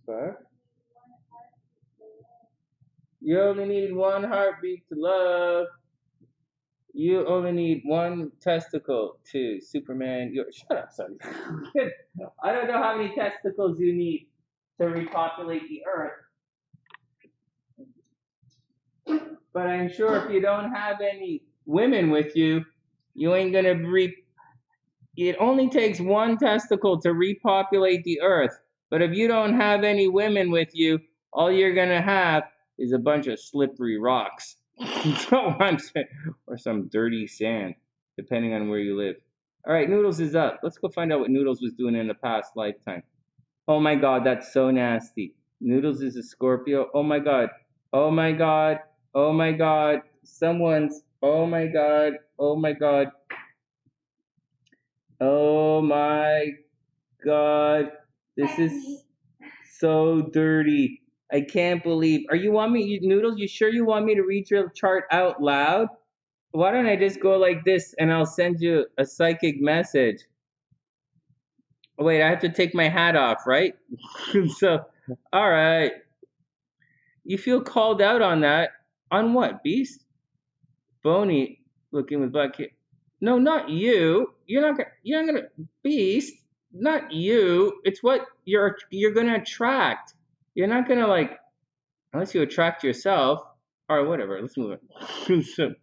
spark. You only need one heartbeat to love. You only need one testicle to Superman. Shut up, Sonny. I don't know how many testicles you need to repopulate the Earth, but I'm sure if you don't have any women with you, you ain't gonna It only takes one testicle to repopulate the Earth, but if you don't have any women with you, all you're gonna have is a bunch of slippery rocks. So I'm saying, or some dirty sand, depending on where you live. All right, Noodles is up. Let's go find out what Noodles was doing in the past lifetime. Oh my God, that's so nasty. Noodles is a Scorpio. Oh my God. Oh my God. Oh my God. Someone's. Oh my God. Oh my God. Oh my God. This is so dirty. I can't believe. Noodles, you sure you want me to read your chart out loud? Why don't I just go like this and I'll send you a psychic message? Oh, wait, I have to take my hat off, right? So, all right. You feel called out on that. On what, Beast? Bony looking with black hair. No, not you. You're not gonna Beast. Not you. It's what you're gonna attract. You're not gonna unless you attract yourself. All right, whatever. Let's move on. So,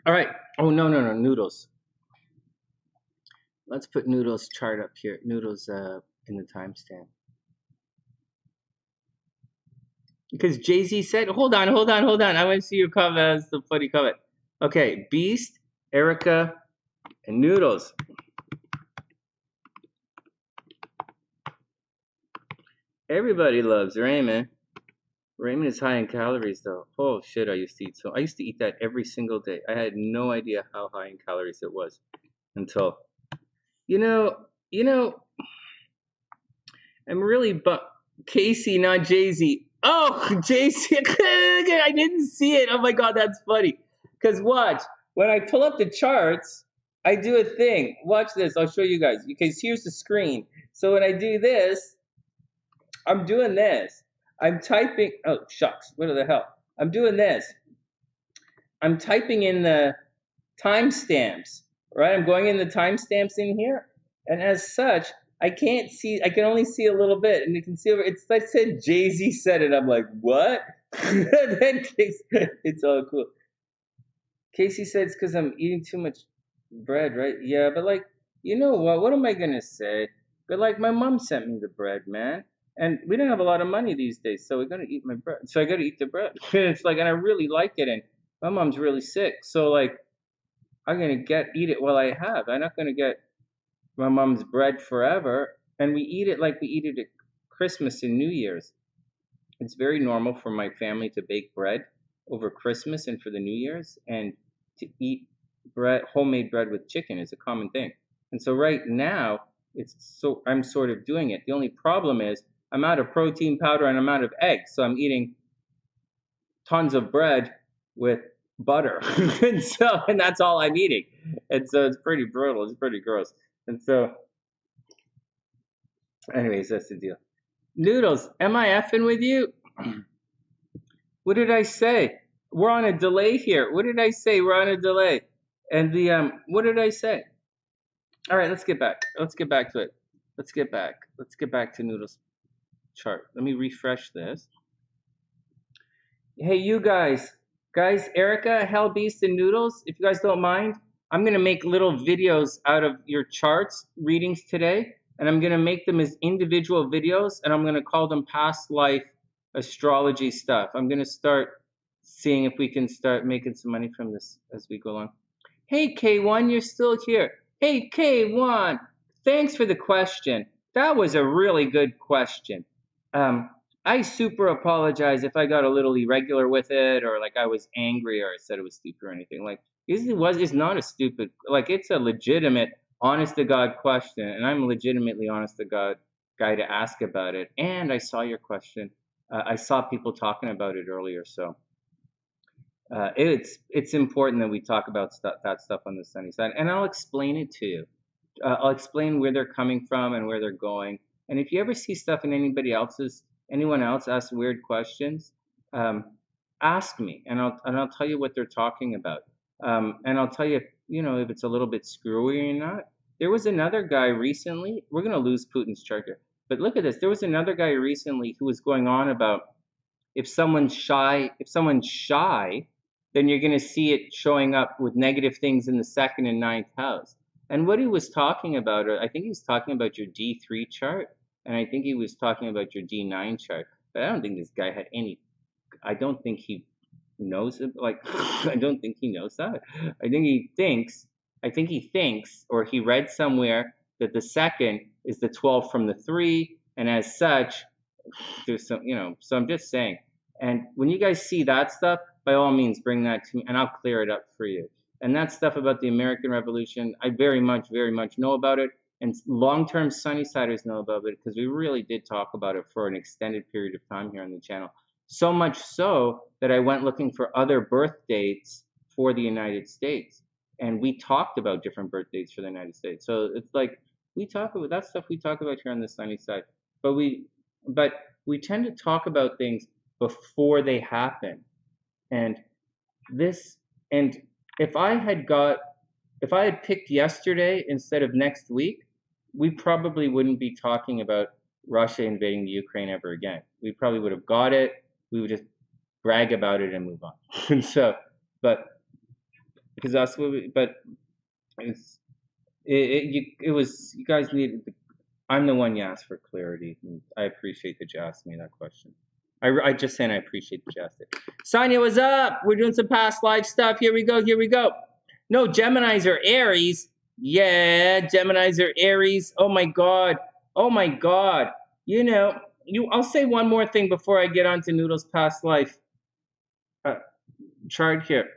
all right. Oh no, Noodles. Let's put Noodles chart up here. Noodles in the timestamp. Because Jay-Z said, hold on. I want to see your comment. That's the funny comment. Okay, Beast, ErickaH, and Noodles. Everybody loves Raymen. Raymen is high in calories, though. Oh shit! I used to eat that every single day. I had no idea how high in calories it was until, you know. I'm really Casey, not Jay-Z. Oh, Jay-Z! I didn't see it. Oh my God, that's funny. Cause watch, when I pull up the charts, I do a thing. Watch this. I'll show you guys. Because here's the screen. So when I do this, I'm doing this. I'm typing. Oh shucks! What the hell? I'm doing this. I'm typing in the timestamps. Right? I'm going in the timestamps in here, and as such, I can't see. I can only see a little bit, and you can see over. It's like said Jay-Z said it. I'm like, what? Then it's all cool. Casey said it's because I'm eating too much bread, right? Yeah, but you know what? What am I gonna say? But my mom sent me the bread, man. And we don't have a lot of money these days, so we're gonna eat my bread. So I gotta eat the bread. It's like, and I really like it, and my mom's really sick, so like I'm gonna eat it while I have. I'm not gonna get my mom's bread forever, and we eat it like we eat it at Christmas and New Year's. It's very normal for my family to bake bread over Christmas and for the New Year's, and to eat bread, homemade bread with chicken is a common thing. And so right now, I'm sort of doing it. The only problem is I'm out of protein powder and I'm out of eggs, so I'm eating tons of bread with butter, and that's all I'm eating. And so it's pretty brutal. It's pretty gross. And so, anyways, that's the deal. Noodles, am I effing with you? What did I say? We're on a delay here. What did I say? We're on a delay. And what did I say? All right, let's get back. Let's get back to it. Let's get back. Let's get back to Noodles' chart. Let me refresh this. Hey, you guys, ErickaH, HBeast, and Noodles, if you guys don't mind, I'm gonna make little videos out of your charts readings today, and I'm gonna make them as individual videos, and I'm gonna call them Past Life Astrology stuff. I'm gonna start seeing if we can start making some money from this as we go along. Hey, K1, you're still here. Hey, K1, thanks for the question. That was a really good question. I super apologize if I got a little irregular with it, or like I was angry, or I said it was stupid or anything. Like it's not a stupid, like it's a legitimate, honest to God question, and I'm a legitimately honest to God guy to ask about it. And I saw your question. I saw people talking about it earlier, so it's important that we talk about that stuff on the sunny side, and I'll explain it to you. I'll explain where they're coming from and where they're going. And if you ever see stuff in anyone else asks weird questions, ask me, and I'll tell you what they're talking about. And I'll tell you if it's a little bit screwy or not. There was another guy recently. We're gonna lose Putin's chart here, but look at this. There was another guy recently who was going on about if someone's shy, then you're gonna see it showing up with negative things in the second and ninth house. And what he was talking about, I think he was talking about your D3 chart, and I think he was talking about your D9 chart. But I don't think this guy had any. I don't think he knows it. Like I don't think he knows that. I think he thinks. Or he read somewhere that the second is the 12 from the 3, and as such, there's some. So I'm just saying. And when you guys see that stuff, by all means, bring that to me, and I'll clear it up for you. And that stuff about the American Revolution, I very much know about it, and long-term Sunnysiders know about it, because we really did talk about it for an extended period of time here on the channel. So much so that I went looking for other birth dates for the United States, and we talked about different birth dates for the United States. So it's like we talk about that stuff we talk about here on the sunny side, but we tend to talk about things before they happen, and if I had picked yesterday instead of next week, we probably wouldn't be talking about Russia invading the Ukraine ever again. We probably would have got it. We would just brag about it and move on. And so, because that's what it was. You guys needed. I'm the one you asked for clarity. And I appreciate that you asked me that question. I just saying I appreciate that you asked it. Sonia, what's up? We're doing some past life stuff. Here we go. No, Geminis are Aries. Yeah, Geminis are Aries. Oh my God. I'll say one more thing before I get on to Noodles' past life chart here.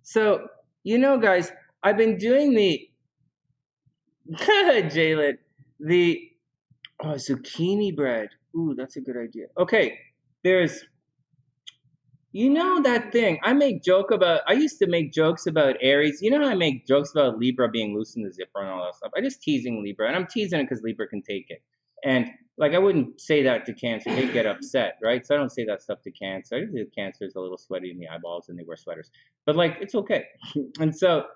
So, guys, I've been doing the Jalen, the zucchini bread. Ooh, that's a good idea. Okay, there's that thing I used to make jokes about Aries. You know how I make jokes about Libra being loose in the zipper and all that stuff? I'm just teasing Libra, and I'm teasing it because Libra can take it. And like I wouldn't say that to Cancer. They get upset, right? So I don't say that stuff to Cancer. I think Cancer is a little sweaty in the eyeballs and they wear sweaters. But like it's okay. And so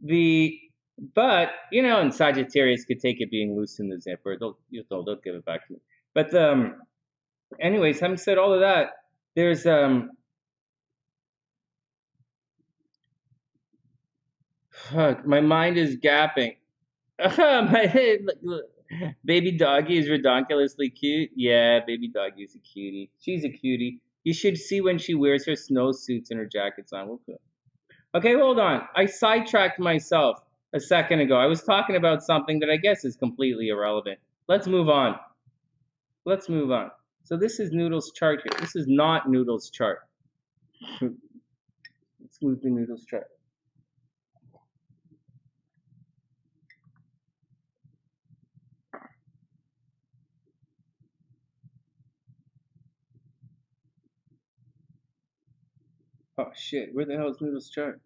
and Sagittarius could take it being loose in the zipper. They'll give it back to me. But anyways, having said all of that, there's my mind is gapping. Baby doggy is redonkulously cute. Yeah, baby doggy is a cutie. She's a cutie. You should see when she wears her snowsuits and her jackets on. Okay, hold on. I sidetracked myself a second ago. I was talking about something that I guess is completely irrelevant. Let's move on. Let's move on. So this is Noodles' chart here. This is not Noodles' chart. Let's move to Noodles' chart. Oh shit, where the hell is Noodles' chart?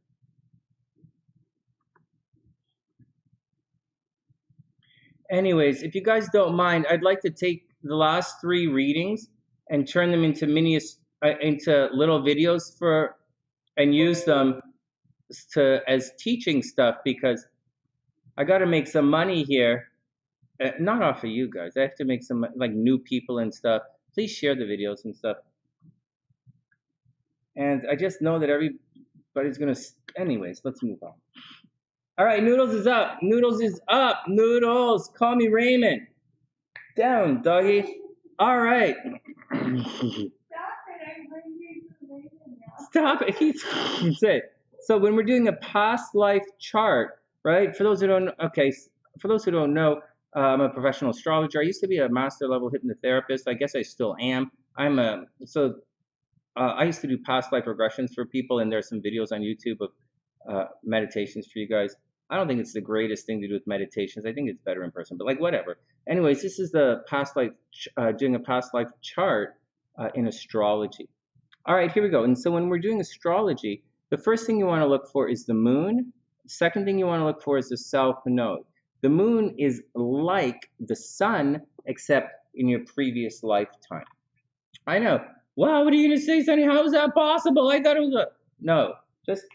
Anyways, if you guys don't mind, I'd like to take the last 3 readings and turn them into into little videos and use them as teaching stuff, because I got to make some money here. Not off of you guys. I have to make some like new people and stuff. Please share the videos and stuff. And I just know that everybody's gonna. Anyways, let's move on. All right, Noodles is up. Noodles is up. Noodles, call me Raymen. Down, doggy. All right.
Stop it, I'm hungry for Raymen now.
Stop it. He's it. So when we're doing a past life chart, right? For those who don't, know, I'm a professional astrologer. I used to be a master level hypnotherapist. I guess I still am. I used to do past life regressions for people, and there's some videos on YouTube of meditations for you guys. I don't think it's the greatest thing to do with meditations. I think it's better in person, but like whatever. Anyways, this is the past life, doing a past life chart in astrology. All right, here we go. And so when we're doing astrology, the first thing you want to look for is the moon. The second thing you want to look for is the south node. The moon is like the sun, except in your previous lifetime. I know. Wow, what are you going to say, Sonny? How is that possible? I thought it was a... No, just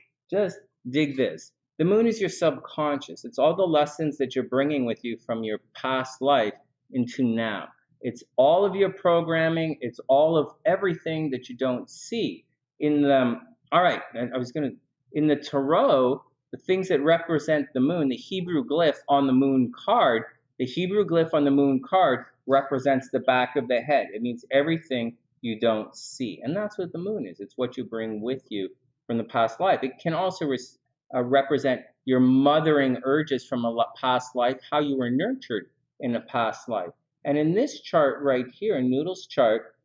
dig this. The moon is your subconscious. It's all the lessons that you're bringing with you from your past life into now. It's all of your programming. It's all of everything that you don't see. In the tarot, the things that represent the moon, the Hebrew glyph on the moon card, represents the back of the head. It means everything you don't see. And that's what the moon is. It's what you bring with you from the past life. It can also represent your mothering urges from a past life, how you were nurtured in a past life. And in this chart right here, in Noodles' chart,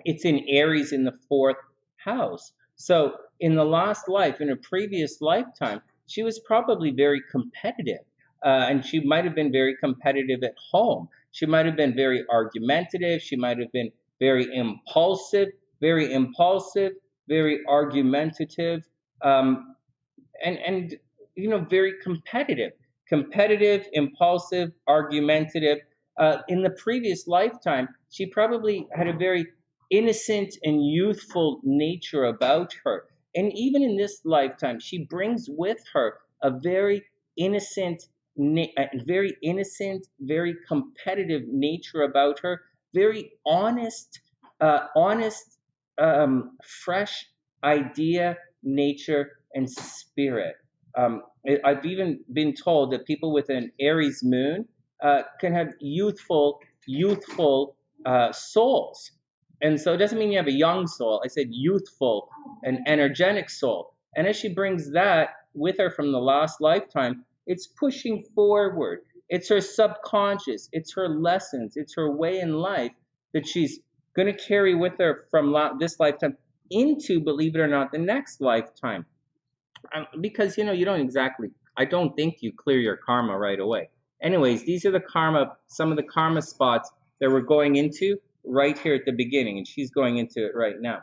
it's in Aries in the 4th house. So in the last life, in a previous lifetime, she was probably very competitive. And she might have been very competitive at home. She might have been very argumentative. She might have been very impulsive, very argumentative, and very competitive, impulsive, argumentative. In the previous lifetime, she probably had a very innocent and youthful nature about her. And even in this lifetime, she brings with her a very innocent, very competitive nature about her, very honest, fresh idea, nature, and spirit. I've even been told that people with an Aries moon can have youthful souls. And so it doesn't mean you have a young soul. I said youthful and energetic soul. And as she brings that with her from the last lifetime, it's pushing forward. It's her subconscious. It's her lessons. It's her way in life that she's going to carry with her from this lifetime into, believe it or not, the next lifetime. Because, you don't exactly, I don't think you clear your karma right away. Anyways, these are some of the karma spots that we're going into right here at the beginning, and she's going into it right now.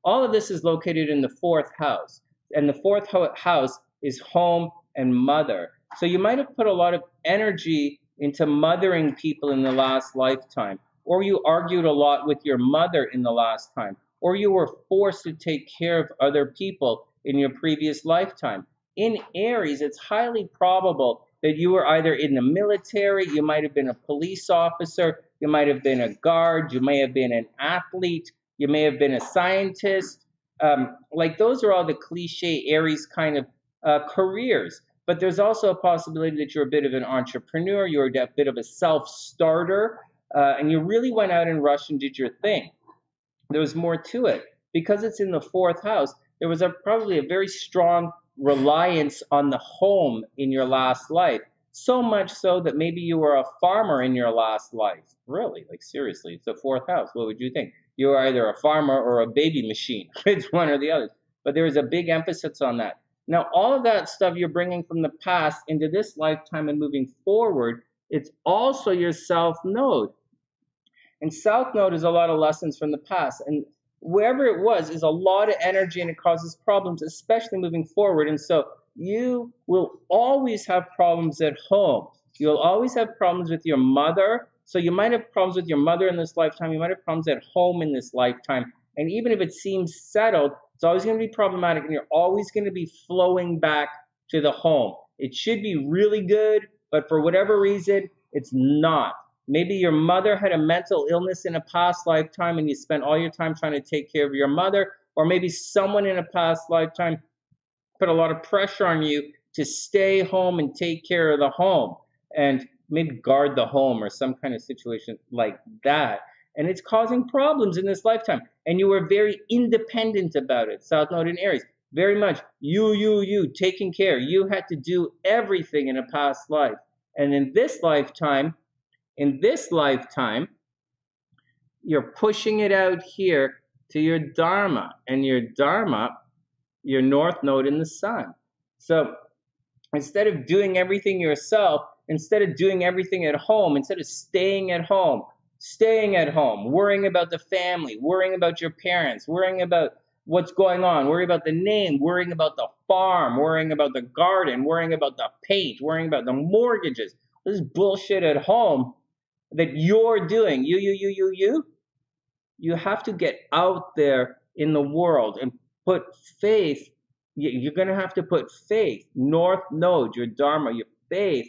All of this is located in the 4th house, and the 4th house is home and mother. So you might have put a lot of energy into mothering people in the last lifetime, or you argued a lot with your mother in the last time, or you were forced to take care of other people in your previous lifetime. In Aries, it's highly probable that you were either in the military, you might have been a police officer, you might have been a guard, you may have been an athlete, you may have been a scientist. Those are all the cliche Aries kind of careers. but there's also a possibility that you're a bit of an entrepreneur, you're a bit of a self-starter, and you really went out and rushed and did your thing. There was more to it. Because it's in the fourth house, there was probably a very strong reliance on the home in your last life. So much so that maybe you were a farmer in your last life. Really, like seriously, it's the fourth house. What would you think? You were either a farmer or a baby machine. It's one or the other. But there was a big emphasis on that. Now, all of that stuff you're bringing from the past into this lifetime and moving forward, it's also your South Node. And South Node is a lot of lessons from the past. And wherever it was is a lot of energy and it causes problems, especially moving forward. And so you will always have problems at home. You'll always have problems with your mother. So you might have problems with your mother in this lifetime. You might have problems at home in this lifetime. And even if it seems settled, it's always going to be problematic. And you're always going to be flowing back to the home. It should be really good, but for whatever reason, it's not. Maybe your mother had a mental illness in a past lifetime and you spent all your time trying to take care of your mother, or maybe someone in a past lifetime put a lot of pressure on you to stay home and take care of the home and maybe guard the home or some kind of situation like that. And it's causing problems in this lifetime. And you were very independent about it. South Node in Aries, very much you, taking care. You had to do everything in a past life. And in this lifetime, you're pushing it out here to your Dharma, and your Dharma, your North Node in the Sun. So instead of doing everything yourself, instead of doing everything at home, instead of staying at home, worrying about the family, worrying about your parents, worrying about what's going on, worrying about the name, worrying about the farm, worrying about the garden, worrying about the paint, worrying about the mortgages, this bullshit at home that you're doing, you have to get out there in the world and put faith. You're going to have to put faith, North Node, your Dharma, your faith,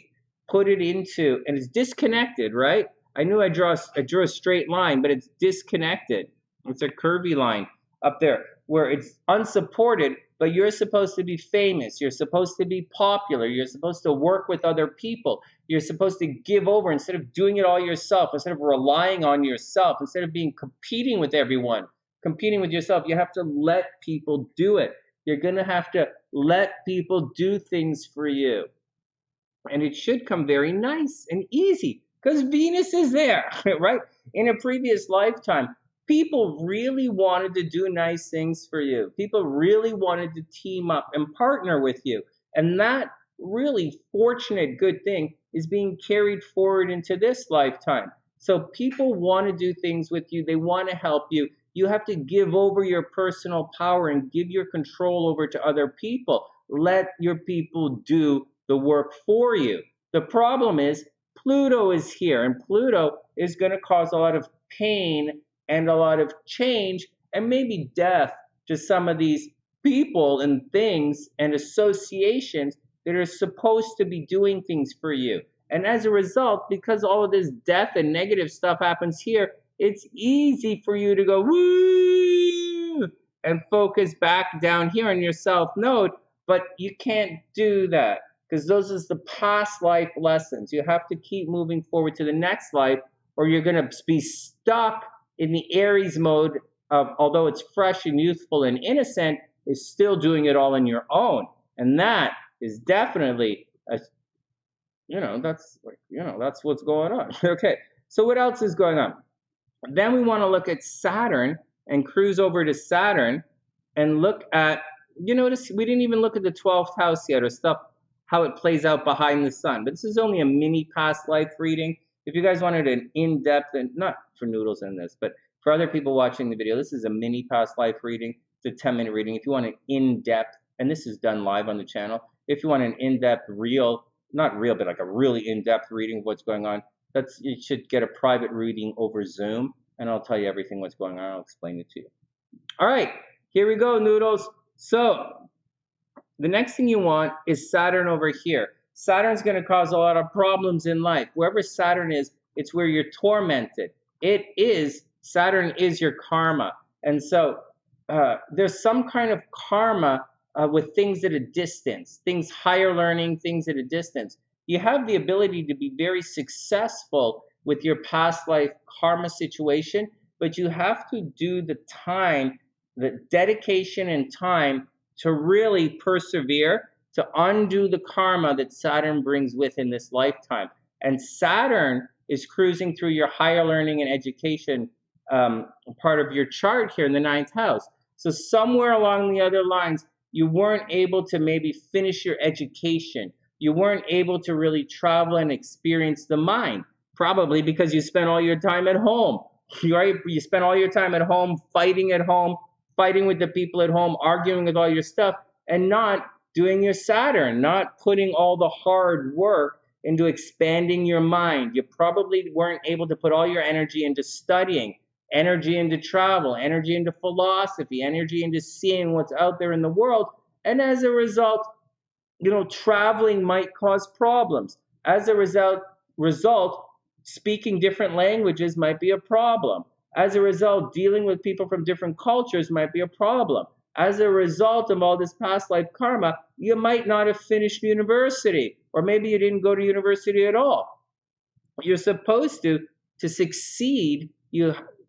put it into, and it's disconnected, right? I knew I drew a straight line, but it's disconnected. It's a curvy line up there where it's unsupported, but you're supposed to be famous. You're supposed to be popular. You're supposed to work with other people. You're supposed to give over instead of doing it all yourself, instead of relying on yourself, instead of competing with everyone, competing with yourself. You have to let people do it. You're going to have to let people do things for you. And it should come very nice and easy because Venus is there, right? In a previous lifetime, people really wanted to do nice things for you. People really wanted to team up and partner with you. And that really fortunate good thing is being carried forward into this lifetime. So people want to do things with you. They want to help you. You have to give over your personal power and give your control over to other people. Let your people do the work for you. The problem is Pluto is here, and Pluto is going to cause a lot of pain and a lot of change and maybe death to some of these people and things and associations that are supposed to be doing things for you. And as a result, because all of this death and negative stuff happens here, it's easy for you to go woo and focus back down here on your South Node, but you can't do that because those are the past life lessons. You have to keep moving forward to the next life or you're going to be stuck in the Aries mode of, although it's fresh and youthful and innocent, is still doing it all on your own. And that is definitely, that's what's going on. Okay, so what else is going on? Then we want to look at Saturn and cruise over to Saturn and look at, notice we didn't even look at the 12th house yet or stuff, how it plays out behind the sun. But this is only a mini past life reading. If you guys wanted an in-depth, and not for Noodles in this, but for other people watching the video, this is a mini past life reading. It's a 10-minute reading. If you want an in-depth, and this is done live on the channel, if you want an in-depth not real, but like a really in-depth reading of what's going on, you should get a private reading over Zoom, and I'll tell you everything what's going on. I'll explain it to you. All right, here we go, Noodles. So the next thing you want is Saturn over here. Saturn's going to cause a lot of problems in life. Wherever Saturn is, it's where you're tormented. Saturn is your karma. And so there's some kind of karma with things at a distance, things higher learning, things at a distance. You have the ability to be very successful with your past life karma situation, but you have to do the time, the dedication and time to really persevere, to undo the karma that Saturn brings with in this lifetime. And Saturn is cruising through your higher learning and education part of your chart here in the 9th house. So somewhere along the other lines, you weren't able to maybe finish your education. You weren't able to really travel and experience the mind, probably because you spent all your time at home, right? You spent all your time at home, fighting with the people at home, arguing with all your stuff, and not doing your Saturn, not putting all the hard work into expanding your mind. You probably weren't able to put all your energy into studying, energy into travel, energy into philosophy, energy into seeing what's out there in the world. And as a result, traveling might cause problems. As a result, speaking different languages might be a problem. As a result, dealing with people from different cultures might be a problem. As a result of all this past life karma, you might not have finished university, or maybe you didn't go to university at all. You're supposed to succeed.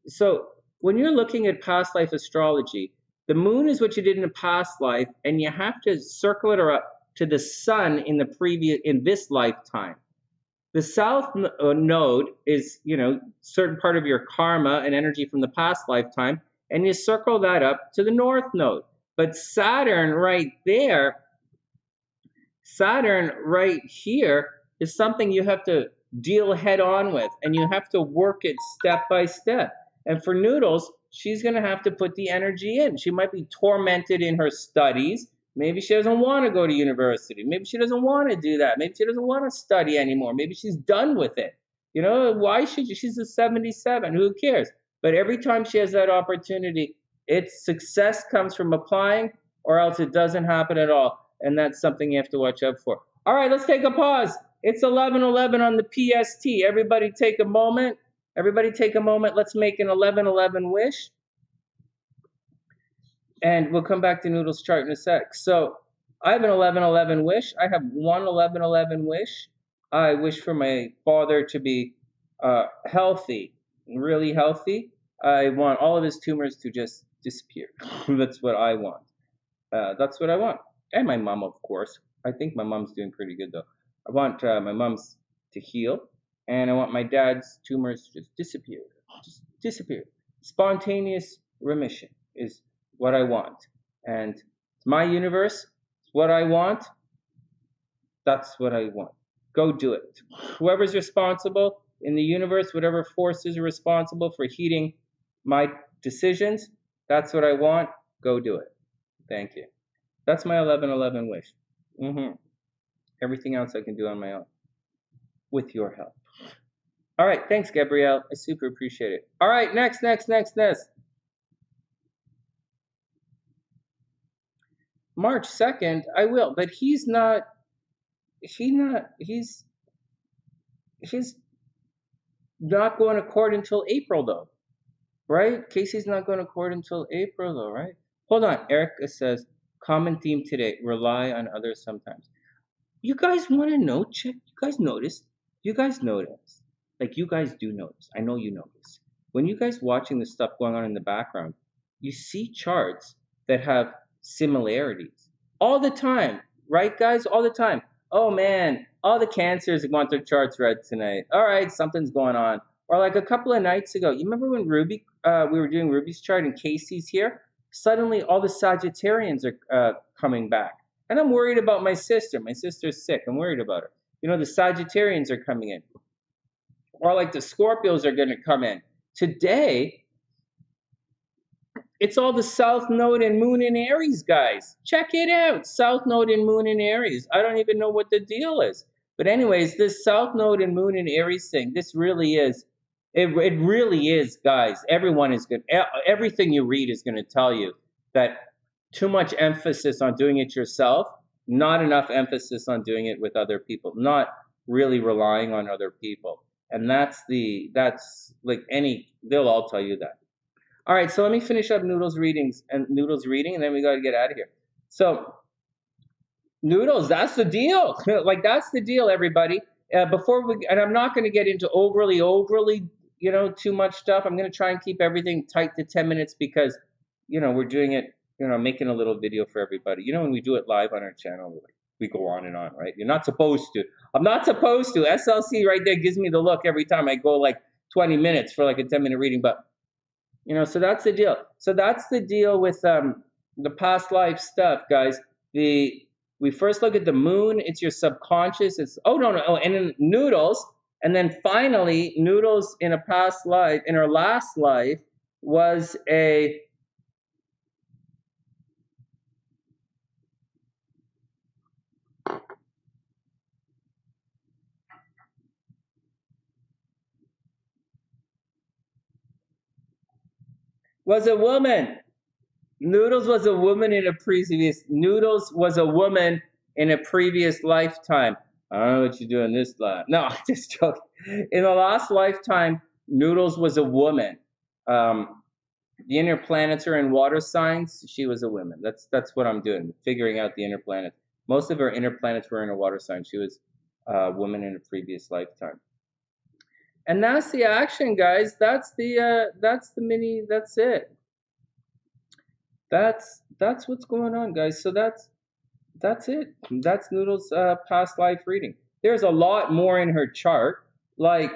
So when you're looking at past life astrology, the moon is what you did in a past life, and you have to circle it up to the sun in this lifetime. The south node is, certain part of your karma and energy from the past lifetime, and you circle that up to the north node. But Saturn right here is something you have to deal head on with, and you have to work it step by step. And for Noodles, she's going to have to put the energy in. She might be tormented in her studies. Maybe she doesn't want to go to university. Maybe she doesn't want to do that. Maybe she doesn't want to study anymore. Maybe she's done with it. Why should you? She's a 77. Who cares? But every time she has that opportunity, its success comes from applying, or else it doesn't happen at all. And that's something you have to watch out for. All right, let's take a pause. It's 11:11 on the PST. Everybody take a moment. Let's make an 11:11 wish. And we'll come back to Noodles' chart in a sec. So I have an 11:11 wish. I have one 11:11 wish. I wish for my father to be healthy, really healthy. I want all of his tumors to just disappear. That's what I want. And my mom, of course. I think my mom's doing pretty good, though. I want my mom's to heal, and I want my dad's tumors to just disappear. Just disappear. Spontaneous remission is what I want. And it's my universe. It's what I want. That's what I want. Go do it. Whoever's responsible in the universe, whatever forces are responsible for heeding my decisions, that's what I want. Go do it. Thank you. That's my 11:11 wish. Everything else I can do on my own, with your help. All right, thanks, Gabrielle. I super appreciate it. All right, next. March 2nd, I will, but he's not going to court until April, though, right? Casey's not going to court until April, though, right? Hold on, ErickaH says, common theme today, rely on others sometimes. You guys want to know? Check. You guys notice? You guys notice? Like, you guys do notice. I know you notice. When you guys watching the stuff going on in the background, you see charts that have similarities all the time, right, guys? All the time. Oh man, all the Cancers want their charts read tonight. All right, something's going on. Or like a couple of nights ago, you remember when we were doing Ruby's chart and Casey's here? Suddenly, all the Sagittarians are coming back. And I'm worried about my sister. My sister's sick. I'm worried about her. The Sagittarians are coming in. Or like the Scorpios are going to come in. Today, it's all the South Node and Moon in Aries, guys. Check it out. South Node and Moon in Aries. I don't even know what the deal is. But anyways, this South Node and Moon in Aries thing, this really is, it really is, guys. Everyone is good. Everything you read is going to tell you that too much emphasis on doing it yourself, not enough emphasis on doing it with other people, not really relying on other people. And that's like they'll all tell you that. All right, so let me finish up Noodles' reading, and then we got to get out of here. So Noodles, that's the deal. Like that's the deal, everybody. Before we, and I'm not going to get into overly, too much stuff. I'm going to try and keep everything tight to 10 minutes because, we're doing it, making a little video for everybody. When we do it live on our channel, we go on and on, right? You're not supposed to. I'm not supposed to. SLC right there gives me the look every time I go like 20 minutes for like a 10-minute reading. But, so that's the deal. So that's the deal with the past life stuff, guys. We first look at the moon. It's your subconscious. It's and then Noodles, and then finally Noodles in a past life, in her last life, was a woman. Noodles was a woman in a previous. Noodles was a woman in a previous lifetime. I don't know what you're doing this life. No, just joking. In the last lifetime, Noodles was a woman. The inner planets are in water signs. She was a woman. That's what I'm doing, figuring out the inner planets. Most of her inner planets were in a water sign. She was a woman in a previous lifetime. And that's the action, guys. That's the mini. That's it. That's what's going on, guys. So that's it. That's Noodles' past life reading. There's a lot more in her chart. Like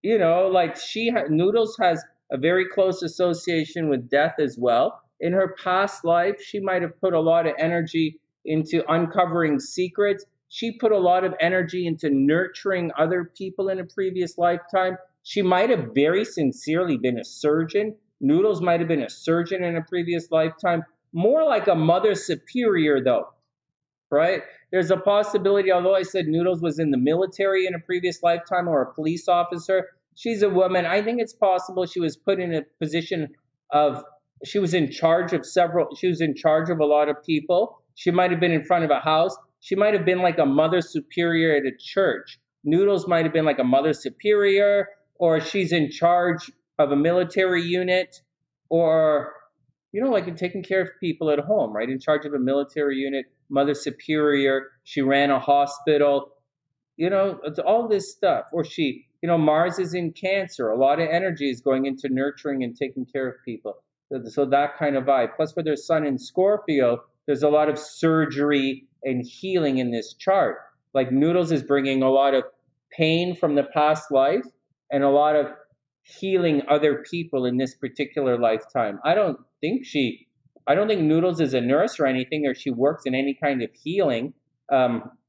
Noodles has a very close association with death as well. In her past life, she might have put a lot of energy into uncovering secrets. She put a lot of energy into nurturing other people in a previous lifetime. She might have very sincerely been a surgeon. Noodles might have been a surgeon in a previous lifetime. More like a mother superior, though, right? There's a possibility, although I said Noodles was in the military in a previous lifetime or a police officer, she's a woman. I think it's possible she was put in a position of, she was in charge of a lot of people. She might have been in front of a house. She might have been like a mother superior at a church. Noodles might have been like a mother superior, or she's in charge of a military unit, or, like taking care of people at home, right? In charge of a military unit, mother superior, she ran a hospital, it's all this stuff. Or she, Mars is in Cancer. A lot of energy is going into nurturing and taking care of people. So that kind of vibe. Plus, for their sun in Scorpio, there's a lot of surgery and healing in this chart. Like Noodles is bringing a lot of pain from the past life and a lot of healing other people in this particular lifetime. I don't think Noodles is a nurse or anything, or she works in any kind of healing.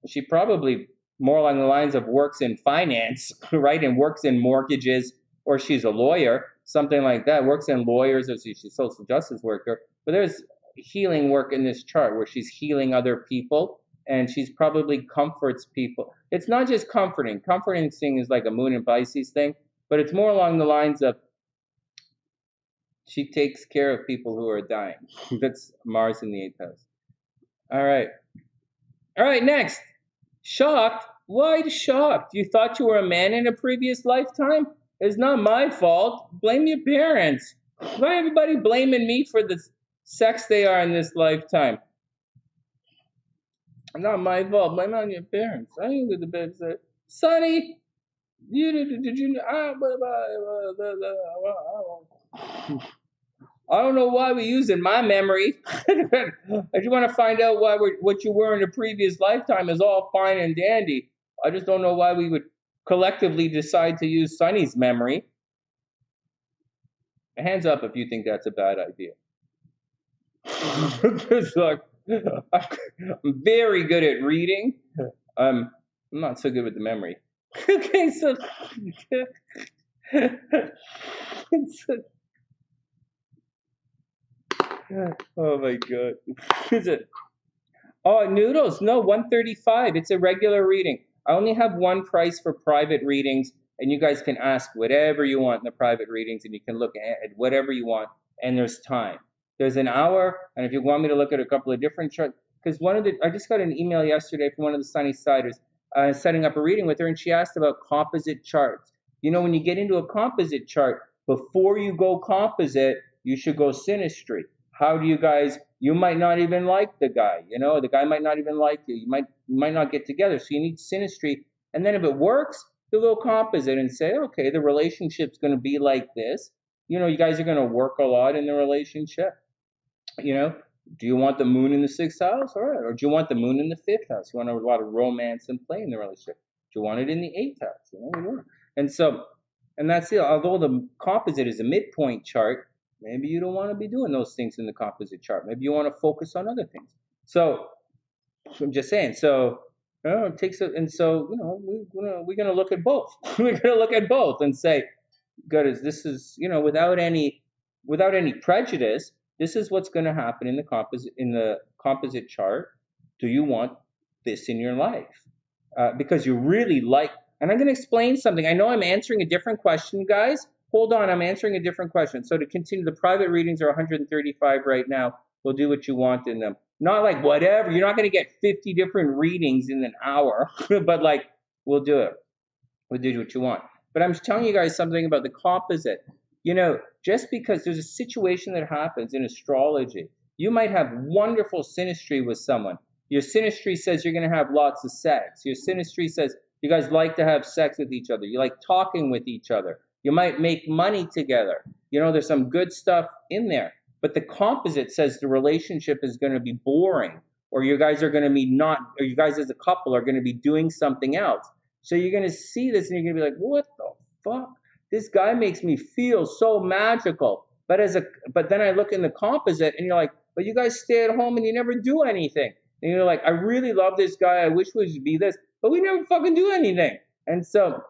She probably more along the lines of works in finance, right? And works in mortgages, or she's a lawyer, something like that, works in lawyers, or she's a social justice worker. But there's healing work in this chart where she's healing other people, and she's probably comforts people. It's not just comforting. Comforting thing is like a Moon and Pisces thing, but it's more along the lines of she takes care of people who are dying. That's Mars in the 8th house. All right, next. Shocked? Why shocked? You thought you were a man in a previous lifetime? It's not my fault. Blame your parents. Why everybody blaming me for the sex they are in this lifetime? Not my fault. Blame it on your parents. I ain't go to bed and say, Sonny, did you I don't know why we're using my memory. If you want to find out what you were in a previous lifetime is all fine and dandy. I just don't know why we would collectively decide to use Sonny's memory. Hands up if you think that's a bad idea. I'm very good at reading. I'm not so good with the memory. Okay, so oh my god. Is it? Oh, Noodles, no, 135. It's a regular reading. I only have one price for private readings, and you guys can ask whatever you want in the private readings, and you can look at whatever you want, and there's time. There's an hour, and if you want me to look at a couple of different charts, because I just got an email yesterday from one of the SunnySiders setting up a reading with her, and she asked about composite charts. When you get into a composite chart, before you go composite, you should go synastry. How do you guys You might not even like the guy, you know, the guy might not even like you. You might not get together. So you need synastry. And then if it works, do a little composite and say, okay, the relationship's going to be like this. You know, you guys are going to work a lot in the relationship. You know, do you want the moon in the sixth house? All right. Or do you want the moon in the fifth house? You want a lot of romance and play in the relationship. Do you want it in the eighth house? You know, and so, and that's it. Although the composite is a midpoint chart, maybe you don't want to be doing those things in the composite chart. Maybe you want to focus on other things. So I'm just saying. So it takes a, and so you know we're gonna look at both. We're gonna look at both and say, good as this is, you know, without any prejudice, this is what's going to happen in the composite chart. Do you want this in your life? Because you really like, and I'm going to explain something. I know I'm answering a different question, guys. Hold on, I'm answering a different question. So to continue, the private readings are 135 right now. We'll do what you want in them. Not like whatever. You're not going to get 50 different readings in an hour, but like we'll do it. We'll do what you want. But I'm telling you guys something about the composite. You know, just because there's a situation that happens in astrology, you might have wonderful synastry with someone. Your synastry says you're going to have lots of sex. Your synastry says you guys like to have sex with each other. You like talking with each other. You might make money together. You know, there's some good stuff in there. But the composite says the relationship is going to be boring, or you guys are going to be not, or you guys as a couple are going to be doing something else. So you're going to see this and you're going to be like, what the fuck? This guy makes me feel so magical. But then I look in the composite and you're like, but you guys stay at home and you never do anything. And you're like, I really love this guy. I wish we would be this, but we never fucking do anything. And so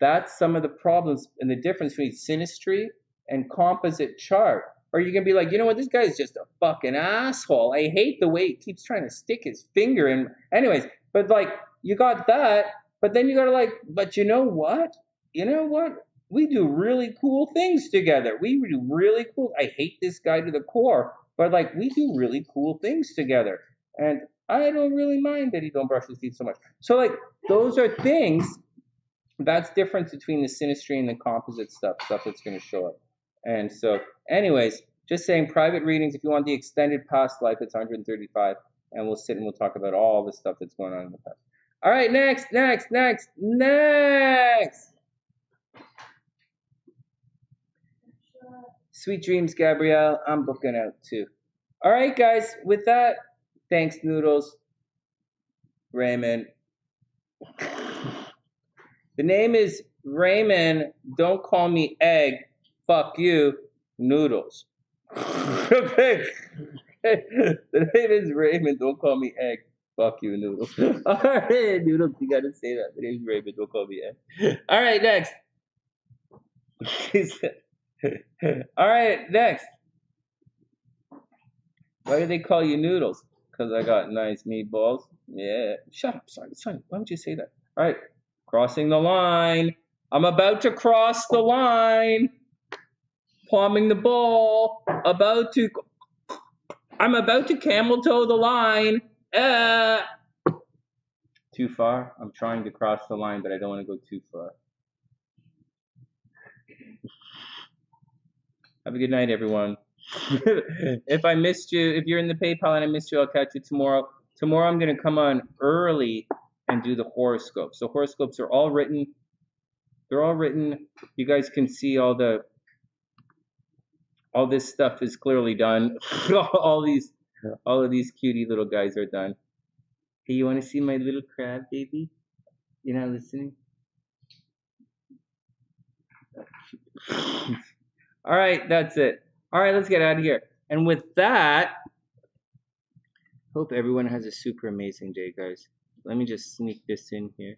that's some of the problems and the difference between synastry and composite chart. Or you can be like, you know what, this guy is just a fucking asshole. I hate the way he keeps trying to stick his finger in. Anyways, but like you got that, but then you gotta like, but you know what? You know what? We do really cool things together. We do really cool. I hate this guy to the core, but like we do really cool things together. And I don't really mind that he don't brush his teeth so much. So like those are things. That's difference between the synastry and the composite stuff that's going to show up. And so, anyways, just saying, private readings, if you want the extended past life, it's 135, and we'll sit and we'll talk about all the stuff that's going on in the past. All right, next. Sweet dreams, Gabrielle. I'm booking out too. All right, guys, with that, thanks, Noodles, Raymen. The name is Raymen. Don't call me egg. Fuck you, Noodles. Okay. The name is Raymen. Don't call me egg. Fuck you, Noodles. All right, Noodles, you gotta say that. The name is Raymen. Don't call me egg. All right, next. All right, next. Why do they call you Noodles? Because I got nice meatballs. Yeah. Shut up, Sonny. Why would you say that? All right. Crossing the line. I'm about to cross the line. Palming the ball. I'm about to camel toe the line. Too far? I'm trying to cross the line, but I don't want to go too far. Have a good night, everyone. If I missed you, if you're in the PayPal and I missed you, I'll catch you tomorrow. Tomorrow I'm going to come on early and do the horoscopes. The horoscopes are all written. They're all written. You guys can see all this stuff is clearly done. all of these cutie little guys are done. Hey, you want to see my little crab baby? You're not listening? All right, that's it. All right, let's get out of here. And with that, hope everyone has a super amazing day, guys. Let me just sneak this in here,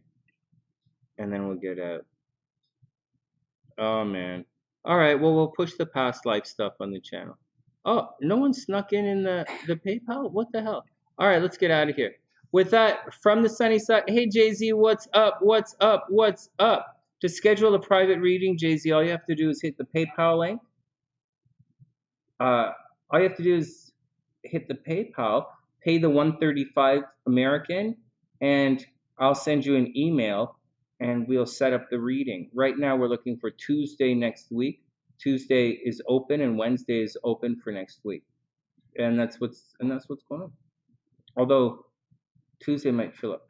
and then we'll get out. Oh, man. All right, well, we'll push the past life stuff on the channel. Oh, no one snuck in the PayPal? What the hell? All right, let's get out of here. With that, from the sunny side, hey, Jay-Z, what's up? What's up? What's up? To schedule a private reading, Jay-Z, all you have to do is hit the PayPal link. All you have to do is hit the PayPal, pay the $135 American, and I'll send you an email, and we'll set up the reading. Right now, we're looking for Tuesday next week. Tuesday is open, and Wednesday is open for next week. and that's what's going on. Although Tuesday might fill up.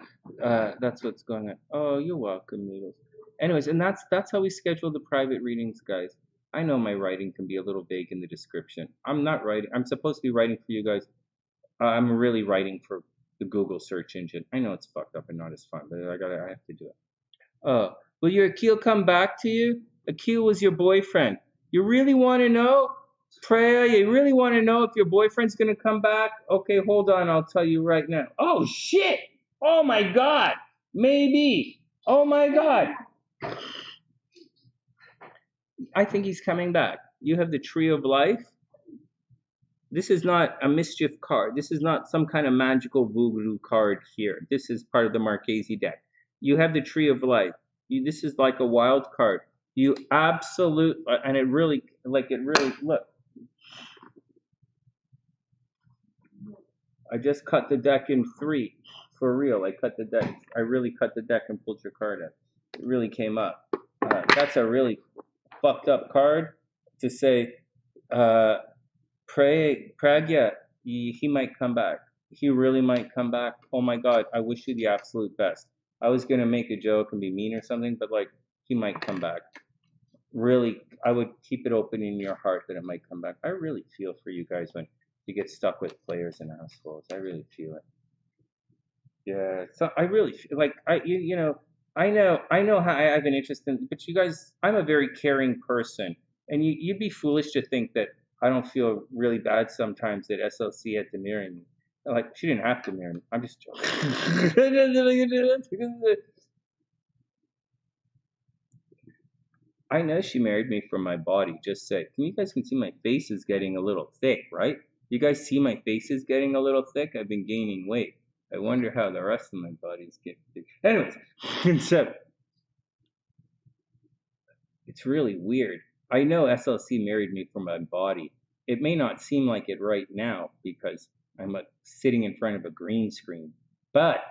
That's what's going on. Oh, you're welcome, Noodles. Anyways, and that's how we schedule the private readings, guys. I know my writing can be a little vague in the description. I'm not writing. I'm supposed to be writing for you guys. I'm really writing for the Google search engine. I know it's fucked up and not as fun, but I have to do it. Will your Akil come back to you? Akil was your boyfriend. You really want to know? Freya, you really want to know if your boyfriend's going to come back? Okay, hold on. I'll tell you right now. Oh, shit. Oh, my God. Maybe. Oh, my God. I think he's coming back. You have the Tree of Life. This is not a mischief card. This is not some kind of magical voodoo card here. This is part of the Marchese deck. You have the Tree of Life. This is like a wild card. You absolute, and it really, look. I just cut the deck in 3. For real, I cut the deck. I really cut the deck and pulled your card out. It really came up. That's a really fucked up card to say, Pragya, he might come back. He really might come back. Oh my God, I wish you the absolute best. I was going to make a joke and be mean or something, but like, he might come back. Really, I would keep it open in your heart that it might come back. I really feel for you guys when you get stuck with players and assholes. I really feel it. Yeah, so I really feel like I know how I have an interest in, but you guys, I'm a very caring person, and you'd be foolish to think that I don't feel really bad sometimes that SLC had to marry me. Like, she didn't have to marry me. I'm just joking. I know she married me for my body. Just say, you guys can see my face is getting a little thick, right? You guys see my face is getting a little thick? I've been gaining weight. I wonder how the rest of my body's getting thick. Anyways, so it's really weird. I know SLC married me for my body. It may not seem like it right now because I'm sitting in front of a green screen, but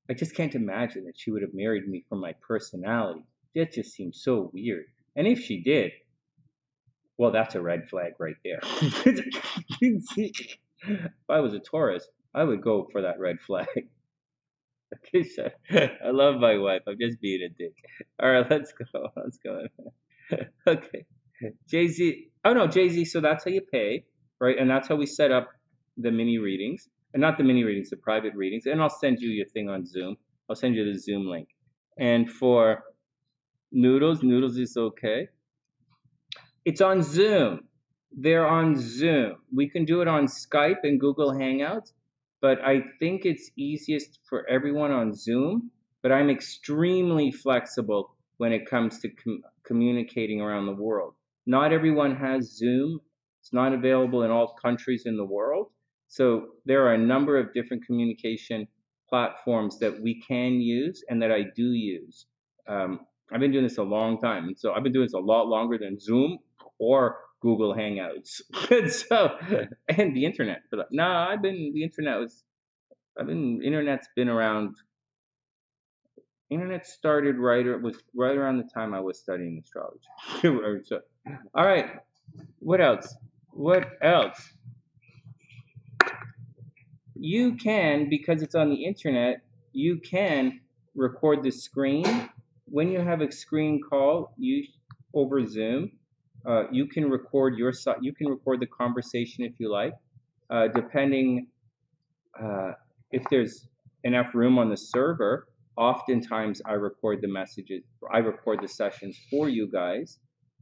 I just can't imagine that she would have married me for my personality. That just seems so weird. And if she did, well, that's a red flag right there. If I was a Taurus, I would go for that red flag. Okay, so I love my wife. I'm just being a dick. All right, let's go. Let's go. Okay. Jay-Z. Oh, no, Jay-Z. So that's how you pay, right? And that's how we set up the mini readings. And not the mini readings, the private readings. And I'll send you your thing on Zoom. I'll send you the Zoom link. And for Noodles, Noodles is okay. It's on Zoom. They're on Zoom. We can do it on Skype and Google Hangouts, but I think it's easiest for everyone on Zoom. But I'm extremely flexible when it comes to communicating around the world. Not everyone has Zoom. It's not available in all countries in the world. So there are a number of different communication platforms that we can use and that I do use. I've been doing this a long time, and so I've been doing this a lot longer than Zoom or Google Hangouts. And the internet for that. No, internet's been around. Internet started was right around the time I was studying astrology. So, all right, what else? What else? You can, because it's on the internet, you can record the screen. When you have a screen call, over Zoom, you can record you can record the conversation if you like, depending if there's enough room on the server. Oftentimes I record the messages, I record the sessions for you guys,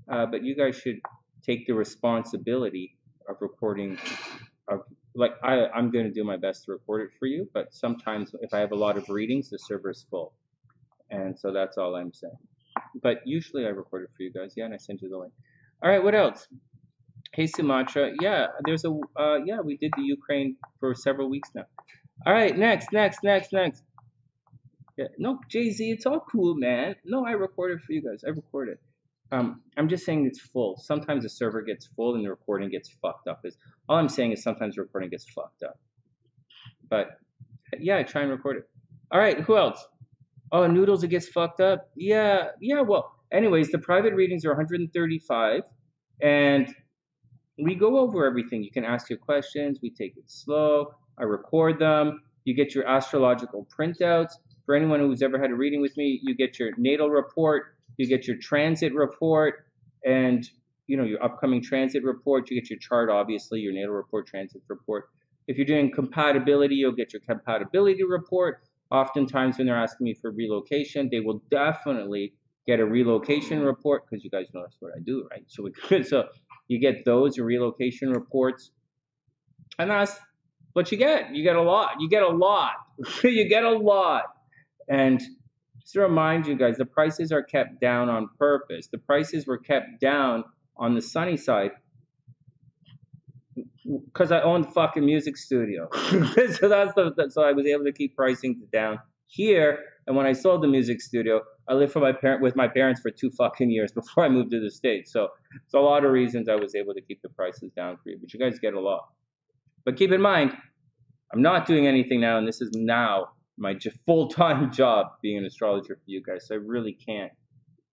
but you guys should take the responsibility of recording. I'm going to do my best to record it for you, but sometimes if I have a lot of readings, the server's full, and so that's all I'm saying. But usually I record it for you guys, yeah, and I send you the link. All right, what else? Hey Sumatra, yeah, there's yeah, we did the Ukraine for several weeks now. All right, next. Yeah, no, Jay-Z, it's all cool, man. No, I recorded for you guys. I recorded. I'm just saying it's full. Sometimes the server gets full and the recording gets fucked up. All I'm saying is sometimes the recording gets fucked up. But yeah, I try and record it. All right, who else? Oh, Noodles, it gets fucked up. Yeah. Well, anyways, the private readings are 135, and we go over everything. You can ask your questions. We take it slow. I record them. You get your astrological printouts. For anyone who's ever had a reading with me, you get your natal report. You get your transit report, and your upcoming transit report. You get your chart, obviously, your natal report, transit report. If you're doing compatibility, you'll get your compatibility report. Oftentimes, when they're asking me for relocation, they will definitely get a relocation report, because you guys know that's what I do, right? So you get those relocation reports, and that's what you get. You get a lot. You get a lot. You get a lot. And just to remind you guys, the prices are kept down on purpose. The prices were kept down on the sunny side because I own the fucking music studio. So so I was able to keep pricing down here. And when I sold the music studio, I lived with my parents for 2 fucking years before I moved to the States. So it's a lot of reasons I was able to keep the prices down for you. But you guys get a lot. But keep in mind, I'm not doing anything now, and this is now my full-time job being an astrologer for you guys. So I really can't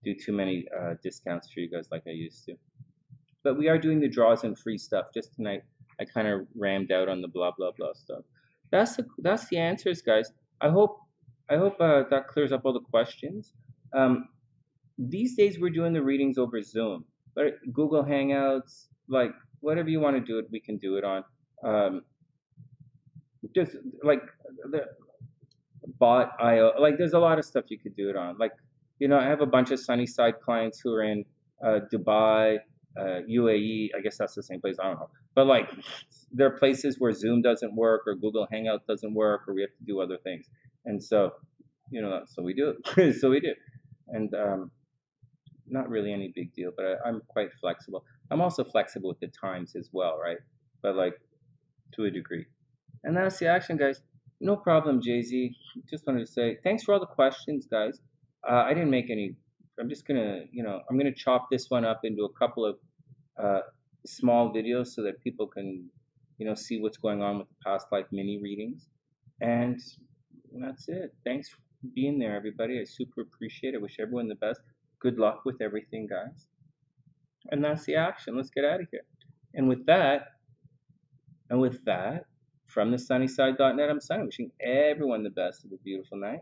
do too many discounts for you guys like I used to. But we are doing the draws and free stuff. Just tonight, I kind of rammed out on the blah blah blah stuff. That's the answers, guys. I hope that clears up all the questions. These days we're doing the readings over Zoom, but Google Hangouts, like whatever you want to do it, we can do it on. Just like the bot.io, like there's a lot of stuff you could do it on. Like, I have a bunch of SunnySide clients who are in Dubai, UAE. I guess that's the same place. I don't know, but like there are places where Zoom doesn't work or Google Hangout doesn't work, or we have to do other things. And so, so we do it. So we do, and not really any big deal. But I'm quite flexible. I'm also flexible with the times as well, right? But like to a degree. And that's the action, guys. No problem, Jay-Z. Just wanted to say thanks for all the questions, guys. I didn't make any. I'm just gonna, I'm gonna chop this one up into a couple of small videos so that people can, see what's going on with the past life mini readings. And that's it. Thanks for being there, everybody. I super appreciate it. I wish everyone the best. Good luck with everything, guys. And that's the action. Let's get out of here. And with that, from TheSunnySide.net, I'm Sonny, wishing everyone the best of a beautiful night.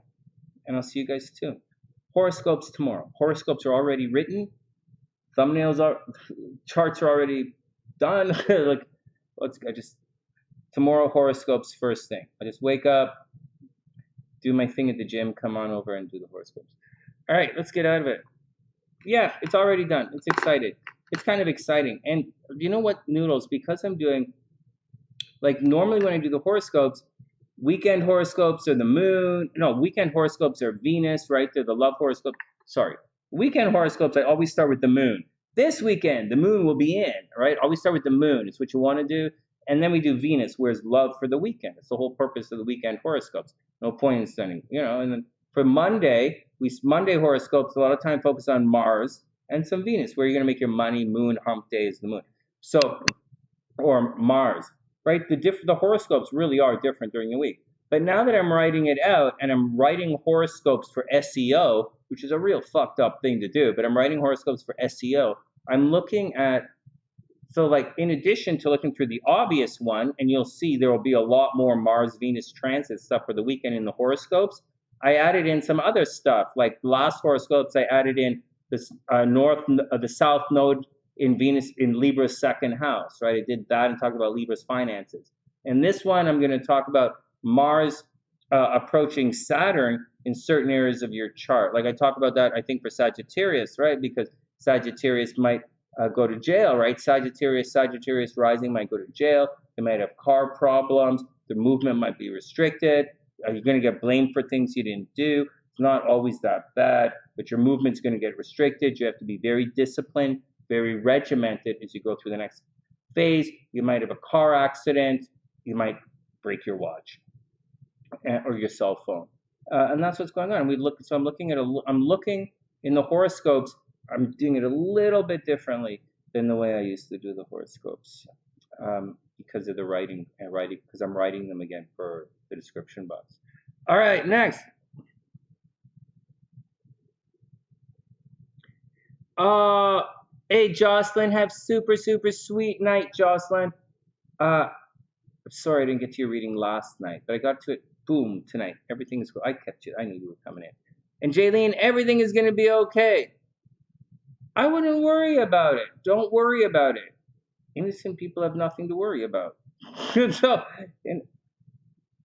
And I'll see you guys soon. Horoscopes tomorrow. Horoscopes are already written. Charts are already done. Tomorrow horoscopes first thing. I just wake up, do my thing at the gym, come on over and do the horoscopes. All right, let's get out of it. Yeah, it's already done. It's excited. It's kind of exciting. And you know what, Noodles, because I'm doing, like normally when I do the horoscopes, weekend horoscopes are the moon. No, weekend horoscopes are Venus, right? They're the love horoscope. Sorry. Weekend horoscopes, I always start with the moon. This weekend, the moon will be in, right? Always start with the moon. It's what you want to do. And then we do Venus, where's love for the weekend. It's the whole purpose of the weekend horoscopes. No point in studying, and then for Monday, Monday horoscopes a lot of time focus on Mars and some Venus, where you're going to make your money. Moon hump day is the moon. So, or Mars. Right? The horoscopes really are different during the week. But now that I'm writing it out and I'm writing horoscopes for SEO, which is a real fucked up thing to do, but I'm writing horoscopes for SEO, I'm looking at, so like in addition to looking through the obvious one, and you'll see there will be a lot more Mars-Venus transit stuff for the weekend in the horoscopes, I added in some other stuff. Like last horoscopes, I added in this the South Node in Venus in Libra's second house, right? I did that and talked about Libra's finances. And this one, I'm going to talk about Mars approaching Saturn in certain areas of your chart. Like I talk about that, I think, for Sagittarius, right? Because Sagittarius might go to jail, right? Sagittarius rising might go to jail. They might have car problems. Their movement might be restricted. You're going to get blamed for things you didn't do. It's not always that bad, but your movement's going to get restricted. You have to be very disciplined, very regimented as you go through the next phase. You might have a car accident. You might break your watch or your cell phone, and that's what's going on. So I'm looking in the horoscopes. I'm doing it a little bit differently than the way I used to do the horoscopes because of the writing because I'm writing them again for the description box. All right, next. Hey, Jocelyn, have super, super sweet night, Jocelyn. I'm sorry I didn't get to your reading last night, but I got to it, boom, tonight. Everything is cool. I kept you. I knew you were coming in. And Jaylene, everything is going to be okay. I wouldn't worry about it. Don't worry about it. Innocent people have nothing to worry about. So, and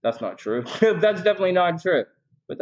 that's not true. That's definitely not true.